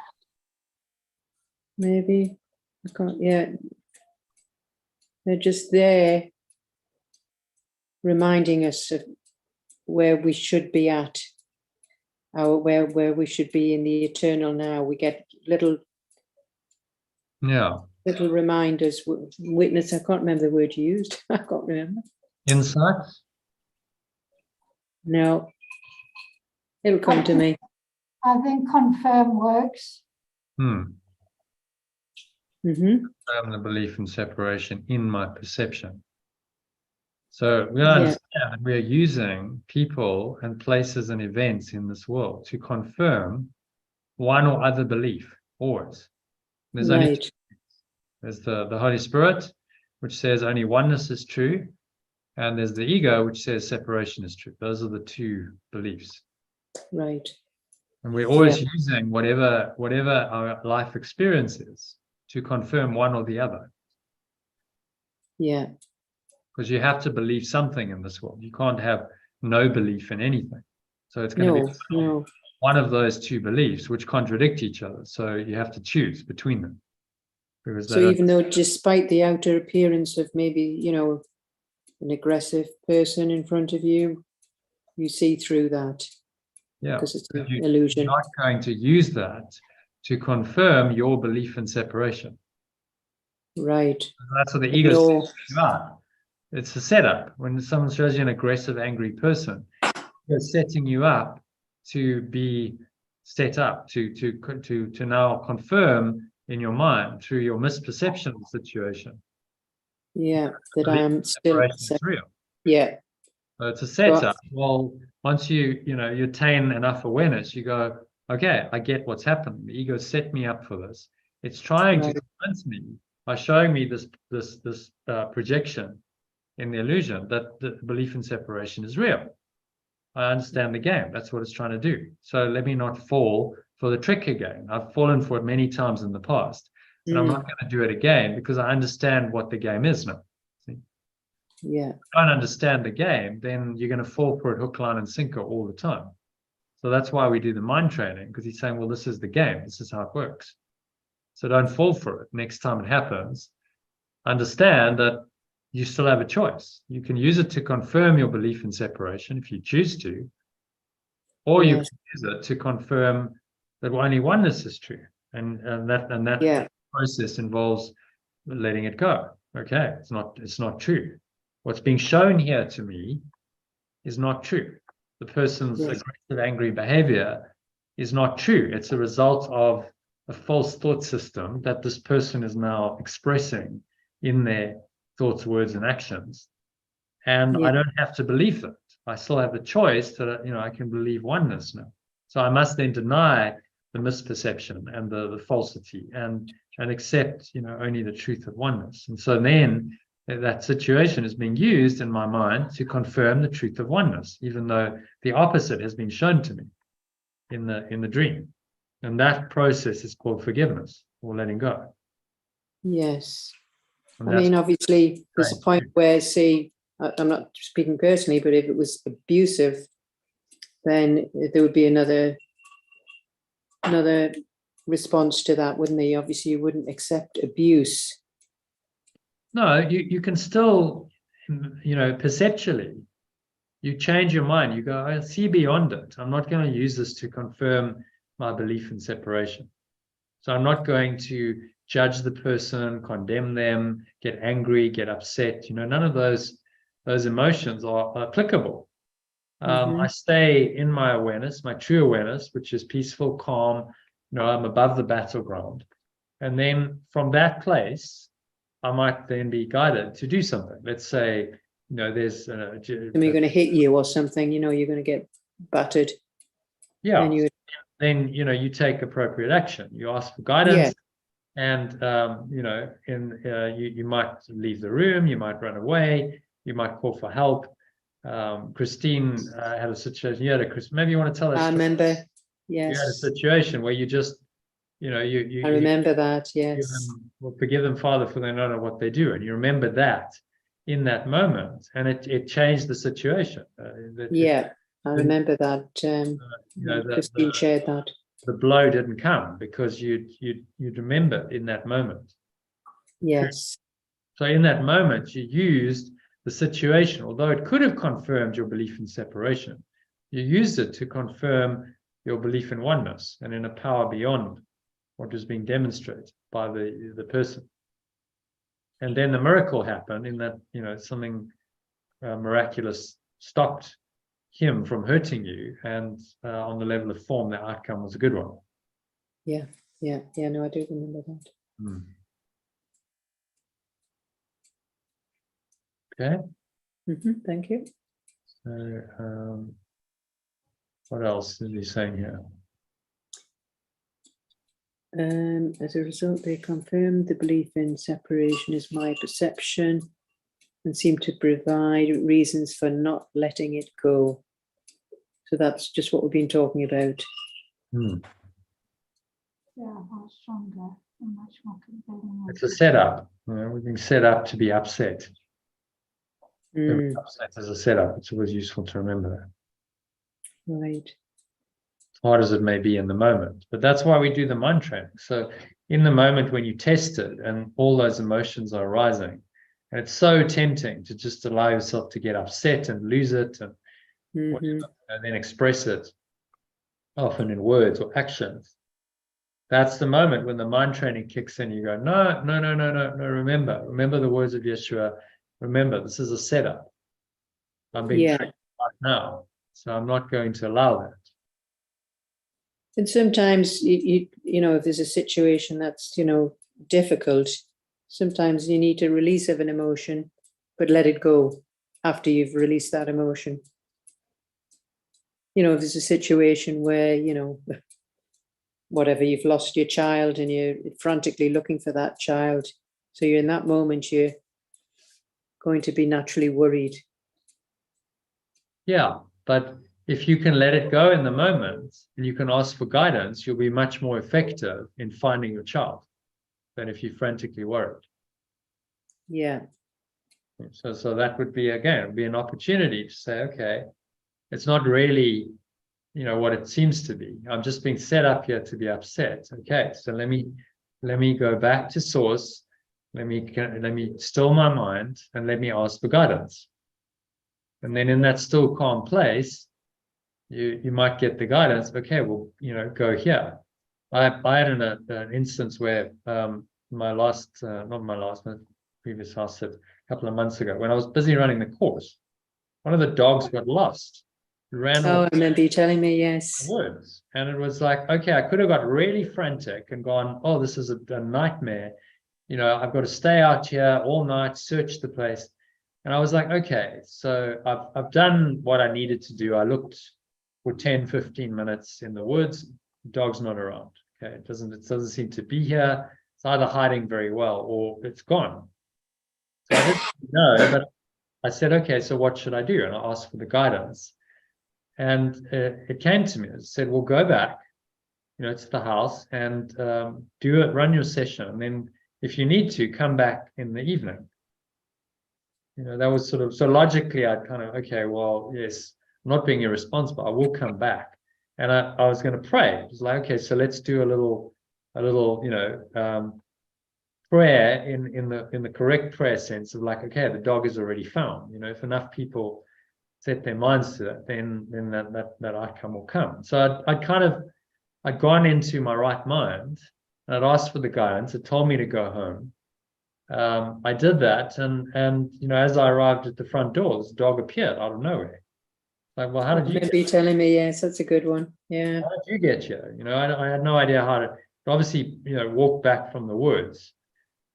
Maybe. I can't, yeah. They're just there reminding us of where we should be at, where we should be in the eternal now. We get little reminders. Witness, I can't remember the word you used. I can't remember. Insights. No. It'll come to me. I think confirm works. Mm-hmm. The belief in separation in my perception. So we understand that we're using people and places and events in this world to confirm one or other belief, always. There's only two. There's the Holy Spirit, which says only oneness is true, and there's the ego, which says separation is true. Those are the two beliefs. Right. And we're always using whatever our life experience is to confirm one or the other. Yeah. Because you have to believe something in this world. You can't have no belief in anything. So it's going to be one of those two beliefs which contradict each other. So you have to choose between them. So even though despite the outer appearance of maybe, an aggressive person in front of you, you see through that. Yeah. Because it's an illusion. You're not going to use that to confirm your belief in separation. Right. That's what the ego says you are. It's a setup. When someone shows you an aggressive, angry person, they're setting you up to be set up to now confirm in your mind through your misperception of the situation. Yeah, that I am still real. Yeah. So it's a setup. Well, once you attain enough awareness, you go, okay, I get what's happening. The ego set me up for this. It's trying to convince me by showing me this projection in the illusion that the belief in separation is real. I understand the game. That's what it's trying to do. So let me not fall for the trick again. I've fallen for it many times in the past, and I'm not going to do it again because I understand what the game is now. See? Yeah. If you don't understand the game, then you're going to fall for it hook, line, and sinker all the time. So that's why we do the mind training, because he's saying, well, this is the game. This is how it works. So don't fall for it. Next time it happens, understand that you still have a choice. You can use it to confirm your belief in separation if you choose to, or you can use it to confirm that only oneness is true, and that process involves letting it go. Okay, it's not true. What's being shown here to me is not true. The person's aggressive, angry behavior is not true. It's a result of a false thought system that this person is now expressing in their thoughts, words, and actions. And I don't have to believe it. I still have the choice that, I can believe oneness now. So I must then deny the misperception and the falsity and accept, only the truth of oneness. And so then that situation is being used in my mind to confirm the truth of oneness, even though the opposite has been shown to me in the dream. And that process is called forgiveness or letting go. Yes. And I mean, obviously, there's a point where, say, I'm not speaking personally, but if it was abusive, then there would be another another response to that, wouldn't they? Obviously, you wouldn't accept abuse. No, you can still, perceptually, you change your mind. You go, I see beyond it. I'm not going to use this to confirm my belief in separation. So I'm not going to judge the person, condemn them, get angry, get upset. None of those emotions are applicable. I stay in my awareness, my true awareness, which is peaceful, calm. I'm above the battleground. And then from that place, I might then be guided to do something. Let's say, there's Somebody's going to hit you or something, you're going to get battered. Yeah. And then, you take appropriate action. You ask for guidance. And, you might leave the room, you might run away, you might call for help. Christine had a situation. Maybe you want to tell us. I remember, You had a yes. situation where you just, I remember that, you yes. forgive them, Father, for they don't know what they do. And you remember that in that moment. And it changed the situation. I remember that. Christine shared that. The blow didn't come because you'd remember in that moment. Yes. So in that moment, you used the situation, although it could have confirmed your belief in separation, you used it to confirm your belief in oneness and in a power beyond what was being demonstrated by the person. And then the miracle happened in that, something miraculous stopped him from hurting you, and on the level of form, the outcome was a good one. No, I do remember that. Okay. Thank you. So, what else is he saying here? As a result, they confirmed the belief in separation is my perception and seem to provide reasons for not letting it go. So that's just what we've been talking about. Yeah, much stronger and much more compelling. It's a setup. We've been set up to be upset. Upset as a setup. It's always useful to remember that. Right. As hard as it may be in the moment. But that's why we do the mind training. So in the moment when you test it and all those emotions are arising, and it's so tempting to just allow yourself to get upset and lose it and then express it, often in words or actions. That's the moment when the mind training kicks in. You go, no, remember the words of Yeshua. Remember, this is a setup. I'm being trained right now, so I'm not going to allow that. And sometimes, if there's a situation that's, difficult, sometimes you need to release of an emotion, but let it go after you've released that emotion. If there's a situation where, whatever, you've lost your child and you're frantically looking for that child. So you're in that moment, you're going to be naturally worried. Yeah, but if you can let it go in the moment and you can ask for guidance, you'll be much more effective in finding your child than if you're frantically worried. Yeah. So that would be, again, be an opportunity to say, okay, it's not really, what it seems to be. I'm just being set up here to be upset. Okay, so let me go back to source. Let me still my mind and let me ask for guidance. And then in that still calm place, you might get the guidance. Okay, well, go here. I had an instance where my previous house sit a couple of months ago, when I was busy running the course, one of the dogs got lost. Ran off. I remember you telling me, yes. Words. And it was like, okay, I could have got really frantic and gone, oh, this is a nightmare. I've got to stay out here all night, search the place. And I was like, okay, so I've done what I needed to do. I looked for 10, 15 minutes in the woods. The dog's not around. Okay, it doesn't seem to be here. It's either hiding very well or it's gone. So I didn't know, but I said, okay, so what should I do? And I asked for the guidance. And it came to me. It said, well, go back, to the house and run your session. And then if you need to, come back in the evening. That was so logically I'd kind of, okay, well, yes, I'm not being irresponsible. I will come back And I was going to pray. It was like, okay, so let's do a little, prayer in the correct prayer sense of like, okay, the dog is already found. If enough people set their minds to that, then that outcome will come. So I'd gone into my right mind, and I'd asked for the guidance. It told me to go home. I did that, and as I arrived at the front door, this dog appeared out of nowhere. Like, well, how did you? Remember you telling me? Yes, that's a good one. Yeah. How did you get here? I had no idea how to. Obviously, walk back from the woods,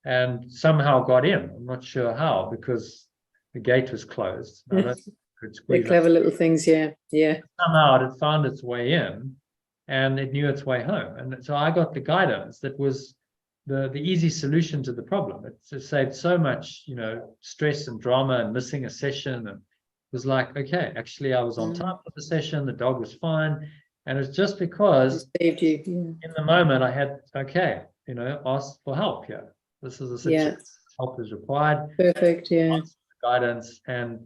and somehow got in. I'm not sure how, because the gate was closed. I don't think I could The squeeze clever out. little things. Yeah. Yeah. Somehow it had found its way in, and it knew its way home. And so I got the guidance that was the easy solution to the problem. It saved so much, stress and drama and missing a session. And it was like, okay, actually I was on time for the session. The dog was fine. And it's just because Saved you. in the moment I had, okay, asked for help here. This is a situation. Yeah. Help is required. Perfect. Yeah. Guidance, and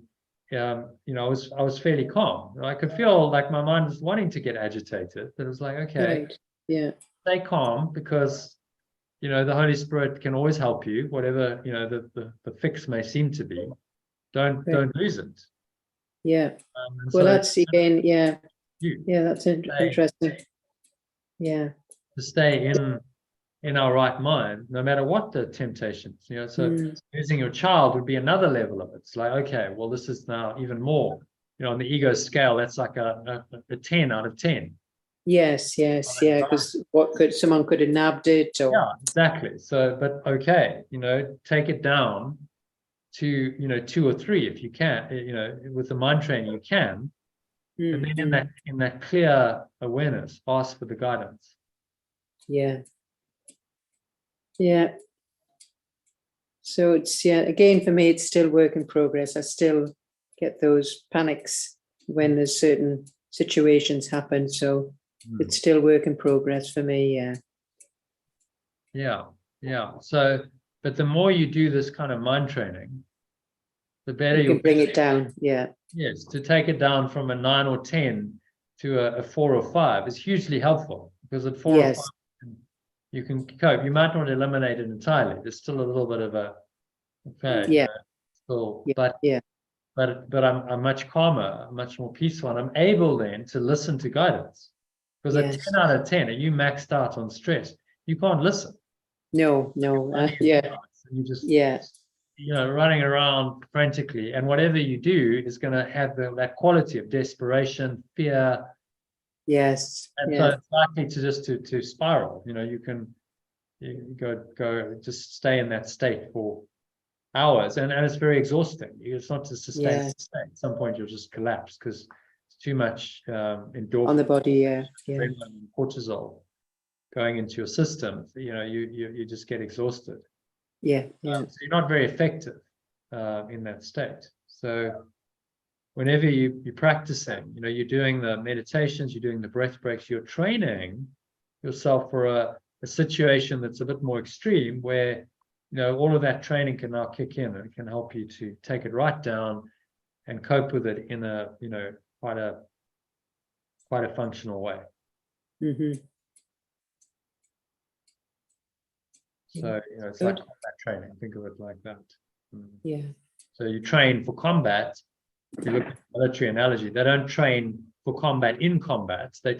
I was fairly calm. I could feel like my mind was wanting to get agitated, but it was like, okay, Right. Yeah. stay calm, because the Holy Spirit can always help you, whatever the fix may seem to be. Don't lose it. Yeah. And Well, so that's again. Yeah. you Yeah. That's interesting. Yeah. to stay in our right mind, no matter what the temptations. So losing your child would be another level of it. It's like, okay, well, this is now even more. On the ego scale, that's like a 10 out of 10. Yes. Yes. Yeah. Because someone could have nabbed it or. Yeah, exactly. So, but okay, take it down to 2 or 3 if you can. With the mind training you can, and then in that clear awareness, ask for the guidance. Yeah. Yeah. So it's, again, for me, it's still work in progress. I still get those panics when there's certain situations happen. So it's still work in progress for me. Yeah. Yeah. So, but the more you do this kind of mind training, the better you can bring it down. Yeah. Yes, to take it down from a 9 or 10 to a 4 or 5 is hugely helpful, because at 4 or 5, you can cope. You might not eliminate it entirely. There's still a little bit of a, okay, Yeah. Still, but I'm much calmer, much more peaceful, and I'm able then to listen to guidance. Because at 10 out of 10, are you maxed out on stress? You can't listen. No. Yeah. You just running around frantically, and whatever you do is going to have that quality of desperation, fear. Yes. And so it's likely to spiral. You can go just stay in that state for hours, and it's very exhausting. It's not just a stay. At some point you'll just collapse because it's too much endorphin on the body. Cortisol going into your system. You just get exhausted. So you're not very effective in that state. So whenever you're practicing, you're doing the meditations, you're doing the breath breaks, you're training yourself for a situation that's a bit more extreme, where all of that training can now kick in, and it can help you to take it right down and cope with it in a quite a functional way. So it's like combat training. Think of it like that. Yeah. So you train for combat. If you look at the military analogy, they don't train for combat in combat. They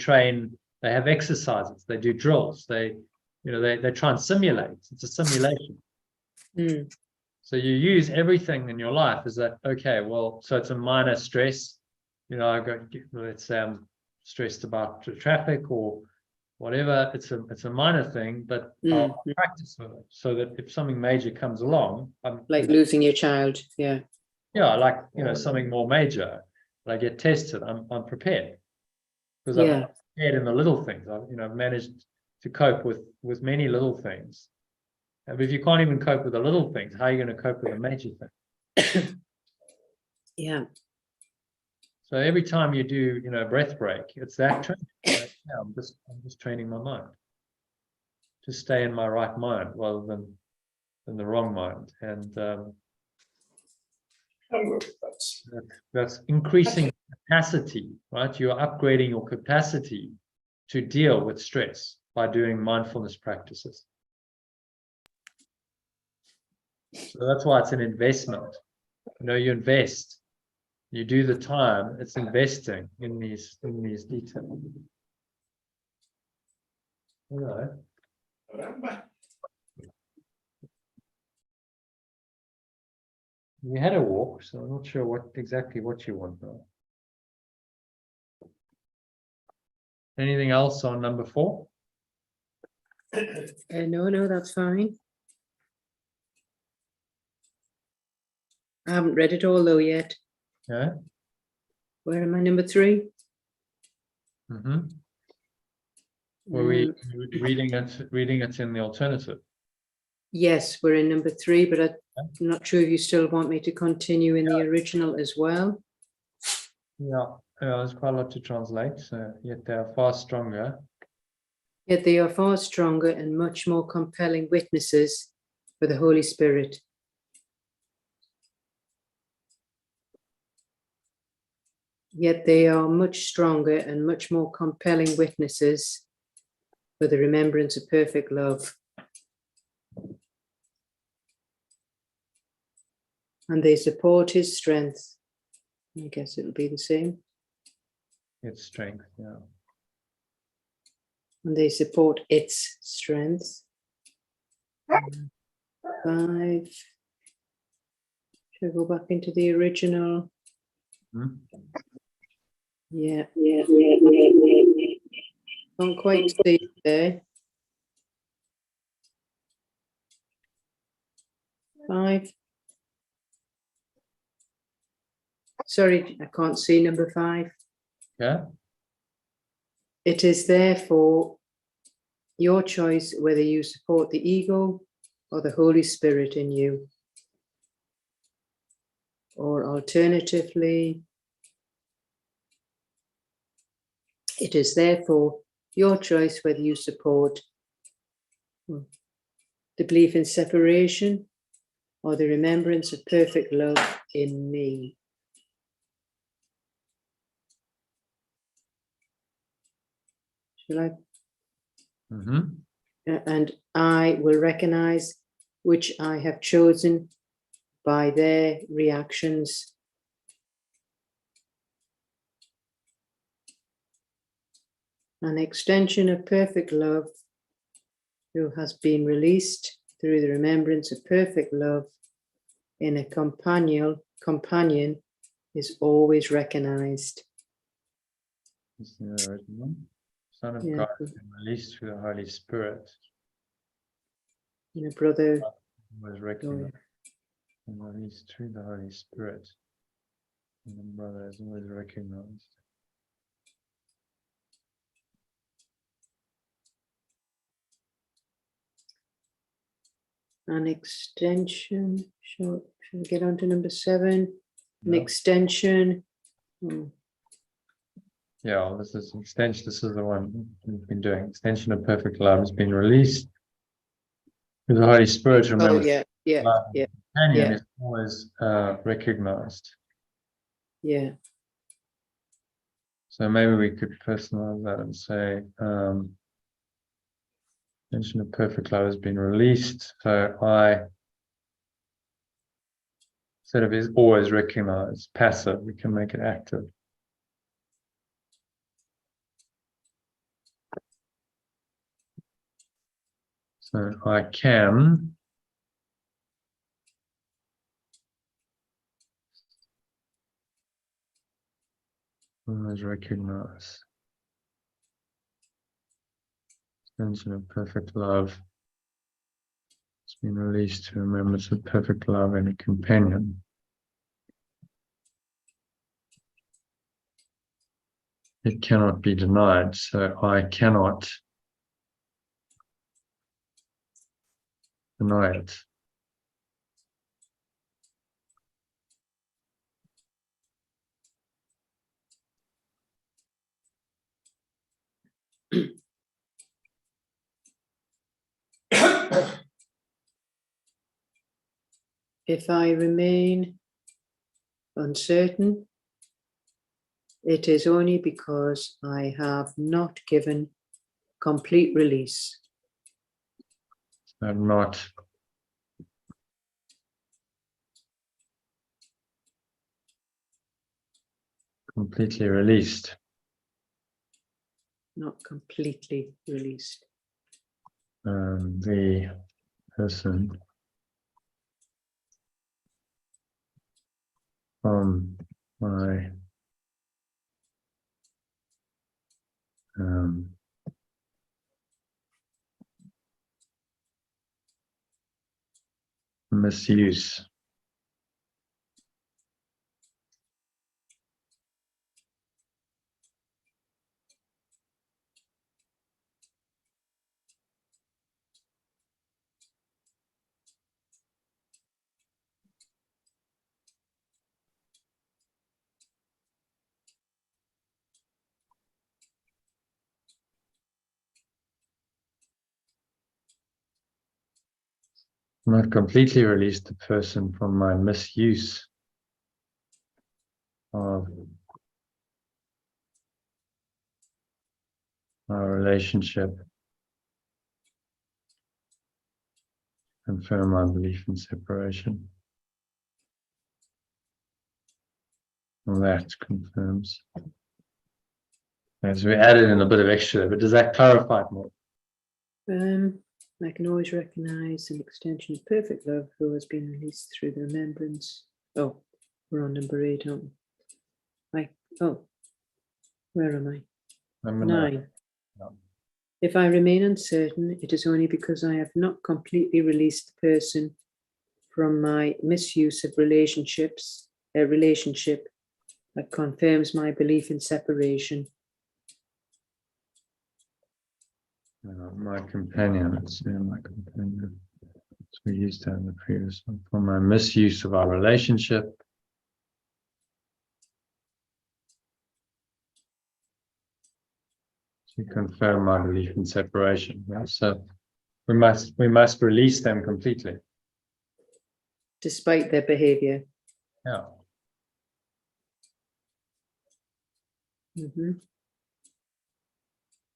have exercises, they do drills, they try and simulate. It's a simulation. So you use everything in your life as that, okay, well, so it's a minor stress. Let's say I'm stressed about traffic or whatever. It's a minor thing, but I'll practice with it so that if something major comes along, like losing your child. Like something more major, I get tested. I'm prepared, because I'm prepared in the little things. I've managed to cope with many little things. And if you can't even cope with the little things, how are you going to cope with a major thing? So every time you do breath break, it's that training. I'm just training my mind to stay in my right mind rather than the wrong mind, and that's increasing capacity, right? You're upgrading your capacity to deal with stress by doing mindfulness practices. So that's why it's an investment. You know, you invest, you do the time, it's investing in these details. All right. We had a walk, so I'm not sure exactly what you want now. Anything else on number 4? No, that's fine. I haven't read it all though yet. Yeah. Where am I? Number 3? Mm-hmm. Were we reading it in the alternative? Yes, we're in number 3, but I'm not sure if you still want me to continue in the original as well. Yeah, there's quite a lot to translate. So yet they are far stronger. Yet they are far stronger and much more compelling witnesses for the Holy Spirit. Yet they are much stronger and much more compelling witnesses for the remembrance of perfect love. And they support his strength. I guess it'll be the same. Its strength, yeah. And they support its strength. 5. Should I go back into the original? Hmm? Yeah. Can't quite see it there. 5. Sorry, I can't see number 5. Yeah. It is therefore your choice whether you support the ego or the Holy Spirit in you. Or alternatively, it is therefore your choice whether you support the belief in separation or the remembrance of perfect love in me. Shall I? Mm-hmm. And I will recognize which I have chosen by their reactions. An extension of perfect love who has been released through the remembrance of perfect love in a companion is always recognized. This is the original. Son of Yeah. God has been released through the Holy Spirit. And a brother, Was recognized and released through the Holy Spirit. And the brother is always recognized. an extension. Shall we get on to number 7? An Yeah. extension. Yeah, this is extension. This is the one we've been doing. Extension of perfect love has been released. The Holy Spirit, remember, companion is always recognized. Yeah. So maybe we could personalize that and say, extension of perfect love has been released. So I, instead of is always recognized, passive, we can make it active. So I can always recognize. Extension of perfect love has been released to remembrance of perfect love and a companion. It cannot be denied, so I cannot deny it. If I remain uncertain it is only because I have not given complete release. I'm not completely released. Not completely released. The person from my misuse. Not completely released the person from my misuse of our relationship. Confirm my belief in separation. Well, that confirms. As we added in a bit of extra, but does that clarify it more? I can always recognize an extension of perfect love who has been released through the remembrance. Oh, we're on number 8, aren't we? Where am I? Number 9. No. If I remain uncertain, it is only because I have not completely released the person from my misuse of relationship that confirms my belief in separation. My companion, let's see, my companion. So we used that in the previous one. For my misuse of our relationship. To confirm my belief in separation. Yeah? So we must release them completely. Despite their behavior. Yeah. Mm-hmm.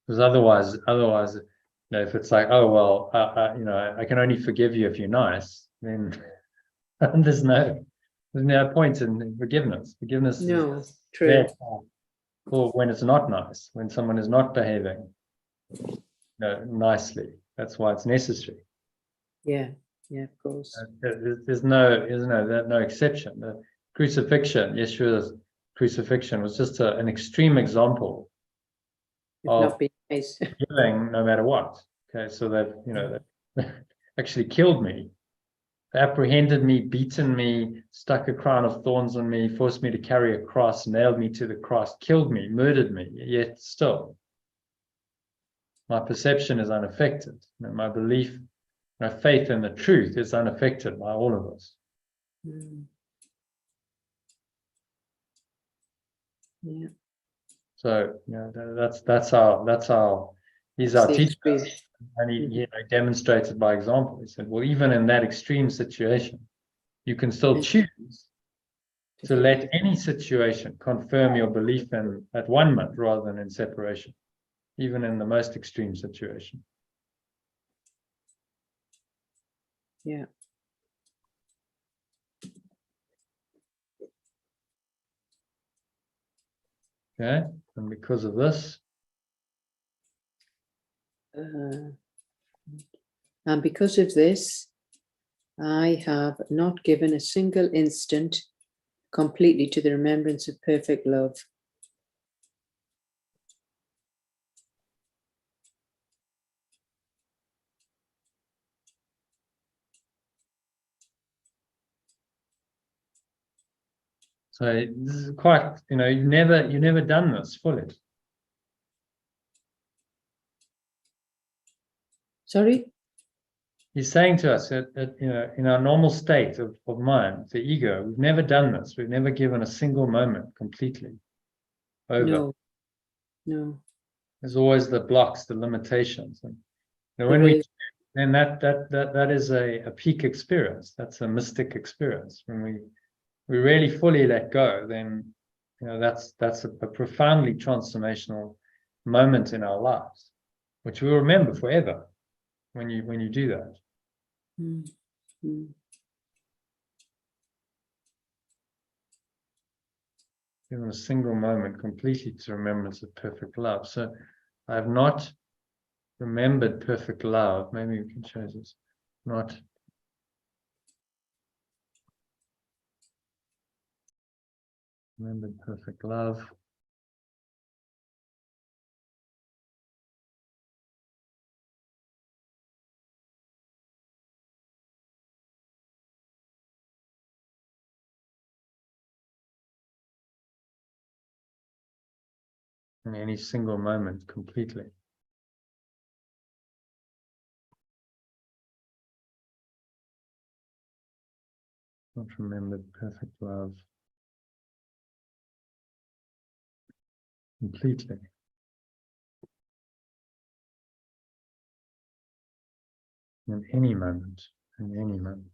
Because otherwise, if it's like, oh well, I can only forgive you if you're nice, then there's no point in forgiveness. Forgiveness is True. there for when it's not nice, when someone is not behaving nicely. That's why it's necessary. Yeah, of course. There's no exception. The crucifixion, Yeshua's crucifixion, was just an extreme example If not be nice. Killing no matter what. Okay, so that that actually killed me, apprehended me, beaten me, stuck a crown of thorns on me, forced me to carry a cross, nailed me to the cross, killed me, murdered me. Yet still, my perception is unaffected. My belief, my faith in the truth is unaffected by all of us. Mm. Yeah. So that's our he's our teacher, and he demonstrated by example. He said, well, even in that extreme situation, you can still choose to let any situation confirm your belief in at one month rather than in separation, even in the most extreme situation. Yeah. Okay, and because of this, and because of this, I have not given a single instant completely to the remembrance of perfect love. so this is quite, you've never done this fully. Sorry? He's saying to us that in our normal state of mind, the ego, we've never done this. We've never given a single moment completely over. No. There's always the blocks, the limitations, and then that is a peak experience. That's a mystic experience. When we really fully let go, then You know, that's a profoundly transformational moment in our lives, which we'll remember forever when you do that. Mm. Mm. Given a single moment completely to remembrance of perfect love. So I have not remembered perfect love. Maybe we can change this. Not remembered perfect love. In any single moment completely. Not remembered perfect love completely. In any moment. In any moment.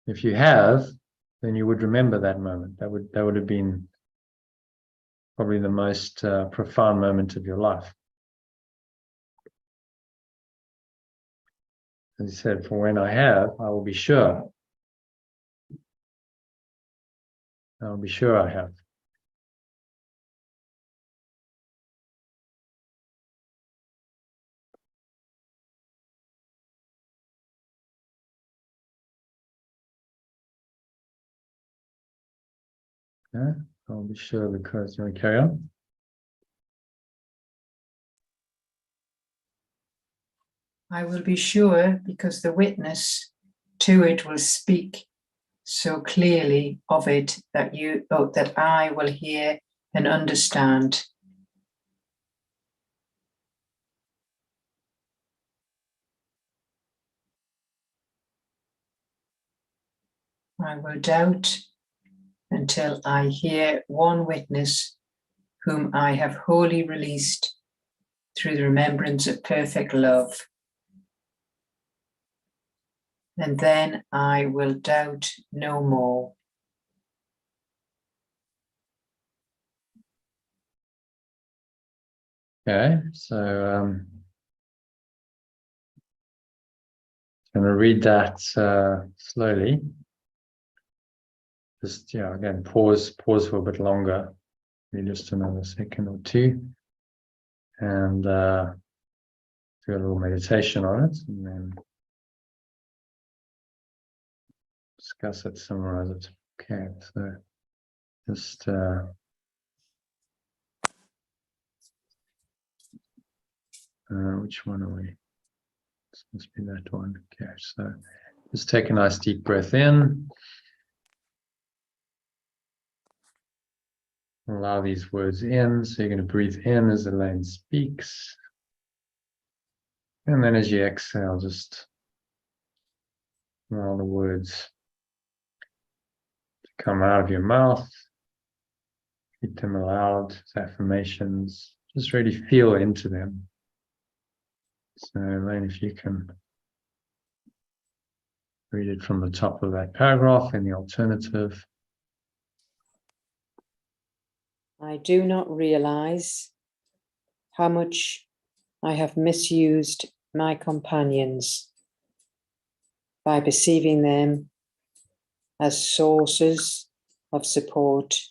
If you have, then you would remember that moment. That would have been probably the most profound moment of your life. As he said, for when I have, I will be sure. I will be sure I have. Yeah, I'll be sure because you want to carry on? I will be sure because the witness to it will speak so clearly of it that that I will hear and understand. I will doubt until I hear one witness whom I have wholly released through the remembrance of perfect love. And then I will doubt no more. Okay, so I'm going to read that slowly. Just, yeah, again, pause for a bit longer, maybe just another second or two, and do a little meditation on it, and then discuss it, summarize it. Okay, so just which one are we? This must be that one. Okay, so just take a nice deep breath in. Allow these words in. So you're going to breathe in as Elaine speaks. And then as you exhale, just allow the words to come out of your mouth. Keep them aloud as affirmations. Just really feel into them. So Elaine, if you can read it from the top of that paragraph in the alternative. I do not realize how much I have misused my companions by perceiving them as sources of support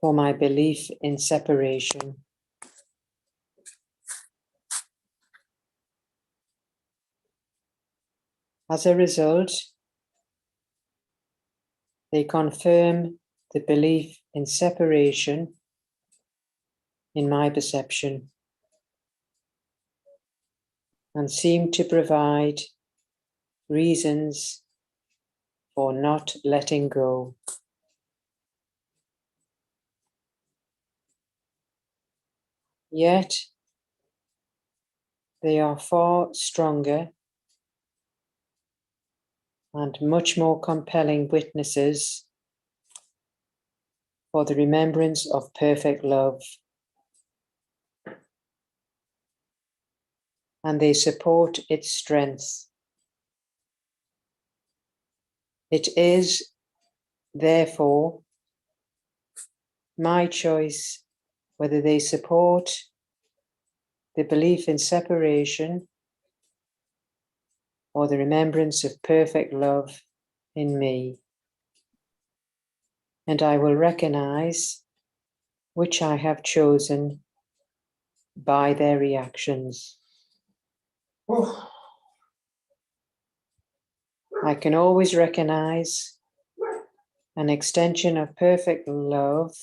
for my belief in separation. As a result, they confirm the belief in separation in my perception and seem to provide reasons for not letting go. Yet, they are far stronger and much more compelling witnesses for the remembrance of perfect love. And they support its strength. It is, therefore, my choice whether they support the belief in separation or the remembrance of perfect love in me. And I will recognize which I have chosen by their reactions. I can always recognize an extension of perfect love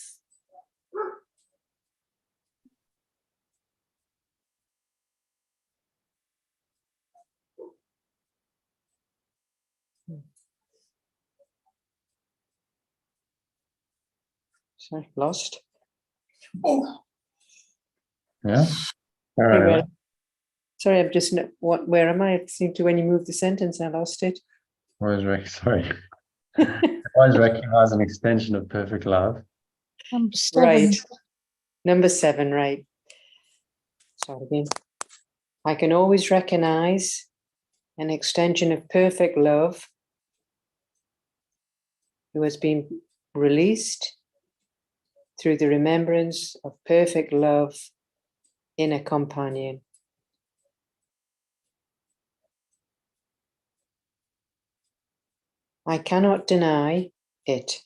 sorry, lost. Yeah. All Hey, right. well, sorry, I'm just where am I? It seemed to when you moved the sentence, I lost it. Sorry. Always recognize an extension of perfect love. Number 7. Right. Number 7, right. Sorry again. I can always recognize an extension of perfect love who has been released through the remembrance of perfect love in a companion. I cannot deny it.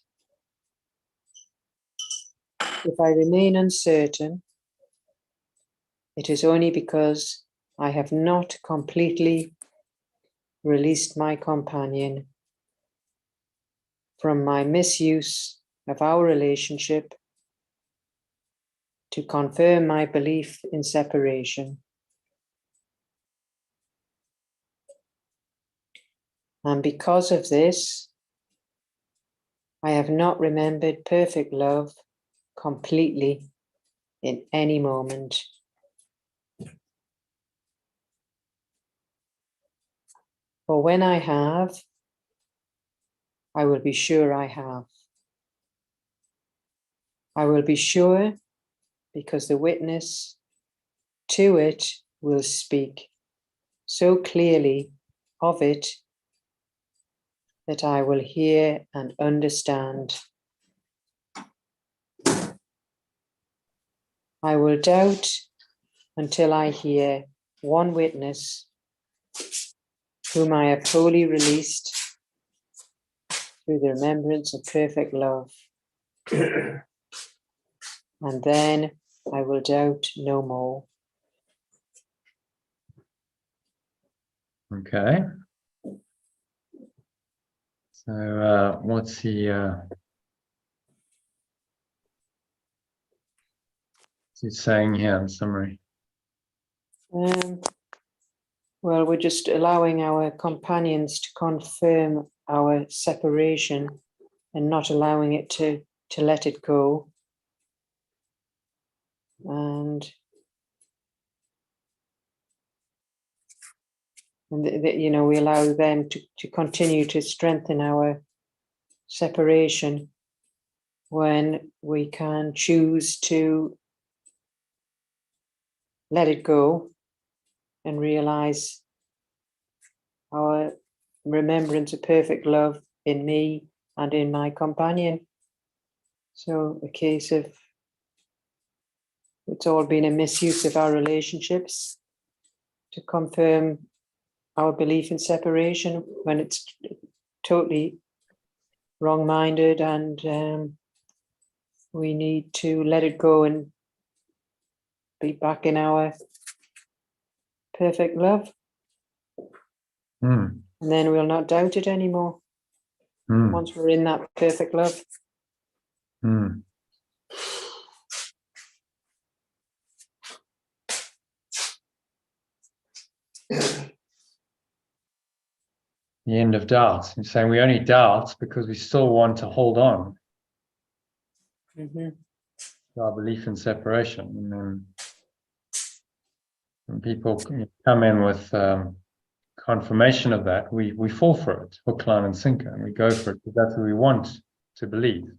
If I remain uncertain, it is only because I have not completely released my companion from my misuse of our relationship to confirm my belief in separation. And because of this, I have not remembered perfect love completely in any moment. For when I have, I will be sure I have. I will be sure because the witness to it will speak so clearly of it that I will hear and understand. I will doubt until I hear one witness whom I have wholly released through the remembrance of perfect love. And then I will doubt no more. Okay. So what's he saying here in summary? Well, we're just allowing our companions to confirm our separation and not allowing it to let it go. And you know, we allow them to continue to strengthen our separation when we can choose to let it go and realize our remembrance of perfect love in me and in my companion. So a case of it's all been a misuse of our relationships to confirm our belief in separation when it's totally wrong-minded, and we need to let it go and be back in our perfect love. And then we'll not doubt it anymore once we're in that perfect love. The end of doubt. He's saying we only doubt because we still want to hold on to our belief in separation. And then when people come in with confirmation of that, we fall for it, hook, line, and sinker, and we go for it because that's what we want to believe.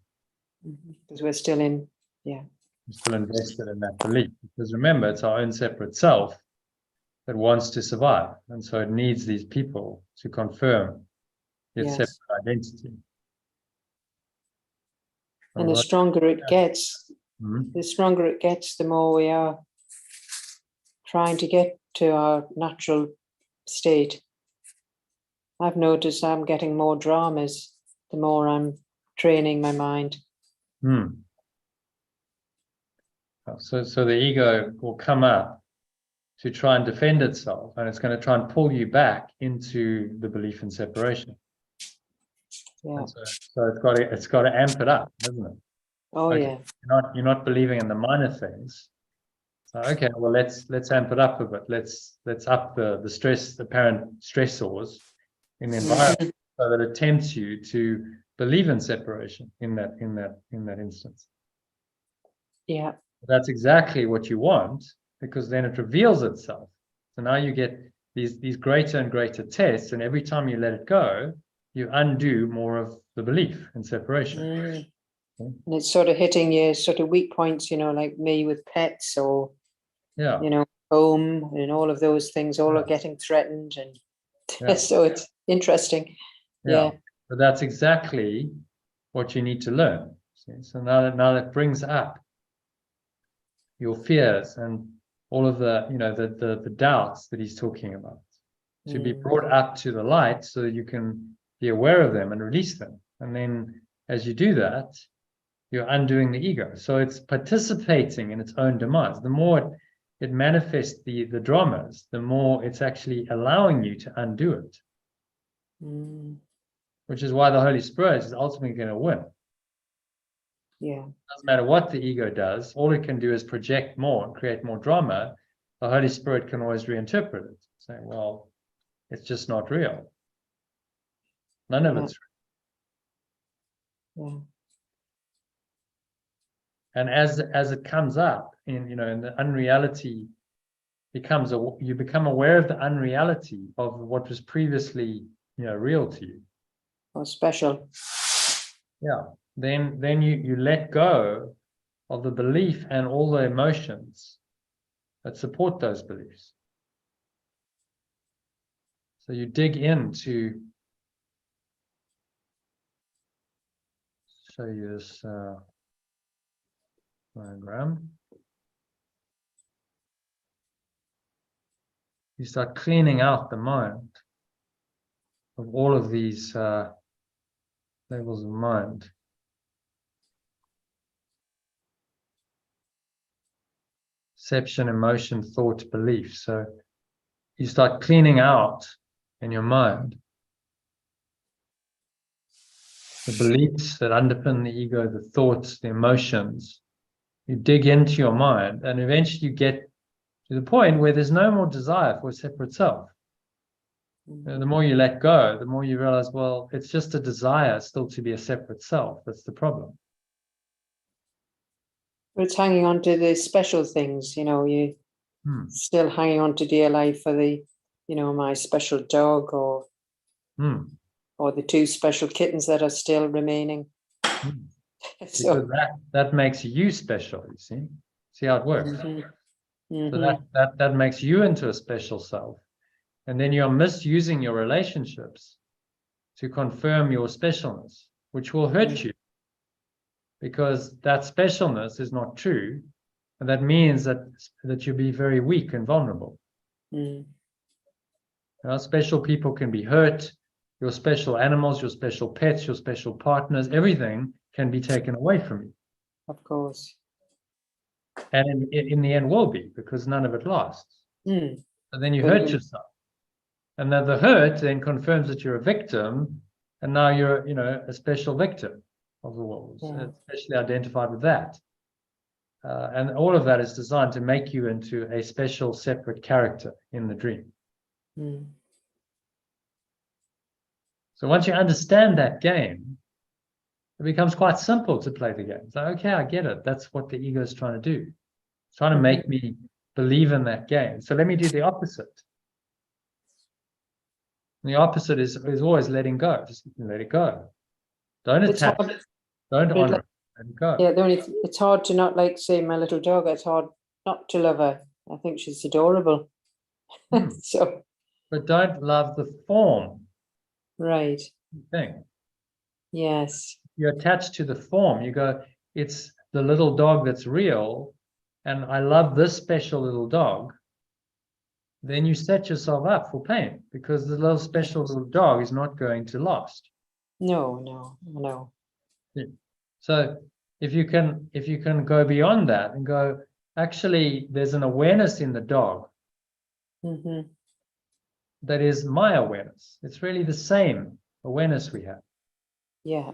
Because we're still in, We're still invested in that belief. Because remember, it's our own separate self that wants to survive. And so it needs these people to confirm its Yes. separate identity. And the Alright. stronger it gets, Mhm. the more we are trying to get to our natural state. I've noticed I'm getting more dramas the more I'm training my mind. Hmm. So the ego will come up to try and defend itself, and it's going to try and pull you back into the belief in separation. Yeah. And so it's got to amp it up, hasn't it? Oh, Okay. yeah. You're not believing in the minor things. So okay, well let's amp it up a bit. Let's up the stress, the apparent stressors in the environment, so that it tempts you to believe in separation in that instance. Yeah. That's exactly what you want, because then it reveals itself. So now you get these greater and greater tests, and every time you let it go, you undo more of the belief in separation. Mm. And it's sort of hitting your sort of weak points, like me with pets, or, Yeah. home, and all of those things all Yeah. are getting threatened. And Yeah. so it's interesting. Yeah. Yeah. But that's exactly what you need to learn. See? So now that brings up your fears and all of the the doubts that he's talking about, to be brought up to the light so that you can be aware of them and release them. And then as you do that, you're undoing the ego. So it's participating in its own demise. The more it manifests the dramas, the more it's actually allowing you to undo it. Which is why the Holy Spirit is ultimately going to win. Yeah. Doesn't matter what the ego does, all it can do is project more and create more drama. The Holy Spirit can always reinterpret it, saying, well, it's just not real. None of it's real. Yeah. And as it comes up in the unreality you become aware of the unreality of what was previously real to you. Or special. Yeah. Then you let go of the belief and all the emotions that support those beliefs. So you dig into, show you this diagram. You start cleaning out the mind of all of these levels of mind. Perception, emotion, thought, belief. So you start cleaning out in your mind the beliefs that underpin the ego, the thoughts, the emotions. You dig into your mind, and eventually you get to the point where there's no more desire for a separate self. The more you let go, the more you realize, well, it's just a desire still to be a separate self. That's the problem. But it's hanging on to the special things, you still hanging on to dear life for the, my special dog, or the two special kittens that are still remaining. So because that makes you special, you see how it works. So that makes you into a special self, and then you're misusing your relationships to confirm your specialness, which will hurt you, because that specialness is not true, and that means that you'll be very weak and vulnerable. Special people can be hurt. Your special animals, your special pets, your special partners, everything can be taken away from you. Of course. And in the end will be, because none of it lasts. And then you hurt yourself. And then the hurt then confirms that you're a victim, and now you're, a special victim of the world, especially identified with that. And all of that is designed to make you into a special, separate character in the dream. So once you understand that game, it becomes quite simple to play the game. It's like, okay, I get it. That's what the ego is trying to do. It's trying to make me believe in that game. So let me do the opposite. And the opposite is always letting go. Just let it go. Don't attack. Don't honor it. Let it go. Yeah, it's hard to not, like, say, my little dog. It's hard not to love her. I think she's adorable. But don't love the form. Right. thing. Yes. You're attached to the form. You go, it's the little dog that's real, and I love this special little dog. Then you set yourself up for pain because the little special little dog is not going to last. No. So if you can go beyond that and go, actually, there's an awareness in the dog Mm-hmm. that is my awareness. It's really the same awareness we have. Yeah.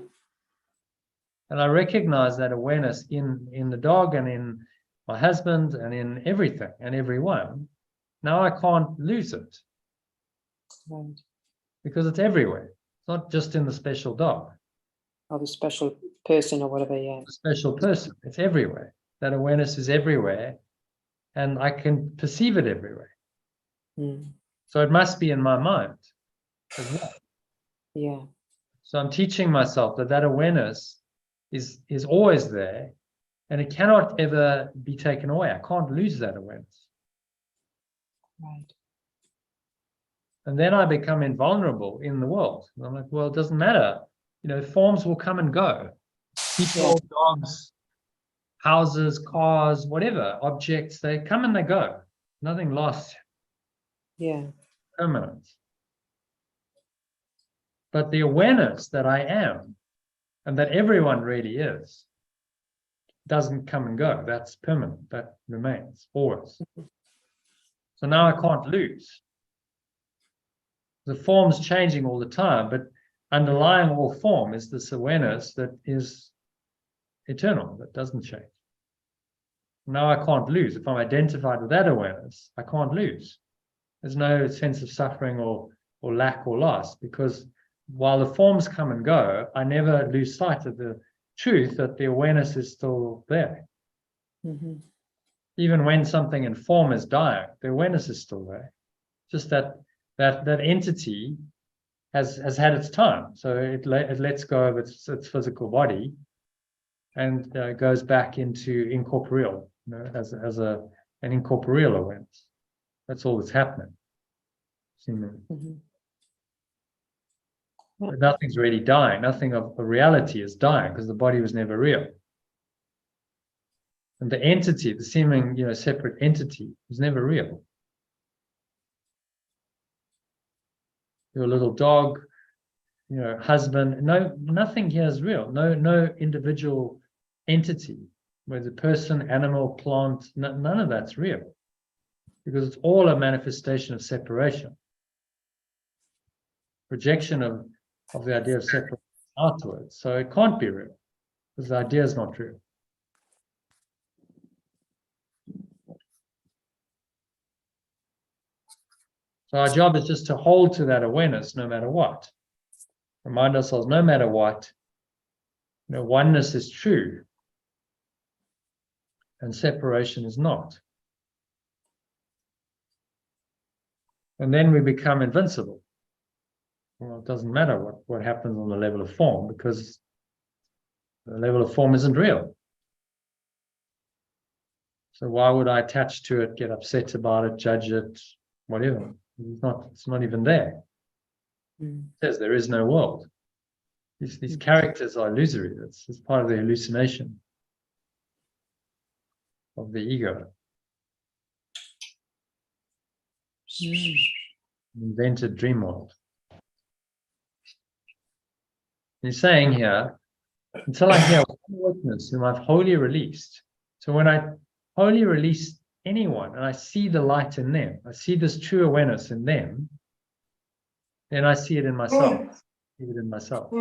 And I recognize that awareness in the dog and in my husband and in everything and everyone. Now I can't lose it Right. because it's everywhere. It's not just in the special dog, Or the special person or whatever, yeah. the special person. It's everywhere. That awareness is everywhere, and I can perceive it everywhere. Mm. So it must be in my mind as well. Yeah. So I'm teaching myself that awareness is always there, and it cannot ever be taken away. I can't lose that awareness. Right. And then I become invulnerable in the world. And I'm like, well, it doesn't matter. Forms will come and go. People, dogs, houses, cars, whatever, objects, they come and they go. Nothing lasts Yeah. permanent. But the awareness that I am and that everyone really is doesn't come and go. That's permanent. That remains always. So now I can't lose. The form's changing all the time, but underlying all form is this awareness that is eternal, that doesn't change. Now I can't lose. If I'm identified with that awareness, I can't lose. There's no sense of suffering or lack or loss, because while the forms come and go, I never lose sight of the truth that the awareness is still there. Mm-hmm. Even when something in form is dying, the awareness is still there. Just that entity has had its time, so it lets go of its physical body and goes back into incorporeal, as an incorporeal awareness. That's all that's happening. Mm-hmm. But nothing's really dying. Nothing of reality is dying because the body was never real. And the entity, the seeming, separate entity, was never real. Your little dog, husband, nothing here is real. No individual entity, whether person, animal, plant, none of that's real. Because it's all a manifestation of separation. Projection of the idea of separation outwards. So it can't be real, because the idea is not real. So our job is just to hold to that awareness no matter what. Remind ourselves, no matter what, oneness is true and separation is not. And then we become invincible. Well, it doesn't matter what happens on the level of form, because the level of form isn't real. So why would I attach to it, get upset about it, judge it, whatever? It's not even there. Mm. It says there is no world. These characters are illusory. It's part of the hallucination of the ego. Mm. Invented dream world. He's saying here, until I hear one witness whom I've wholly released. So when I wholly release anyone and I see the light in them, I see this true awareness in them, then I see it in myself. See it in myself.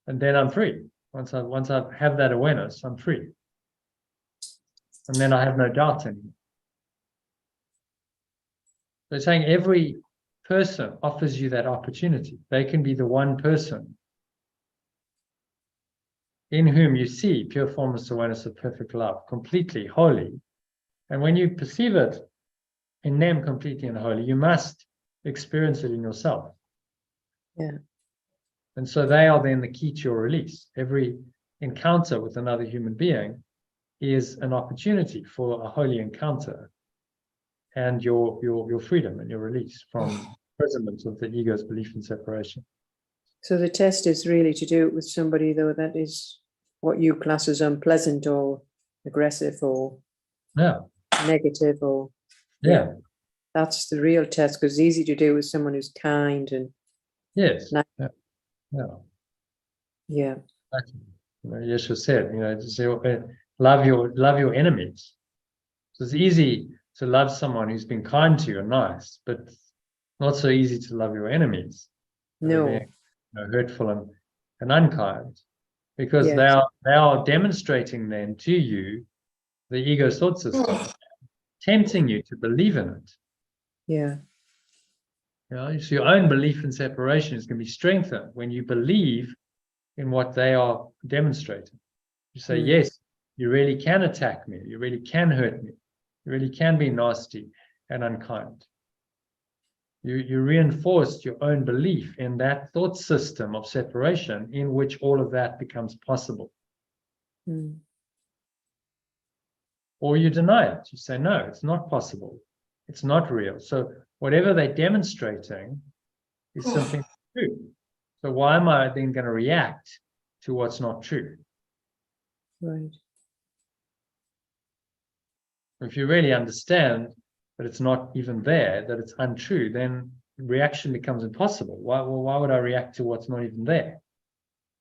And then I'm free. Once I have that awareness, I'm free. And then I have no doubt anymore. So it's saying every person offers you that opportunity. They can be the one person in whom you see pure formless awareness of perfect love, completely holy. And when you perceive it in them completely and holy, you must experience it in yourself. Yeah. And so they are then the key to your release. Every encounter with another human being is an opportunity for a holy encounter and your freedom and your release from imprisonment of the ego's belief in separation. So the test is really to do it with somebody, though, that is what you class as unpleasant or aggressive or Yeah, negative or yeah, that's the real test, because it's easy to do with someone who's kind and yes, Nice. yeah, yeah. yeah. Exactly. Yeshua said, to say, love your enemies. So it's easy to love someone who's been kind to you and nice, but not so easy to love your enemies. They're No. being, hurtful and unkind, because Yes. they are demonstrating then to you the ego's thought system, tempting you to believe in it. Yeah. So your own belief in separation is going to be strengthened when you believe in what they are demonstrating. You say, yes, you really can attack me. You really can hurt me. You really can be nasty and unkind. You reinforced your own belief in that thought system of separation in which all of that becomes possible. Mm. Or you deny it. You say, no, it's not possible. It's not real. So whatever they're demonstrating is something true. So why am I then going to react to what's not true? Right. If you really understand that it's not even there, that it's untrue, then reaction becomes impossible. Why would I react to what's not even there?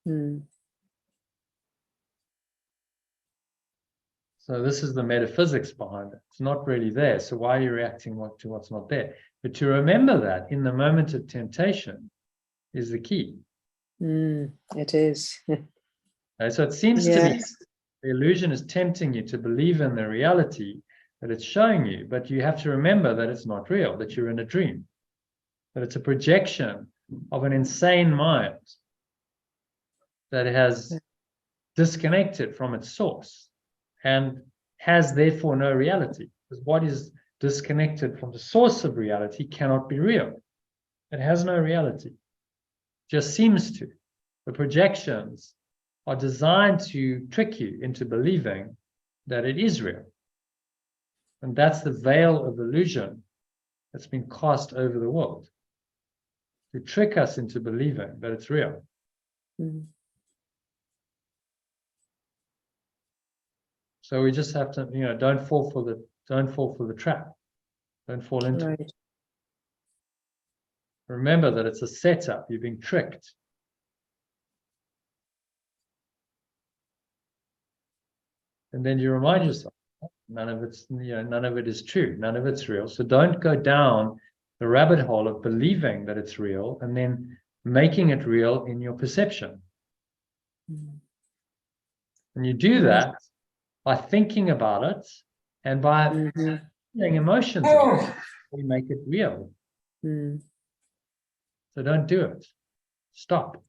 Mm. So this is the metaphysics behind it. It's not really there. So why are you reacting to what's not there? But to remember that in the moment of temptation is the key. It is. Okay, so it seems to be the illusion is tempting you to believe in the reality that it's showing you, but you have to remember that it's not real, that you're in a dream, that it's a projection of an insane mind that has disconnected from its source and has therefore no reality. Because what is disconnected from the source of reality cannot be real. It has no reality. Just seems to. The projections are designed to trick you into believing that it is real. And that's the veil of illusion that's been cast over the world to trick us into believing that it's real. Mm. So we just have to, don't fall for the trap. Don't fall into it. Right. Remember that it's a setup. You're being tricked. And then you remind yourself, none of it is true. None of it's real. So don't go down the rabbit hole of believing that it's real and then making it real in your perception. Mm. And you do that by thinking about it and by feeling emotions about it. We make it real. Mm. So don't do it. Stop.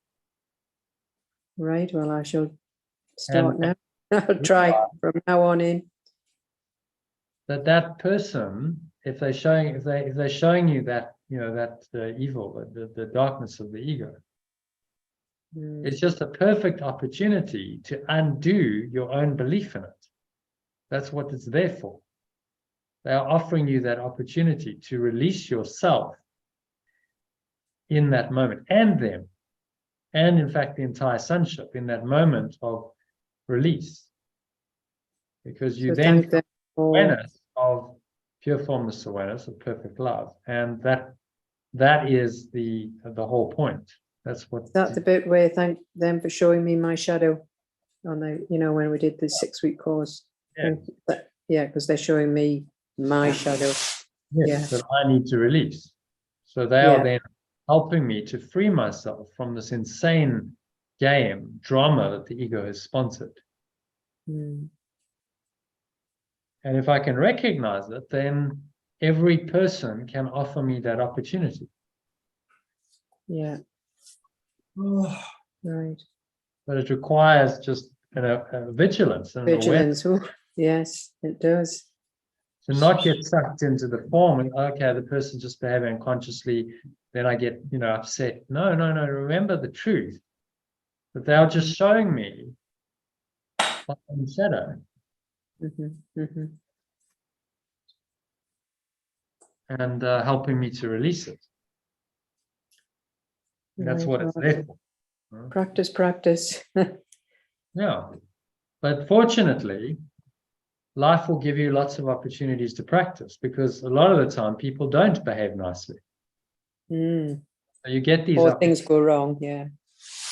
Right. Well, I shall start And now. I'll try from now on in. that person, if they're showing you that that evil, the darkness of the ego, it's just a perfect opportunity to undo your own belief in it. That's what it's there for. They are offering you that opportunity to release yourself in that moment, and them, and in fact the entire sonship in that moment of release, because you So then thank them for awareness of pure formless awareness of perfect love, and that is the whole point. That's what that's the bit where thank them for showing me my shadow on the when we did the 6-week course. Yeah. Because they're showing me my shadow. Yes, that I need to release. So they are then helping me to free myself from this insane drama that the ego has sponsored. Mm. And if I can recognize it, then every person can offer me that opportunity. Yeah. Right. But it requires just a vigilance and Vigilance. Oh, yes, it does. to not get sucked into the form and okay, the person's just behaving unconsciously, then I get upset. No. Remember the truth that they are just showing me in the shadow and helping me to release it. That's Right, what it's well, there for. practice, practice. Yeah. But fortunately, life will give you lots of opportunities to practice, because a lot of the time people don't behave nicely. Mm. So you get these Or things go wrong, yeah.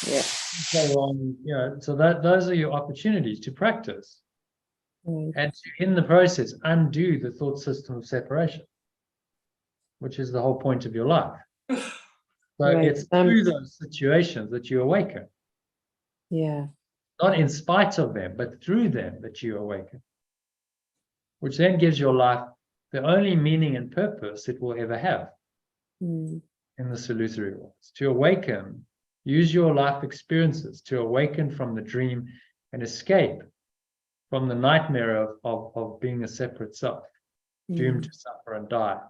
Yeah. so that those are your opportunities to practice Right. and to, in the process, undo the thought system of separation, which is the whole point of your life. So Right, it's through those situations that you awaken, yeah. not in spite of them, but through them that you awaken, which then gives your life the only meaning and purpose it will ever have Mm. in the illusory world. To awaken, use your life experiences to awaken from the dream and escape from the nightmare of being a separate self, doomed to suffer and die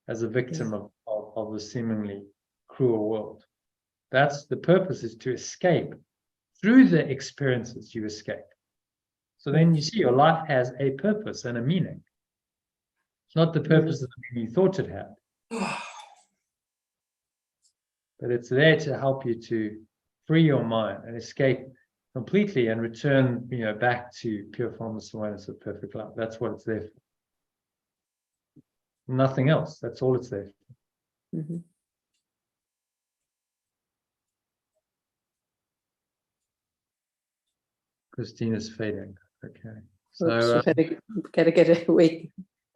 as a victim of the seemingly cruel world. That's the purpose, is to escape. Through the experiences you escape. So then you see your life has a purpose and a meaning. It's not the purpose of the meaning you thought it had. But it's there to help you to free your mind and escape completely and return, back to pure formless awareness of perfect love. That's what it's there for. Nothing else. That's all it's there for. Mm-hmm. Christina's fading. Okay. Oops, So gotta get away.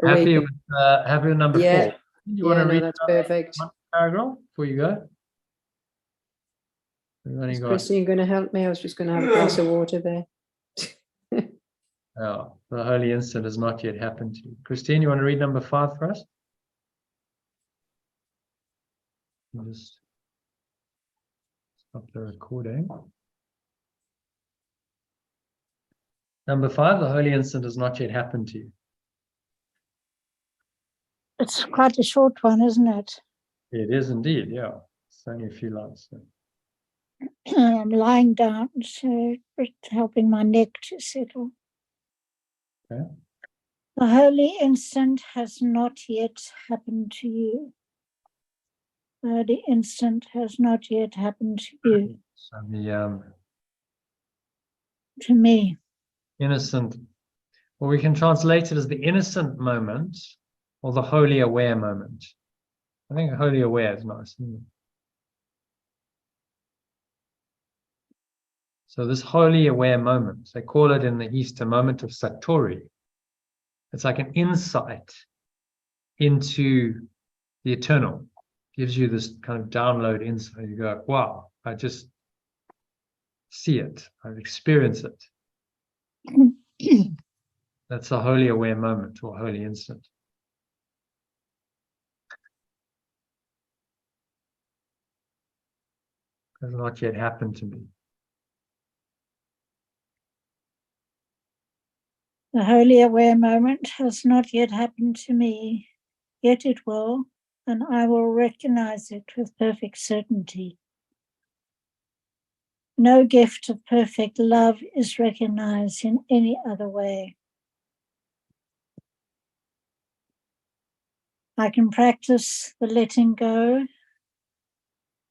happy with number 4. You want to read that's perfect. one paragraph before you go? Is Christine going to help me? I was just going to have a glass of water there. Oh, the holy instant has not yet happened to you. Christine, you want to read number 5 for us? I'll just stop the recording. Number 5, the holy instant has not yet happened to you. It's quite a short one, isn't it? It is indeed, yeah. It's only a few lines. So. I'm lying down, so it's helping my neck to settle. Okay. The holy instant has not yet happened to you. The holy instant has not yet happened to you. So the To me. innocent, well, we can translate it as the innocent moment or the wholly aware moment. I think wholly aware is nice, isn't it? So this wholly aware moment, they call it in the East a moment of Satori. It's like an insight into the eternal. Gives you this kind of download insight. You go, wow, I just see it. I experience it. That's a wholly aware moment or holy instant. Has not yet happened to me. The wholly aware moment has not yet happened to me, yet it will, and I will recognize it with perfect certainty. No gift of perfect love is recognized in any other way. I can practice the letting go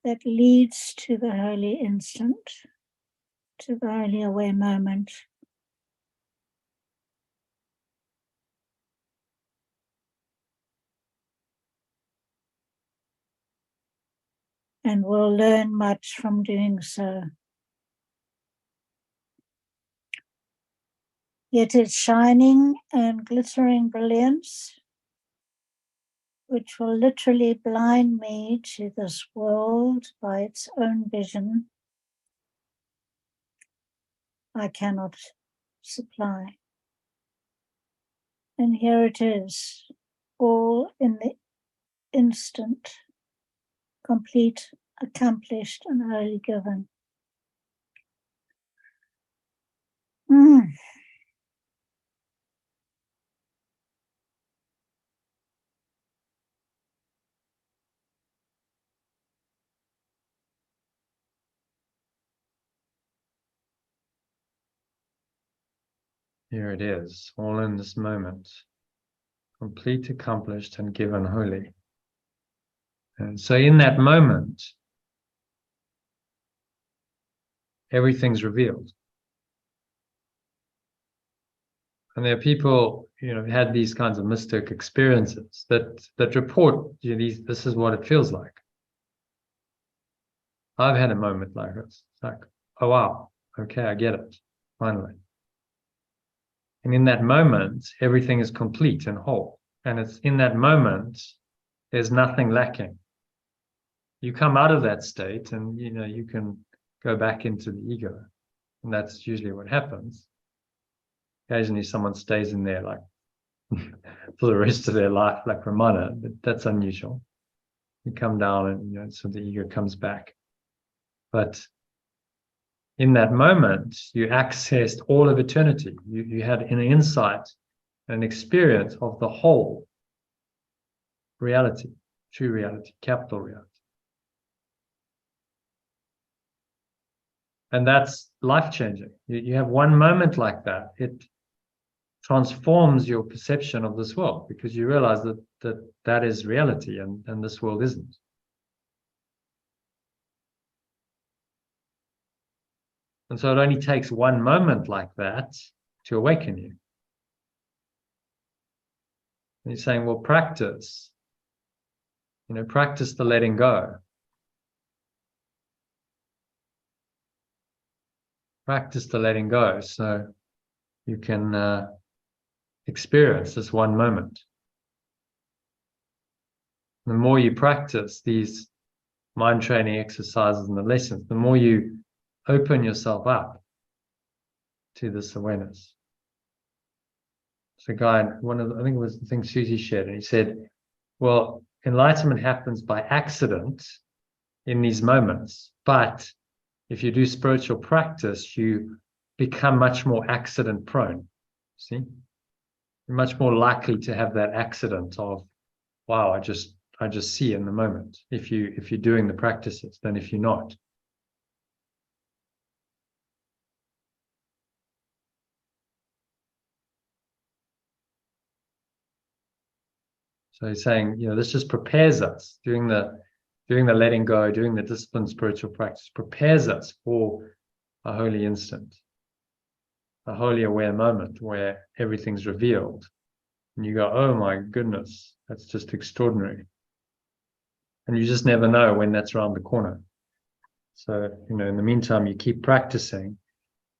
that leads to the holy instant, to the holy aware moment. And will learn much from doing so. Yet its shining and glittering brilliance, which will literally blind me to this world by its own vision, I cannot supply. And here it is, all in the instant, complete, accomplished, and wholly given. Here it is, all in this moment. Complete, accomplished, and given wholly. And so in that moment, everything's revealed. And there are people, who had these kinds of mystic experiences that report, this is what it feels like. I've had a moment like this. It's like, oh wow, okay, I get it, finally. And in that moment, everything is complete and whole. And it's in that moment, there's nothing lacking. You come out of that state and, you can go back into the ego. And that's usually what happens. Occasionally someone stays in there like for the rest of their life, like Ramana, but that's unusual. You come down and, so the ego comes back. But in that moment, you accessed all of eternity. You had an insight, an experience of the whole reality, true reality, capital reality. And that's life-changing. You have one moment like that. It transforms your perception of this world because you realize that is reality and this world isn't. And so it only takes one moment like that to awaken you. And he's saying, well, practice. Practice the letting go. Practice the letting go so you can experience this one moment. The more you practice these mind training exercises and the lessons, the more you open yourself up to this awareness. So a guy, I think it was the thing Susie shared, and he said, well, enlightenment happens by accident in these moments, but if you do spiritual practice, you become much more accident prone. See? You're much more likely to have that accident of, wow, I just see in the moment if you're doing the practices than if you're not. So he's saying, this just prepares us, doing the letting go, doing the disciplined spiritual practice, prepares us for a holy instant, a wholly aware moment where everything's revealed. And you go, oh my goodness, that's just extraordinary. And you just never know when that's around the corner. So, in the meantime, you keep practicing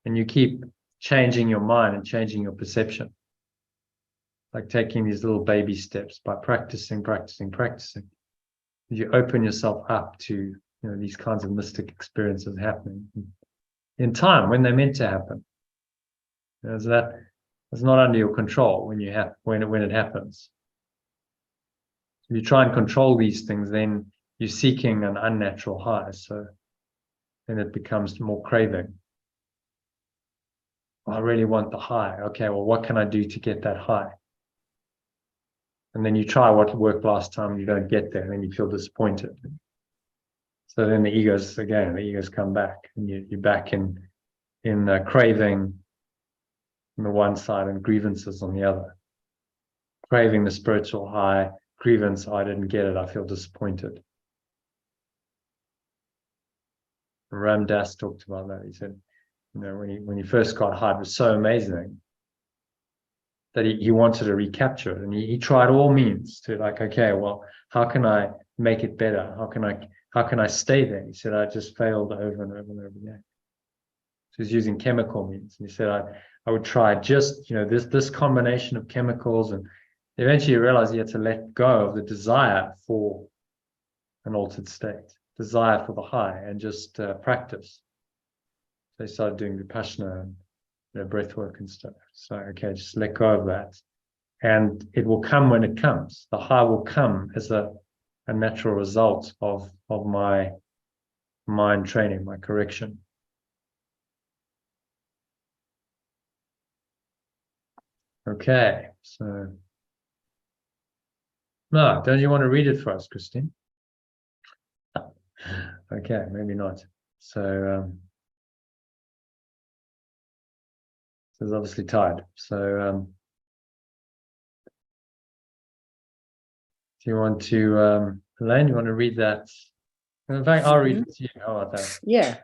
and you keep changing your mind and changing your perception. Like taking these little baby steps by practicing. You open yourself up to, these kinds of mystic experiences happening in time when they're meant to happen. So that it's not under your control when it happens. If you try and control these things, then you're seeking an unnatural high. So then it becomes more craving. I really want the high. Okay, well, what can I do to get that high? And then you try what worked last time, and you don't get there, and then you feel disappointed. So then the egos come back, and you're back in craving on the one side and grievances on the other. Craving the spiritual high, grievance, I didn't get it, I feel disappointed. And Ram Dass talked about that. He said, when he first got high, it was so amazing that he wanted to recapture it, and he tried all means to okay, well, how can I make it better? How can I stay there? He said, I just failed over and over and over again. So he's using chemical means. And he said, I would try just this combination of chemicals, and eventually he realized he had to let go of the desire for an altered state, desire for the high, and just practice. So he started doing Vipassana and breath work and stuff. So, okay, just let go of that. And it will come when it comes. The high will come as a natural result of my mind training, my correction. Okay, so no, don't you want to read it for us, Christine? Okay, maybe not. So he's obviously tired. So do you want to, Elaine, you want to read that? In fact, I'll read it to you. How about that? Yeah,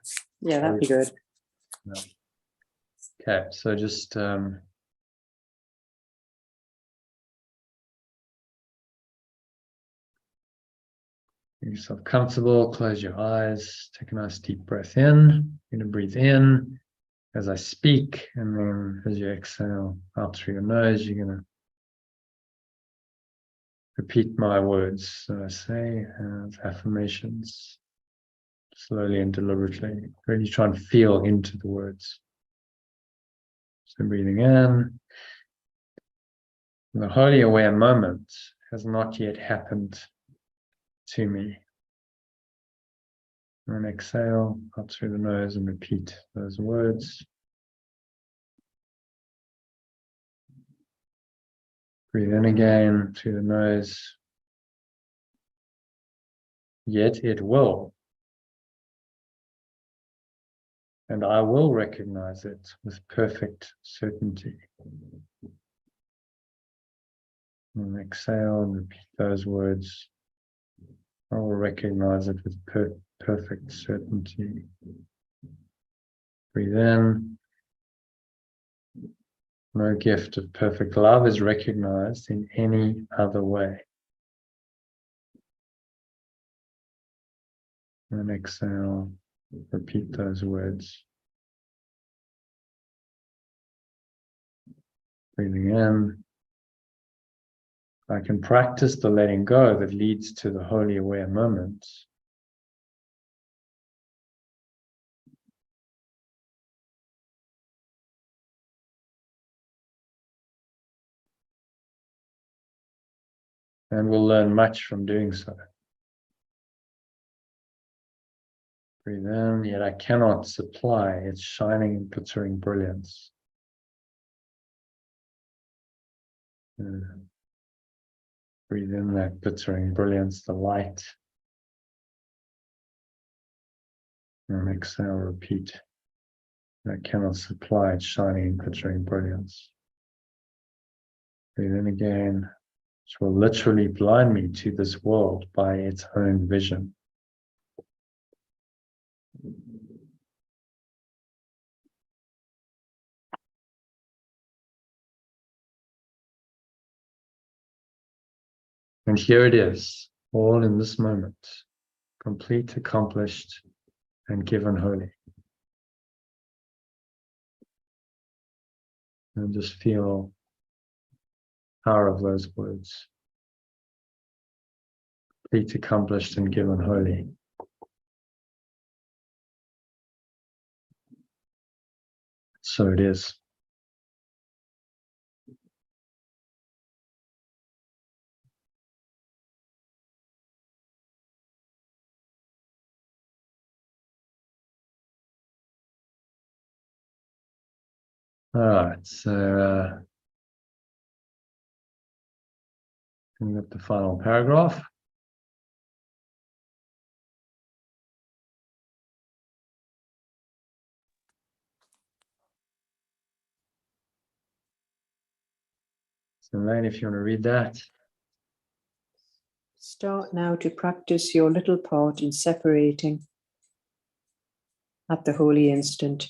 that'd be good. No. Okay, so just make yourself comfortable, close your eyes, take a nice deep breath in. You're going to breathe in as I speak, and then as you exhale out through your nose, you're going to repeat my words that I say as affirmations, slowly and deliberately. Really try and feel into the words. So breathing in. The wholly aware moment has not yet happened to me. And exhale out through the nose and repeat those words. Breathe in again through the nose. Yet it will. And I will recognize it with perfect certainty. And exhale and repeat those words. I will recognize it with perfect certainty. Breathe in. No gift of perfect love is recognized in any other way. And exhale, repeat those words. Breathing in. I can practice the letting go that leads to the wholly aware moment. And we'll learn much from doing so. Breathe in, yet I cannot supply its shining and glittering brilliance. Breathe in that glittering brilliance, the light. And exhale, repeat. I cannot supply its shining and glittering brilliance. Breathe in again, which will literally blind me to this world by its own vision. And here it is, all in this moment, complete, accomplished, and given wholly. And just feel the power of those words. Complete, accomplished, and given wholly. So it is. All right, so bring up the final paragraph. So Elaine, if you want to read that. Start now to practice your little part in separating at the holy instant.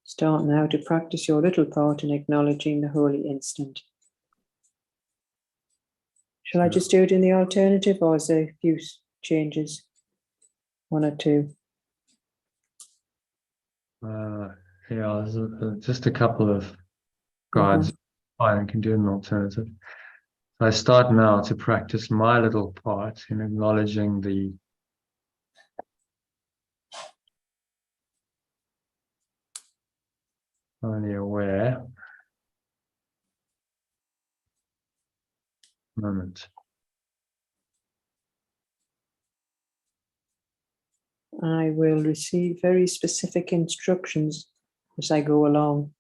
Start now to practice your little part in acknowledging the holy instant. Shall I just do it in the alternative, or is there a few changes? One or two? Yeah, there's just a couple of guides. Fine, I can do an alternative. I start now to practice my little part in acknowledging the only aware moment. I will receive very specific instructions as I go along.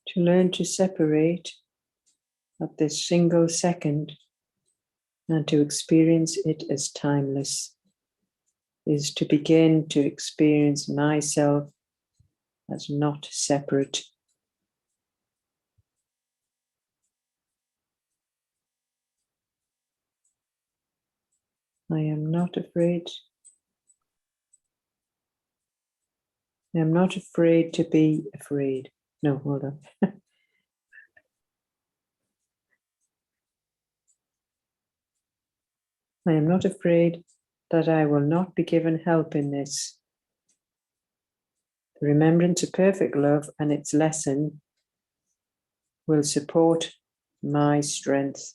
To learn to separate at this single second and to experience it as timeless is to begin to experience myself as not separate. I am not afraid I am not afraid to be afraid. No, hold on. I am not afraid that I will not be given help in this. The remembrance of perfect love and its lesson will support my strength.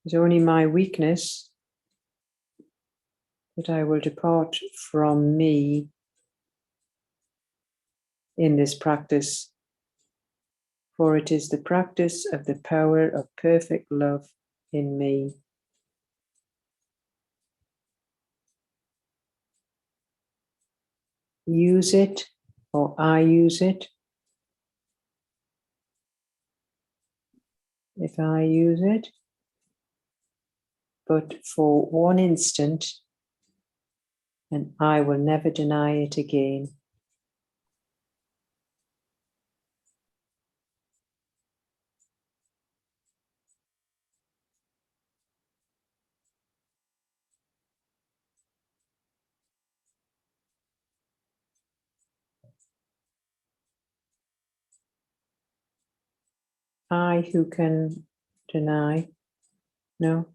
It's only my weakness that I will depart from me in this practice, for it is the practice of the power of perfect love in me. Use it, or I use it. If I use it, but for one instant, and I will never deny it again. I who can deny, no,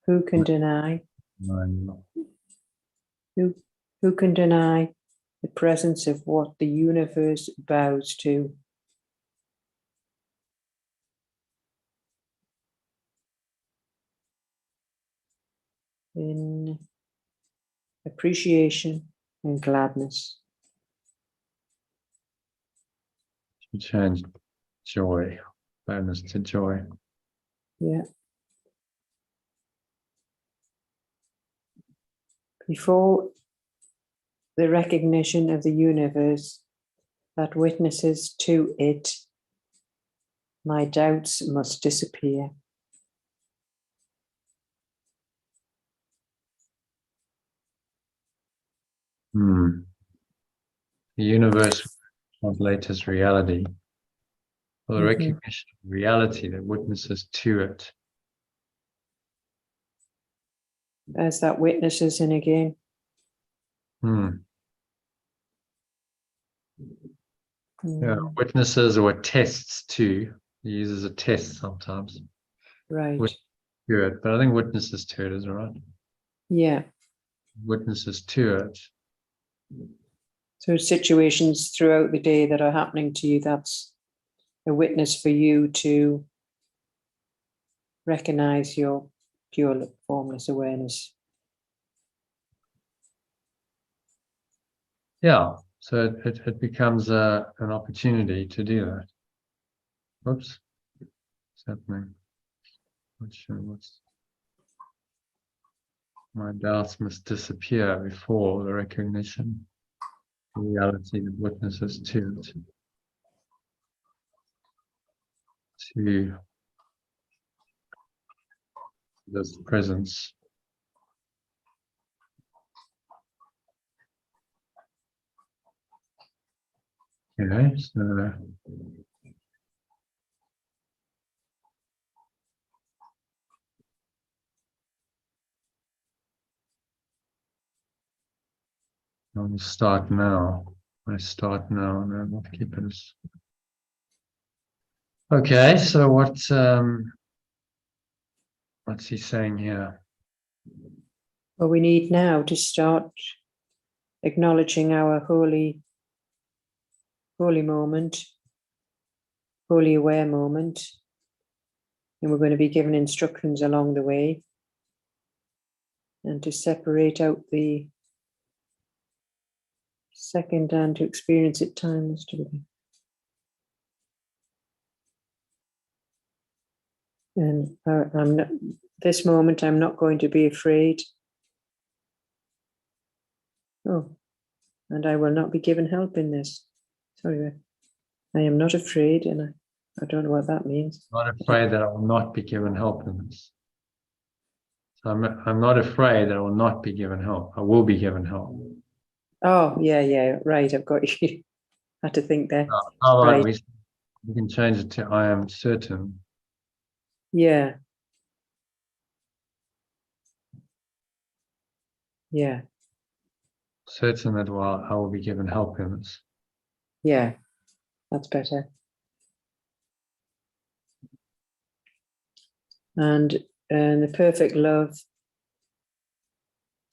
who can deny, who can deny the presence of what the universe bows to? In appreciation and gladness. To change joy, bonus to joy. Yeah. Before the recognition of the universe that witnesses to it, my doubts must disappear. The universe translates as reality, or the recognition of reality that witnesses to it. As that witnesses in again. Yeah, witnesses or attests to. He uses a test sometimes. Right. To it, but I think witnesses to it is right. Yeah. Witnesses to it. So situations throughout the day that are happening to you, that's a witness for you to recognize your pure formless awareness. Yeah, so it becomes an opportunity to do that. Whoops, what's happening? Not sure what's. My doubts must disappear before the recognition, the reality that witnesses to it. To this presence. Okay, so I'll start now. I start now and I'm not keeping this. Okay, so what's he saying here? Well, we need now to start acknowledging our holy moment, holy aware moment. And we're going to be given instructions along the way. And to separate out the second and to experience it timeless to be. And I'm not, this moment, I'm not going to be afraid. Oh, and I will not be given help in this. Sorry, I am not afraid, and I don't know what that means. Not afraid that I will not be given help in this. So I'm not afraid that I will not be given help. I will be given help. Oh, yeah, right. I've got you. I had to think there. How about Right. we can change it to I am certain. Yeah. Yeah. certain that I will be given help in this. Yeah, that's better. And the perfect love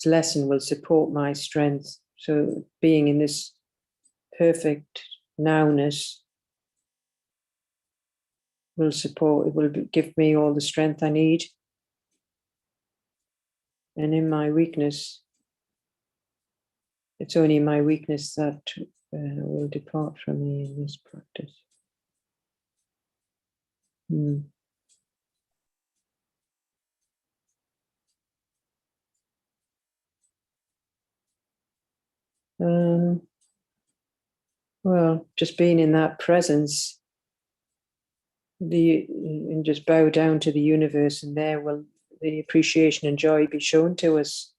lesson will support my strength. So being in this perfect nowness will support, it will give me all the strength I need. And in my weakness, it's only my weakness that will depart from me in this practice. Well, just being in that presence, and just bow down to the universe, and there will the appreciation and joy be shown to us.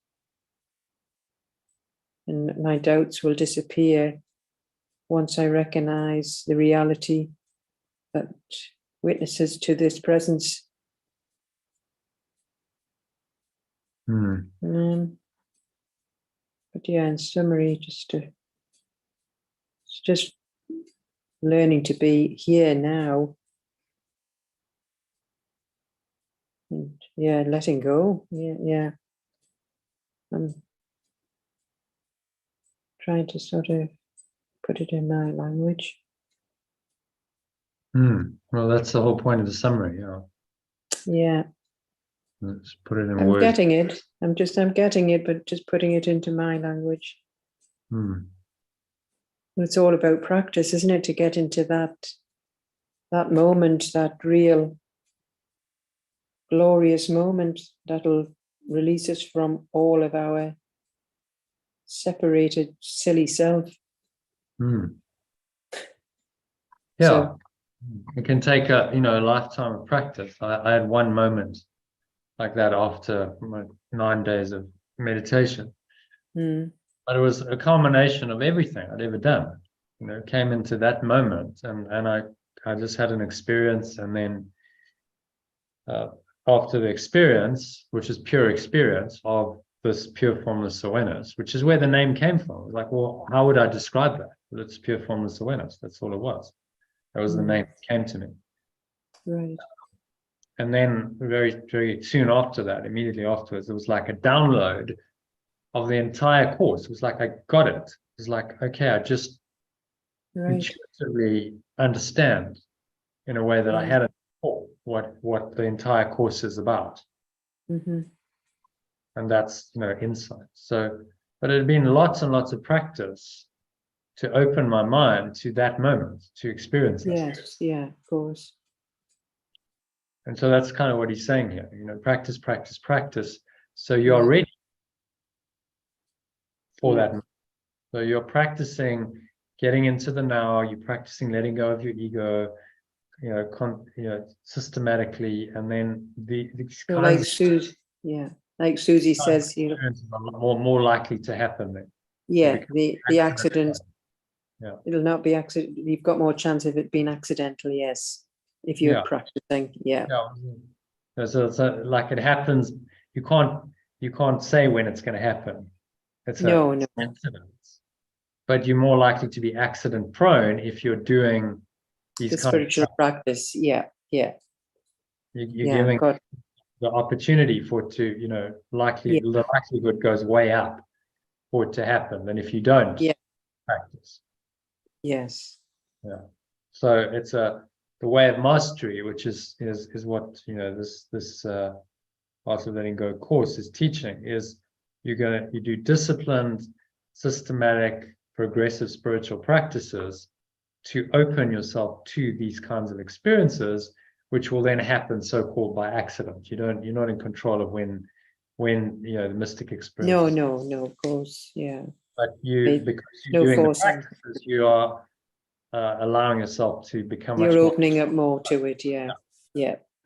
And my doubts will disappear once I recognize the reality that witnesses to this presence. But yeah, in summary, just learning to be here now. And yeah, letting go. Yeah. I'm trying to sort of put it in my language. Well, that's the whole point of the summary. Yeah. Let's put it in I'm words. getting it. I'm getting it, but just putting it into my language. It's all about practice, isn't it? To get into that moment, that real glorious moment that'll release us from all of our separated, silly self. Yeah, So, it can take a lifetime of practice. I had one moment like that after my 9 days of meditation, but it was a culmination of everything I'd ever done. Came into that moment, and I just had an experience, and then after the experience, which is pure experience of this pure formless awareness, which is where the name came from. Like, well, how would I describe that? Well, it's pure formless awareness. That's all it was. That was the name that came to me. right. And then very, very soon after that, immediately afterwards, it was like a download of the entire course. It was like I got it. It was like, okay, I just intuitively understand in a way that I hadn't before what the entire course is about. And that's insight. So, but it had been lots and lots of practice to open my mind to that moment, to experience that. Yes, yeah, of course. And so that's kind of what he's saying here. Practice, practice, practice. So you're ready for that. So you're practicing getting into the now. You're practicing letting go of your ego, systematically, and then these So kinds like Susie, like Susie says, are more likely to happen then. Yeah, the accident. Yeah. It'll not be accident. You've got more chance of it being accidental, yes. If you're practicing, So like it happens, you can't say when it's going to happen. It's no accident. But you're more likely to be accident prone if you're doing these the spiritual practice. Yeah. You're giving the opportunity for it to, the likelihood goes way up for it to happen than if you don't practice. Yes. Yeah. So it's the way of mastery, which is what this Art of Letting Go course is teaching, is you do disciplined, systematic, progressive spiritual practices to open yourself to these kinds of experiences, which will then happen so-called by accident. You're not in control of when the mystic experience. No, of course, yeah. But because you're doing the practices, you are allowing yourself to become. You're opening up more to it, yeah.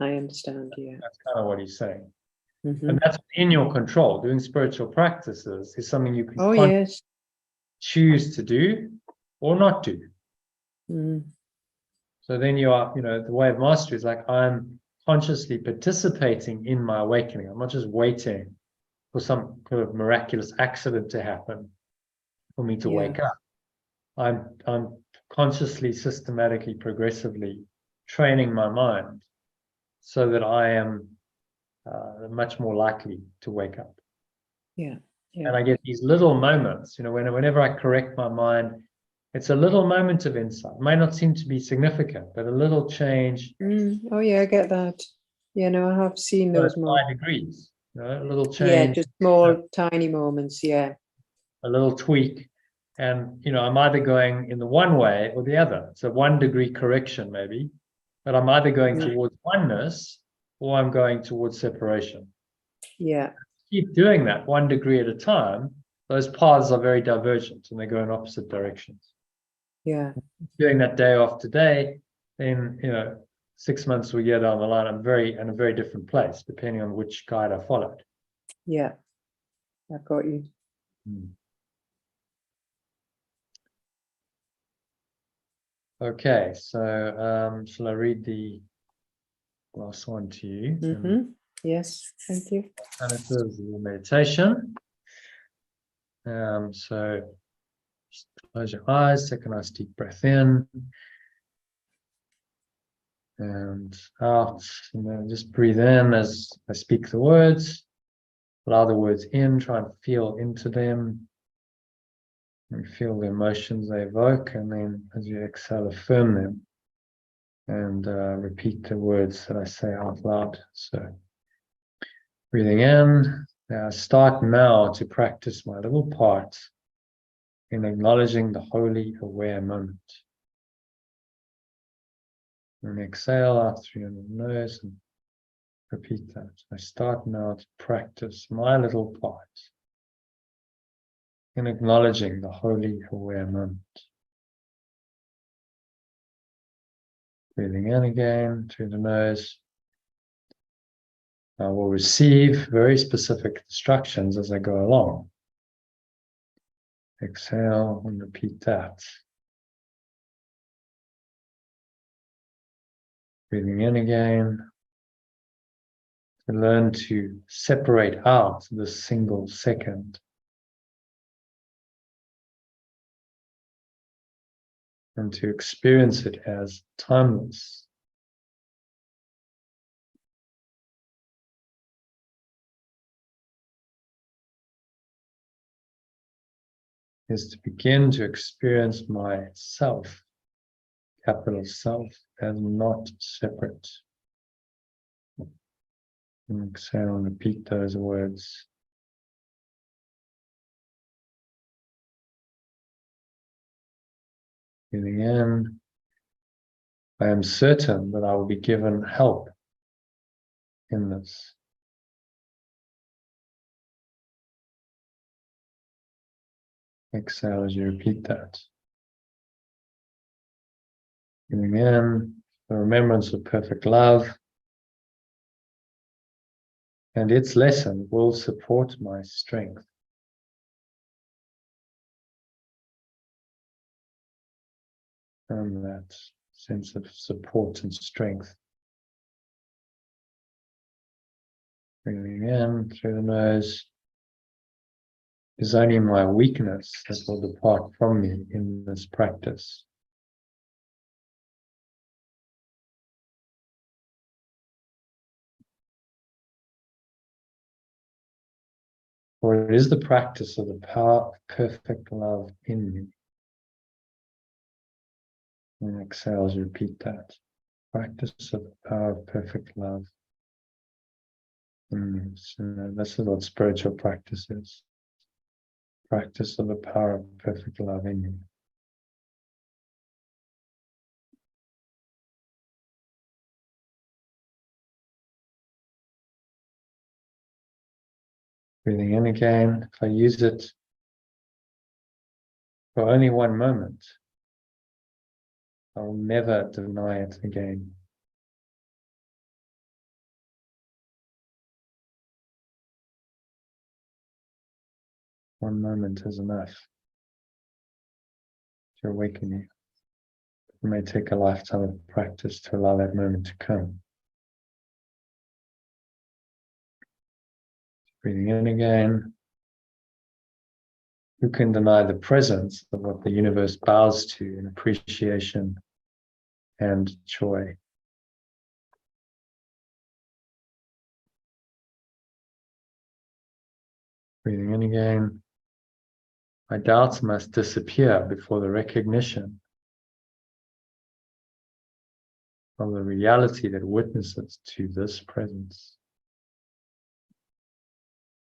I understand. Yeah, that's kind of what he's saying, and that's in your control. Doing spiritual practices is something you can choose to do or not do. So then you are, the way of mastery is like I'm consciously participating in my awakening. I'm not just waiting for some kind of miraculous accident to happen for me to Yeah. wake up. I'm consciously, systematically, progressively training my mind so that I am much more likely to wake up. Yeah. Yeah. And I get these little moments, whenever I correct my mind, it's a little moment of insight. It may not seem to be significant, but a little change. Oh yeah, I get that. Yeah, no, I have seen those moments. 5 degrees, a little Yeah, change, just small, tiny moments. Yeah. a little tweak. And, I'm either going in the one way or the other. It's a 1 degree correction, maybe, but I'm either going Yeah. towards oneness or I'm going towards separation. Yeah. Keep doing that 1 degree at a time. Those paths are very divergent and they go in opposite directions. Yeah. Doing that day after day, then 6 months or a year down the line, I'm in a very different place, depending on which guide I followed. Yeah. I've got you. Okay, so shall I read the last one to you? Yes, thank you. Alternatives of meditation. So just close your eyes, take a nice deep breath in and out. Just breathe in as I speak the words. Allow the words in, try and feel into them and feel the emotions they evoke. And then as you exhale, affirm them and repeat the words that I say out loud. So breathing in, start now to practice my little part in acknowledging the wholly aware moment. And exhale out through your nose and repeat that. I start now to practice my little part in acknowledging the wholly aware moment. Breathing in again through the nose. I will receive very specific instructions as I go along. Exhale and repeat that. Breathing in again. To learn to separate out this single second. And to experience it as timeless. Is to begin to experience myself, capital Self, as not separate. And exhale and repeat those words. Breathing in. I am certain that I will be given help in this. Exhale as you repeat that. Breathing in, the remembrance of perfect love. And its lesson will support my strength. And that sense of support and strength. Breathing in through the nose. Is only my weakness that will depart from me in this practice. For it is the practice of the power of perfect love in me. And exhale as you repeat that. Practice of the power of perfect love in me. So this is what spiritual practice is. Practice of the power of perfect love in you. Breathing in again. If I use it for only one moment, I will never deny it again. One moment is enough to awaken you. It may take a lifetime of practice to allow that moment to come. Breathing in again. Who can deny the presence of what the universe bows to in appreciation and joy? Breathing in again. My doubts must disappear before the recognition of the reality that witnesses to this presence.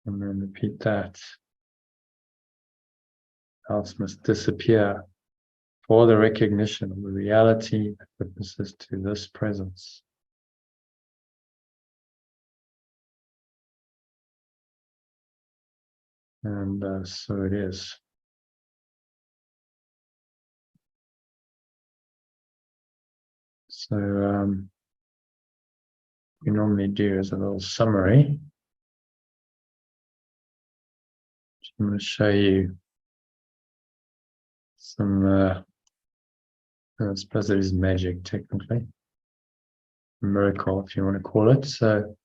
And then repeat that. Doubts must disappear for the recognition of the reality that witnesses to this presence. And so it is. So we normally do as a little summary. I'm going to show you some, I suppose it is magic technically, a miracle if you want to call it. So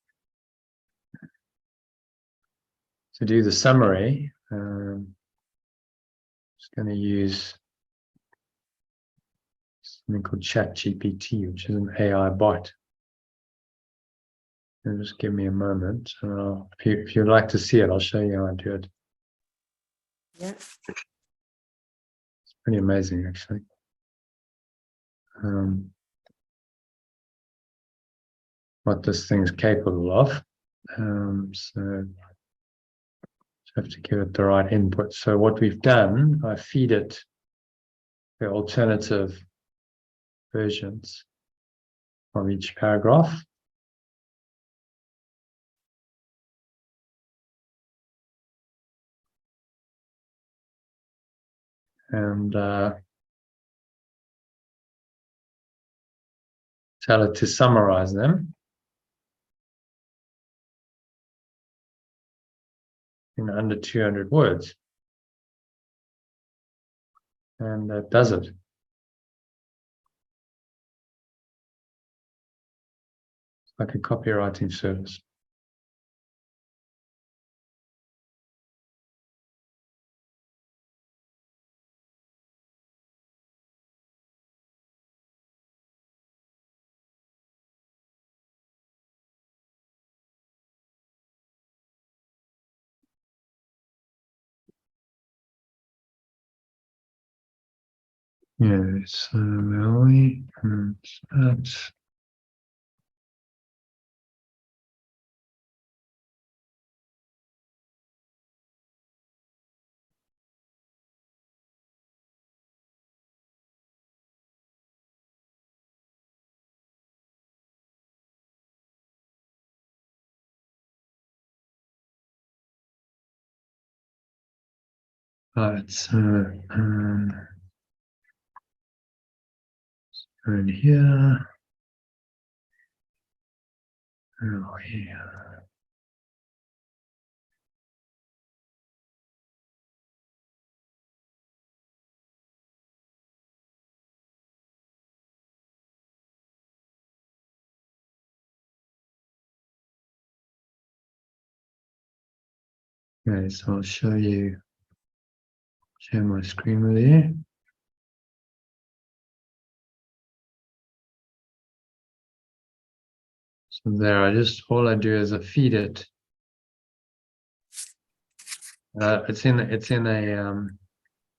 to do the summary, I'm just going to use something called ChatGPT, which is an AI bot. And just give me a moment, and if you'd like to see it, I'll show you how I do it. Yeah. It's pretty amazing, actually. What this thing is capable of. So just have to give it the right input. So what we've done, I feed it the alternative versions of each paragraph. And tell it to summarize them in under 200 words. And that does it. It's like a copywriting service. Yes, Melanie, that. Right, so and here, oh here. Okay, so I'll share my screen with you. So there, all I do is I feed it. It's in a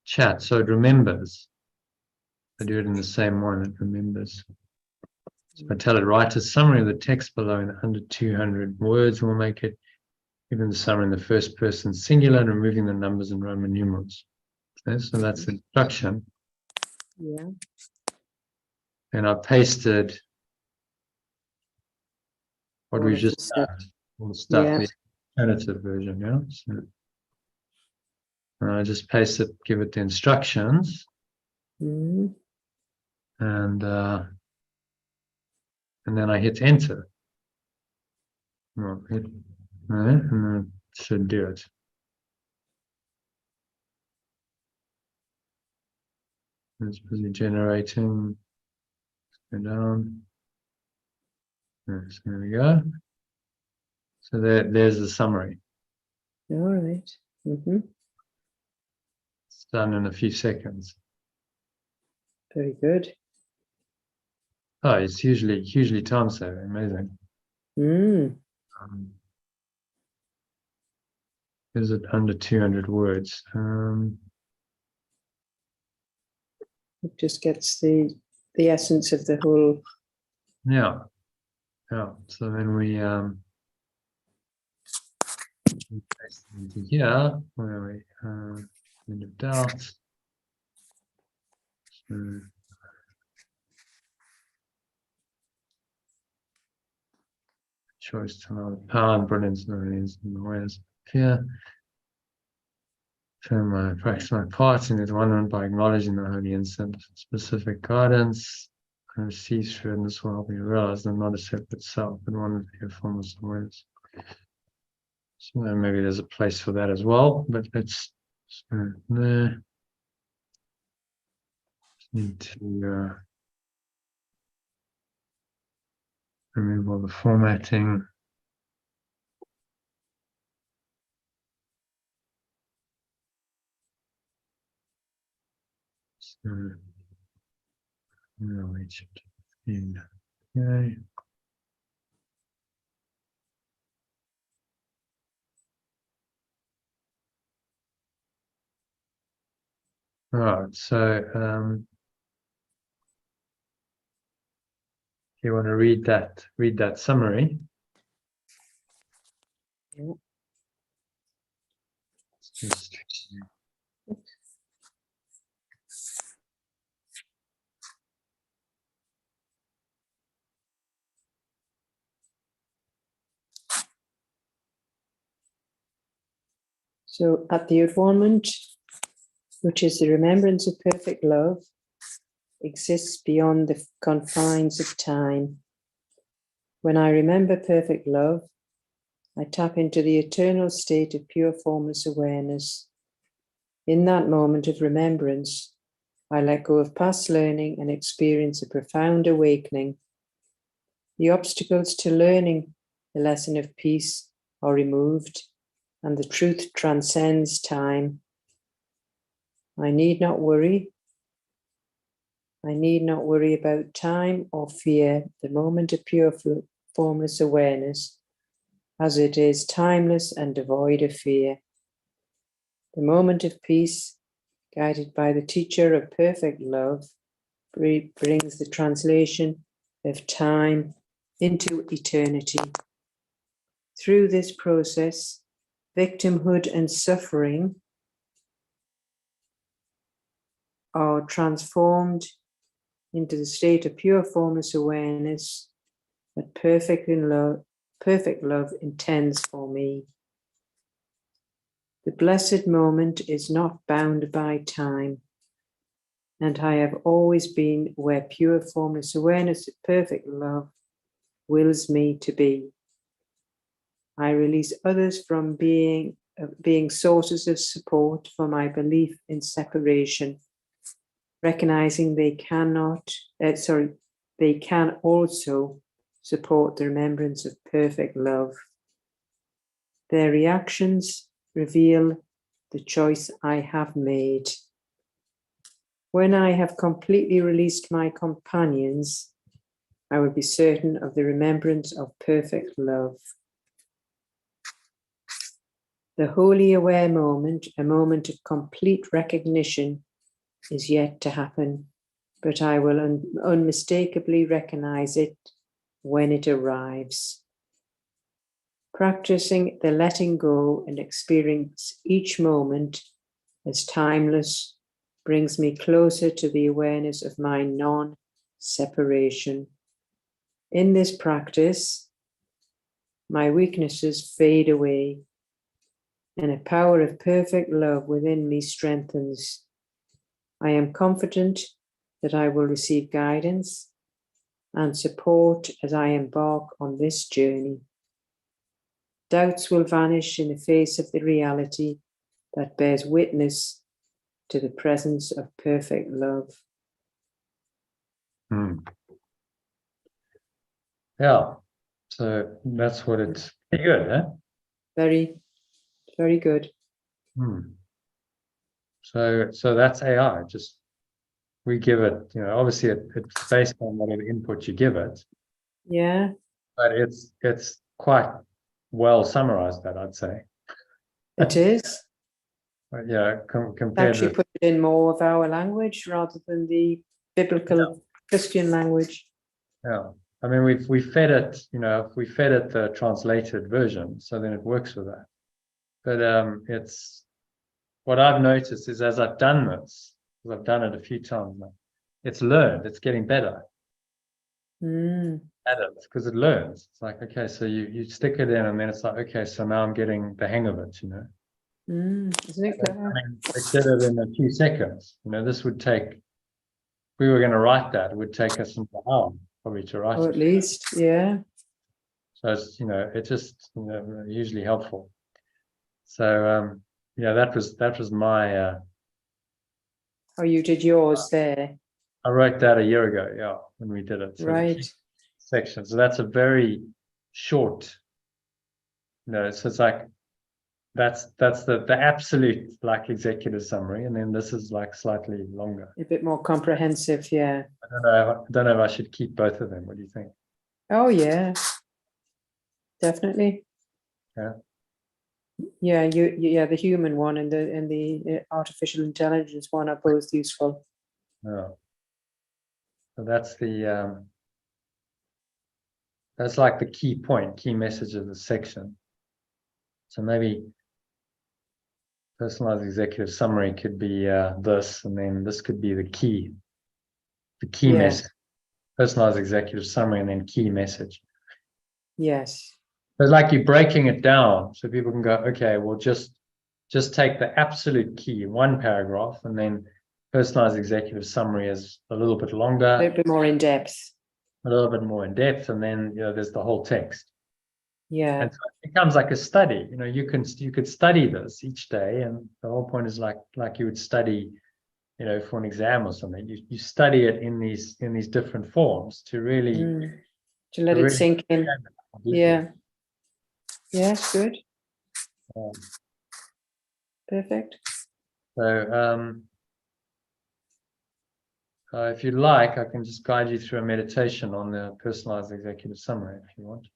chat, so it remembers. I do it in the same one, it remembers. So I tell it, write a summary of the text below in under 200 words, and we'll make it even the summary in the first person singular, removing the numbers and Roman numerals. Okay, so that's the instruction. Yeah. And I pasted what All we of just the stuff. done, all the stuff, Yeah. the alternative version, yeah. So, and I just paste it, give it the instructions, Mm. and then I hit enter. Well, and then it should do it. It's busy generating. Go down. Yes, there we go. So there's the summary. All right. Mm-hmm. It's done in a few seconds. Very good. Oh, it's hugely time saving. Amazing. Mm. Is it under 200 words? It just gets the essence of the whole. Yeah. So then we paste it into here. Where are we? End of doubt. So, choice to know the power and brilliance and brilliance and awareness of fear. Practice my part in this wonderment by acknowledging the holy instant specific guidance. And cease through in this world, we realize I'm not a separate self, but one of the formless awareness. So maybe there's a place for that as well, but let's there. Need to remove all the formatting. So, no, Egypt. Okay. Right, so you want to read that summary? Yeah. Just, So at the adornment, which is the remembrance of perfect love, exists beyond the confines of time. When I remember perfect love, I tap into the eternal state of pure formless awareness. In that moment of remembrance, I let go of past learning and experience a profound awakening. The obstacles to learning the lesson of peace are removed, and the truth transcends time. I need not worry. I need not worry about time or fear the moment of pure formless awareness, as it is timeless and devoid of fear. The moment of peace, guided by the teacher of perfect love, brings the translation of time into eternity. Through this process, victimhood and suffering are transformed into the state of pure formless awareness that perfect love intends for me. The blessed moment is not bound by time, and I have always been where pure formless awareness of perfect love wills me to be. I release others from being sources of support for my belief in separation, recognizing they can also support the remembrance of perfect love. Their reactions reveal the choice I have made. When I have completely released my companions, I will be certain of the remembrance of perfect love. The wholly aware moment, a moment of complete recognition, is yet to happen, but I will unmistakably recognize it when it arrives. Practicing the letting go and experience each moment as timeless brings me closer to the awareness of my non-separation. In this practice, my weaknesses fade away, and a power of perfect love within me strengthens. I am confident that I will receive guidance and support as I embark on this journey. Doubts will vanish in the face of the reality that bears witness to the presence of perfect love. yeah. So that's what it's pretty good, huh? Very, very good. So that's AI. Just we give it, obviously it's based on whatever input you give it, Yeah, but it's quite well summarized, that I'd say. it is. But yeah, compared Actually with put it in more of our language rather than the biblical Christian language. yeah. I mean, we fed it, if we fed it the translated version, so then it works with that. But it's what I've noticed is as I've done this, because I've done it a few times now, it's learned, it's getting better at it because it learns. It's like, okay, so you stick it in and then it's like, okay, so now I'm getting the hang of it, Isn't it clever? I mean, it did it in a few seconds. This would take, if we were going to write that, it would take us an hour probably to write Or it. at least, yeah. So it's, it's just usually helpful. So yeah, that was my Oh, you did yours there. I wrote that a year ago, yeah, when we did it. So Right. section. So that's a very short, so it's like that's the absolute like executive summary, and then this is like slightly longer. A bit more comprehensive, yeah. I don't know if I should keep both of them. What do you think? Oh yeah. Definitely. Yeah. Yeah, the human one and the artificial intelligence one are both useful. Yeah. So that's like the key point, key message of the section. So maybe personalized executive summary could be this, and then this could be the key message. Personalized executive summary and then key message. Yes. But like you're breaking it down so people can go, okay, well, just take the absolute key, one paragraph, and then personalized executive summary is a little bit longer, A little bit more in depth. a little bit more in depth, and then there's the whole text. Yeah. And so it becomes like a study. You could study this each day, and the whole point is like you would study, for an exam or something. You study it in these different forms to really to let it sink in. Yeah. Yes, good. Perfect. So if you like, I can just guide you through a meditation on the personalized executive summary if you want.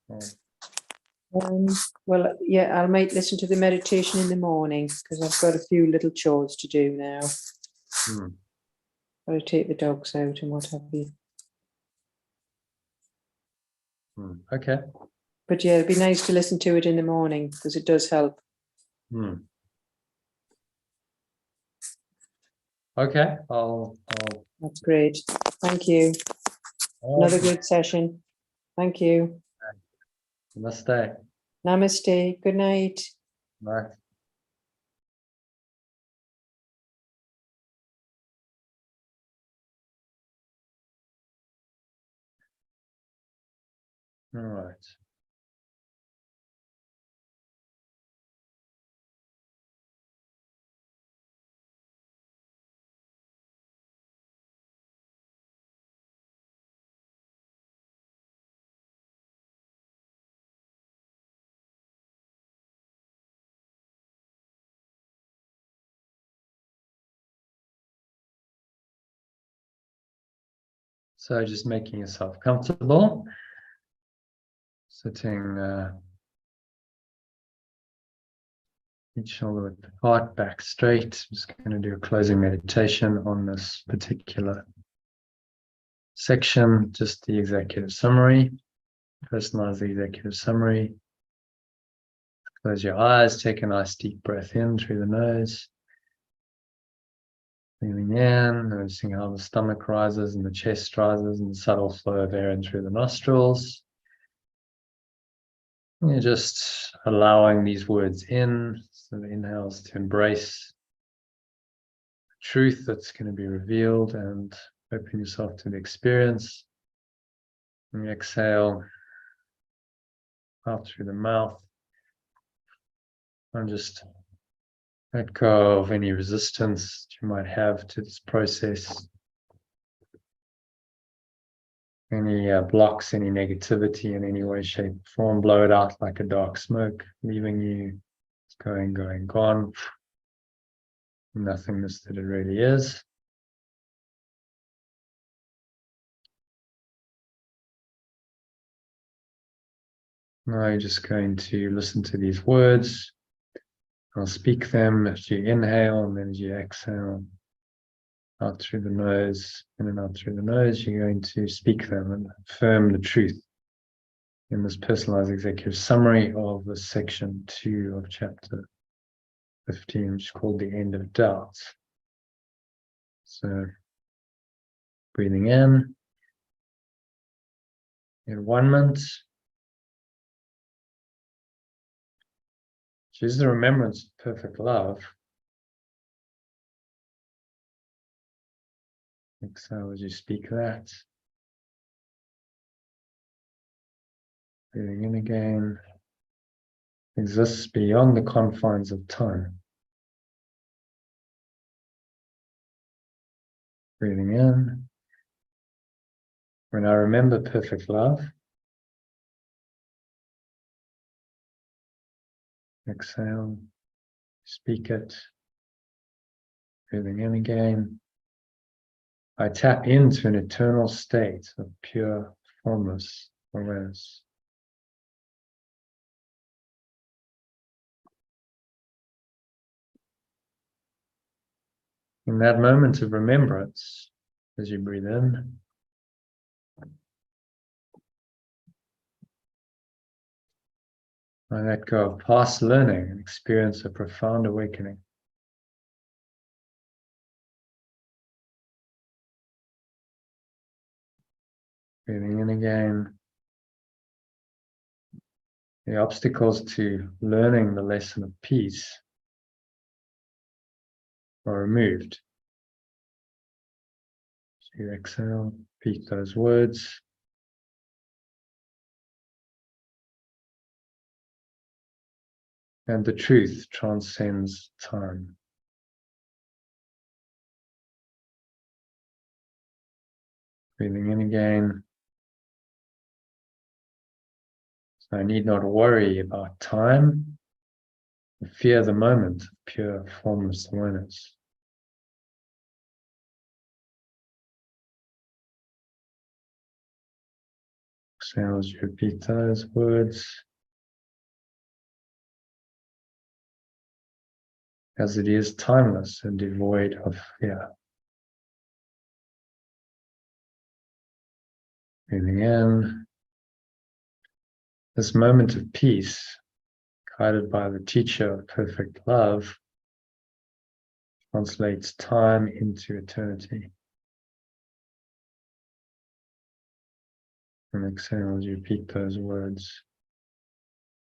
Well, yeah, I might listen to the meditation in the morning because I've got a few little chores to do now. Got to take the dogs out and what have you. Okay. But yeah, it'd be nice to listen to it in the morning because it does help. Okay, That's great. Thank you. Another good session. Thank you. Namaste. Namaste. Good night. Bye. All right. So just making yourself comfortable, sitting each shoulder with the heart back straight. I'm just going to do a closing meditation on this particular section, just the executive summary, personalize the executive summary. Close your eyes, take a nice deep breath in through the nose. Breathing in, noticing how the stomach rises and the chest rises and the subtle flow of air in through the nostrils. And you're just allowing these words in, so the inhales to embrace the truth that's going to be revealed and open yourself to the experience. And you exhale out through the mouth and just let go of any resistance that you might have to this process. Any blocks, any negativity in any way, shape, or form, blow it out like a dark smoke, leaving you going, gone. nothingness that it really is. Now you're just going to listen to these words. I'll speak them as you inhale, and then as you exhale out through the nose, in and out through the nose, you're going to speak them and affirm the truth in this personalized executive summary of the section 2 of chapter 15, which is called the end of doubt. So breathing in one-ment, which is the remembrance of perfect love. Exhale as you speak that. Breathing in again. Exists beyond the confines of time. Breathing in. When I remember perfect love. Exhale. Speak it. Breathing in again. I tap into an eternal state of pure, formless awareness. In that moment of remembrance, as you breathe in, I let go of past learning and experience a profound awakening. Breathing in again. The obstacles to learning the lesson of peace are removed. So you exhale, repeat those words. And the truth transcends time. Breathing in again. So I need not worry about time, or fear the moment of pure formless awareness. Exhale as you repeat those words. As it is timeless and devoid of fear. Breathing in. This moment of peace, guided by the teacher of perfect love, translates time into eternity. And exhale as you repeat those words.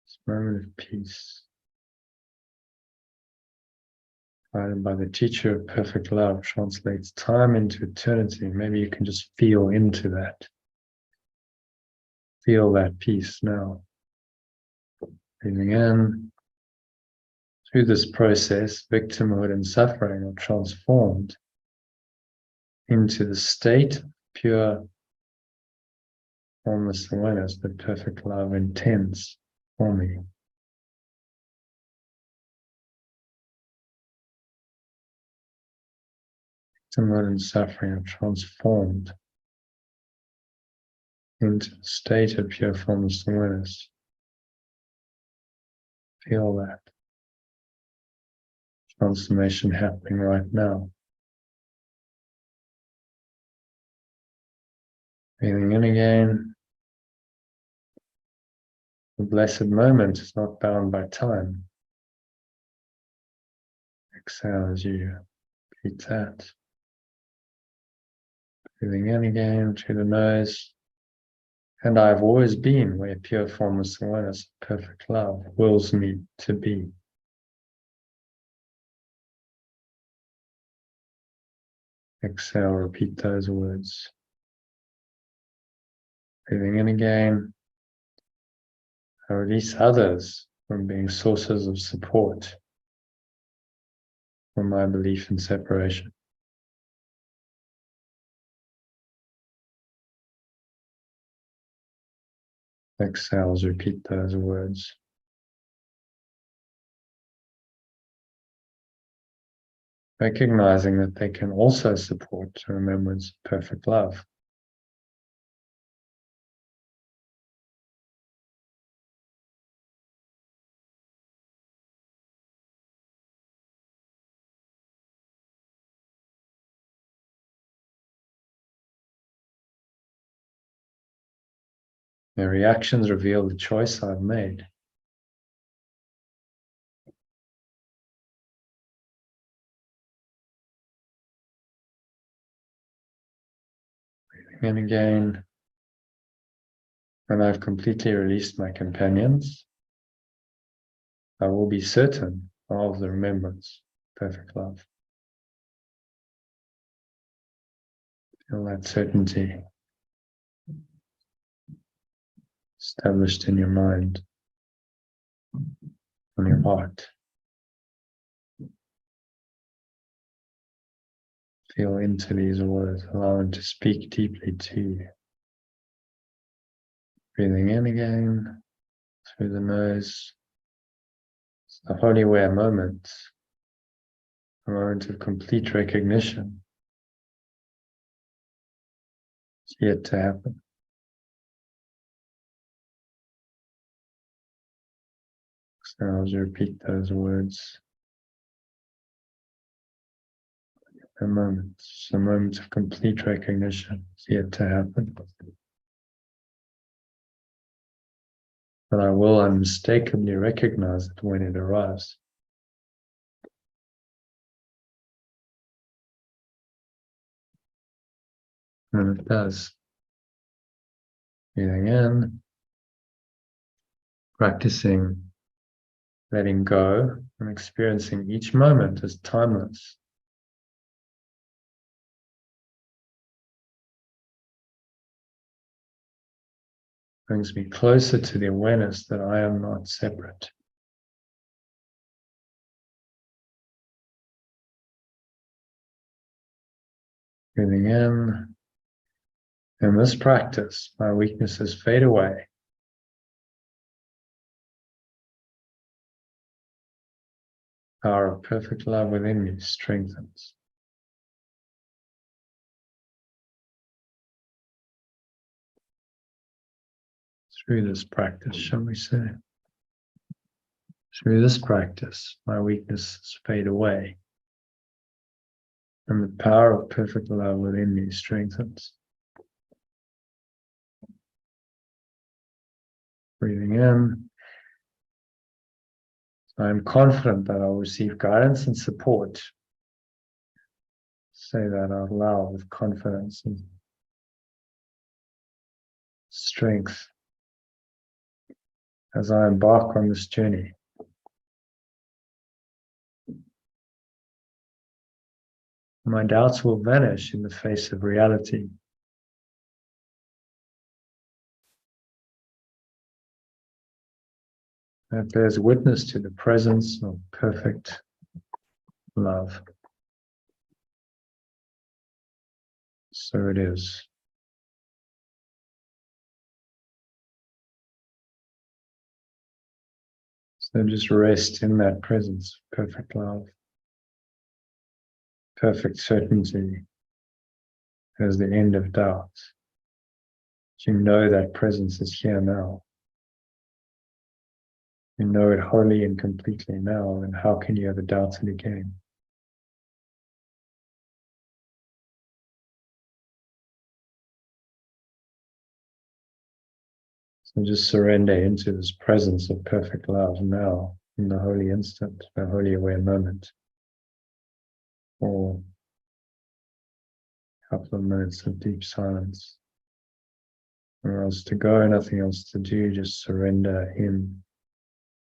This moment of peace, guided by the teacher of perfect love, translates time into eternity. Maybe you can just feel into that. Feel that peace now. Breathing in. Through this process, victimhood and suffering are transformed into the state of pure, formless awareness that perfect love intends for me. Victimhood and suffering are transformed into a state of pure formless awareness. Feel that transformation happening right now. Breathing in again. The blessed moment is not bound by time. Exhale as you repeat that. Breathing in again through the nose. And I've always been where pure formless awareness, perfect love, wills me to be. Exhale, repeat those words. Breathing in again. I release others from being sources of support for my belief in separation. Exhale, repeat those words. recognizing that they can also support a remembrance of perfect love. Their reactions reveal the choice I've made. And again, when I've completely released my companions, I will be certain of the remembrance, perfect love. Feel that certainty established in your mind, on your heart. Feel into these words, allow them to speak deeply to you. Breathing in again, through the nose. It's the holy aware moment, a moment of complete recognition. It's yet to happen. So I'll just repeat those words. A moment of complete recognition. It's yet to happen. But I will unmistakably recognize it when it arrives. And it does. Breathing in, practicing letting go and experiencing each moment as timeless. Brings me closer to the awareness that I am not separate. Breathing in. In this practice, my weaknesses fade away. Power of perfect love within me strengthens. Through this practice, shall we say? Through this practice, my weaknesses fade away. And the power of perfect love within me strengthens. Breathing in. I am confident that I'll receive guidance and support. Say that out loud with confidence and strength as I embark on this journey. My doubts will vanish in the face of reality. That bears witness to the presence of perfect love. So it is. So just rest in that presence, perfect love, perfect certainty as the end of doubt. You know that presence is here now. You know it wholly and completely now, and how can you ever doubt it again? So just surrender into this presence of perfect love now, in the holy instant, the holy aware moment. Or a couple of minutes of deep silence. Nothing else to go, nothing else to do, just surrender in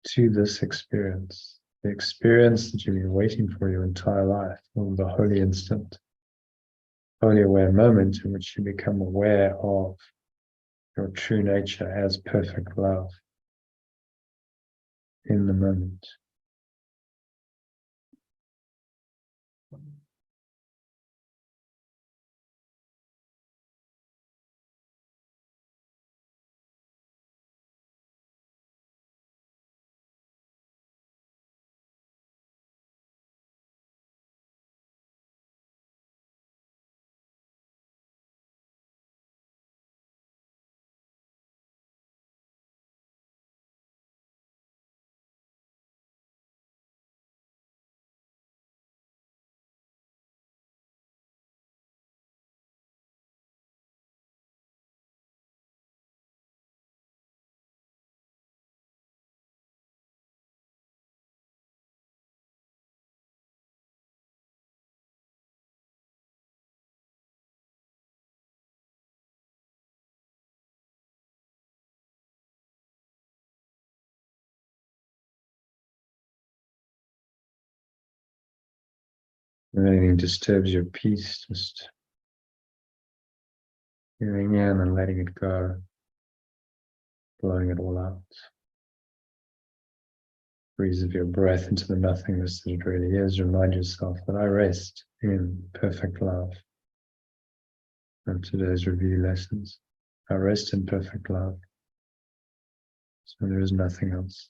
to this experience. The experience that you've been waiting for your entire life, or the holy instant, holy aware moment in which you become aware of your true nature as perfect love in the moment. If anything disturbs your peace, just feeling in and letting it go, blowing it all out. Breeze of your breath into the nothingness that it really is. Remind yourself that I rest in perfect love. From today's review lessons, I rest in perfect love. So there is nothing else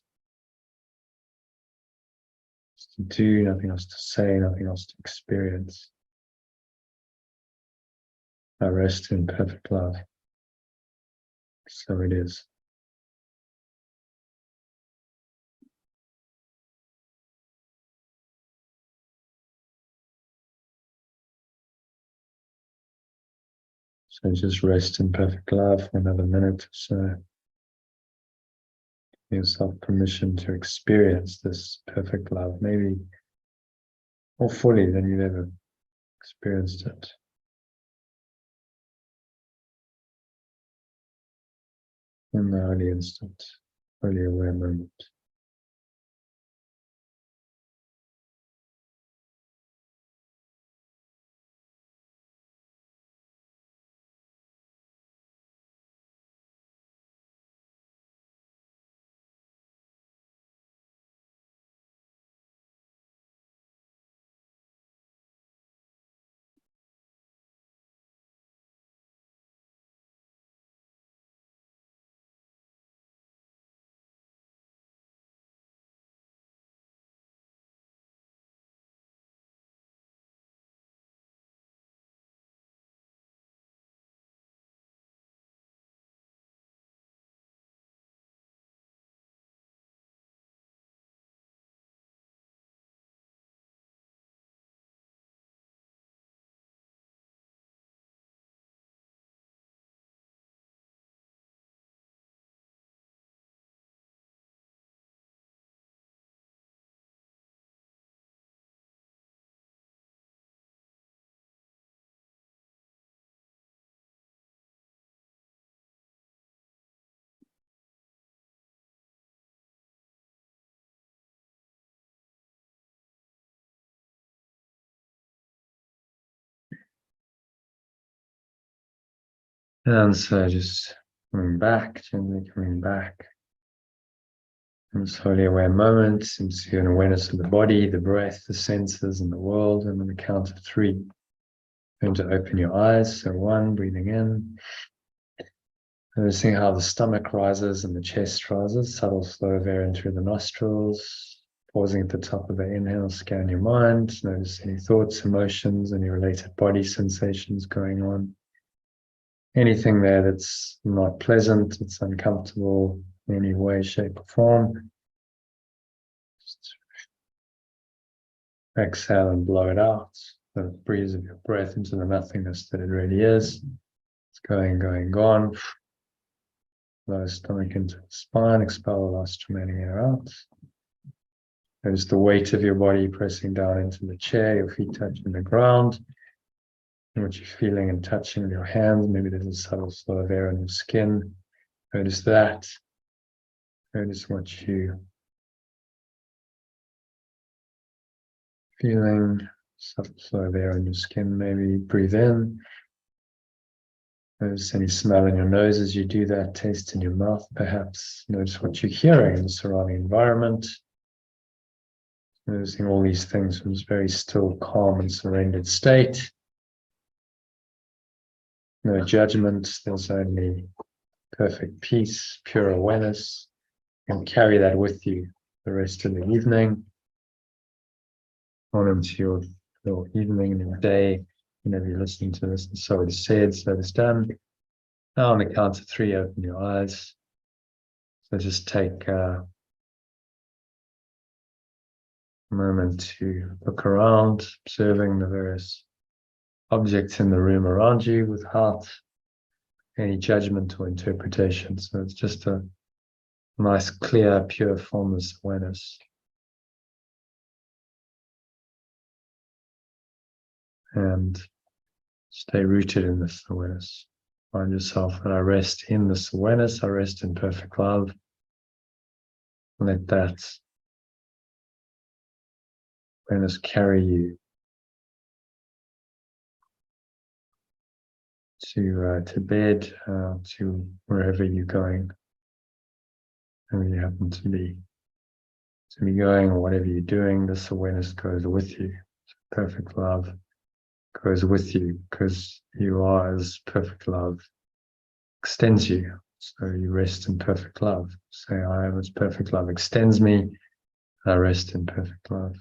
to do, nothing else to say, nothing else to experience. I rest in perfect love. So it is. So just rest in perfect love for another minute or so. Give yourself permission to experience this perfect love, maybe more fully than you've ever experienced it. In the holy instant, holy aware moment. And so just coming back, gently coming back. In this holy aware moment, into an awareness of the body, the breath, the senses, and the world. And on the count of 3, you're going to open your eyes. So 1, breathing in. Noticing how the stomach rises and the chest rises. Subtle flow of air in through the nostrils. Pausing at the top of the inhale, scan your mind. Notice any thoughts, emotions, any related body sensations going on. Anything there that's not pleasant, it's uncomfortable in any way, shape, or form. Just exhale and blow it out. The breeze of your breath into the nothingness that it really is. It's going, gone. Lower stomach into the spine. Expel the last remaining air out. Notice the weight of your body pressing down into the chair, your feet touching the ground. And what you're feeling and touching with your hands. Maybe there's a subtle flow of air on your skin. Notice that. Notice what you feeling, subtle flow of air on your skin. Maybe breathe in. Notice any smell in your nose as you do that. Taste in your mouth, perhaps. Notice what you're hearing in the surrounding environment. Noticing all these things from this very still, calm, and surrendered state. No judgment. There's only perfect peace, pure awareness. And carry that with you the rest of the evening. On into your evening and your day. Whenever you're listening to this, and so it is said, so it is done. Now on the count of 3, open your eyes. So just take a moment to look around, observing the various objects in the room around you without any judgment or interpretation. So it's just a nice, clear, pure, formless awareness. And stay rooted in this awareness. Find yourself that I rest in this awareness, I rest in perfect love. Let that awareness carry you to bed, to wherever you're going, wherever you happen to be going, or whatever you're doing. This awareness goes with you. Perfect love goes with you because you are as perfect love extends you. So you rest in perfect love. Say, I am as perfect love extends me. I rest in perfect love.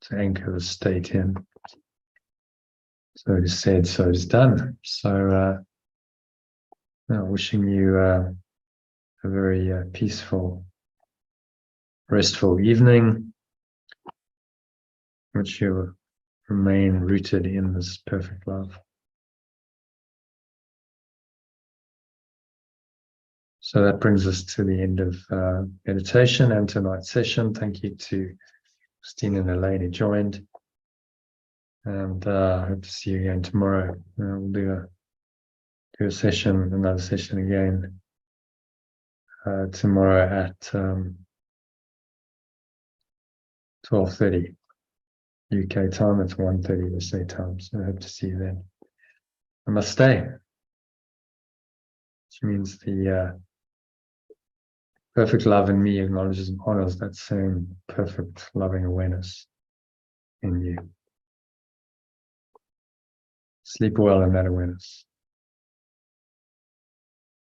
To anchor the state in. So it is said, so it is done. So wishing you a very peaceful, restful evening, which you remain rooted in this perfect love. So that brings us to the end of meditation and tonight's session. Thank you to Christine and Elaine who joined. And I hope to see you again tomorrow. We'll do a session, another session again tomorrow at 12:30 UK time. It's 1:30 USA time. So I hope to see you then. Namaste. Which means the perfect love in me acknowledges and honors that same perfect loving awareness in you. Sleep well in that awareness.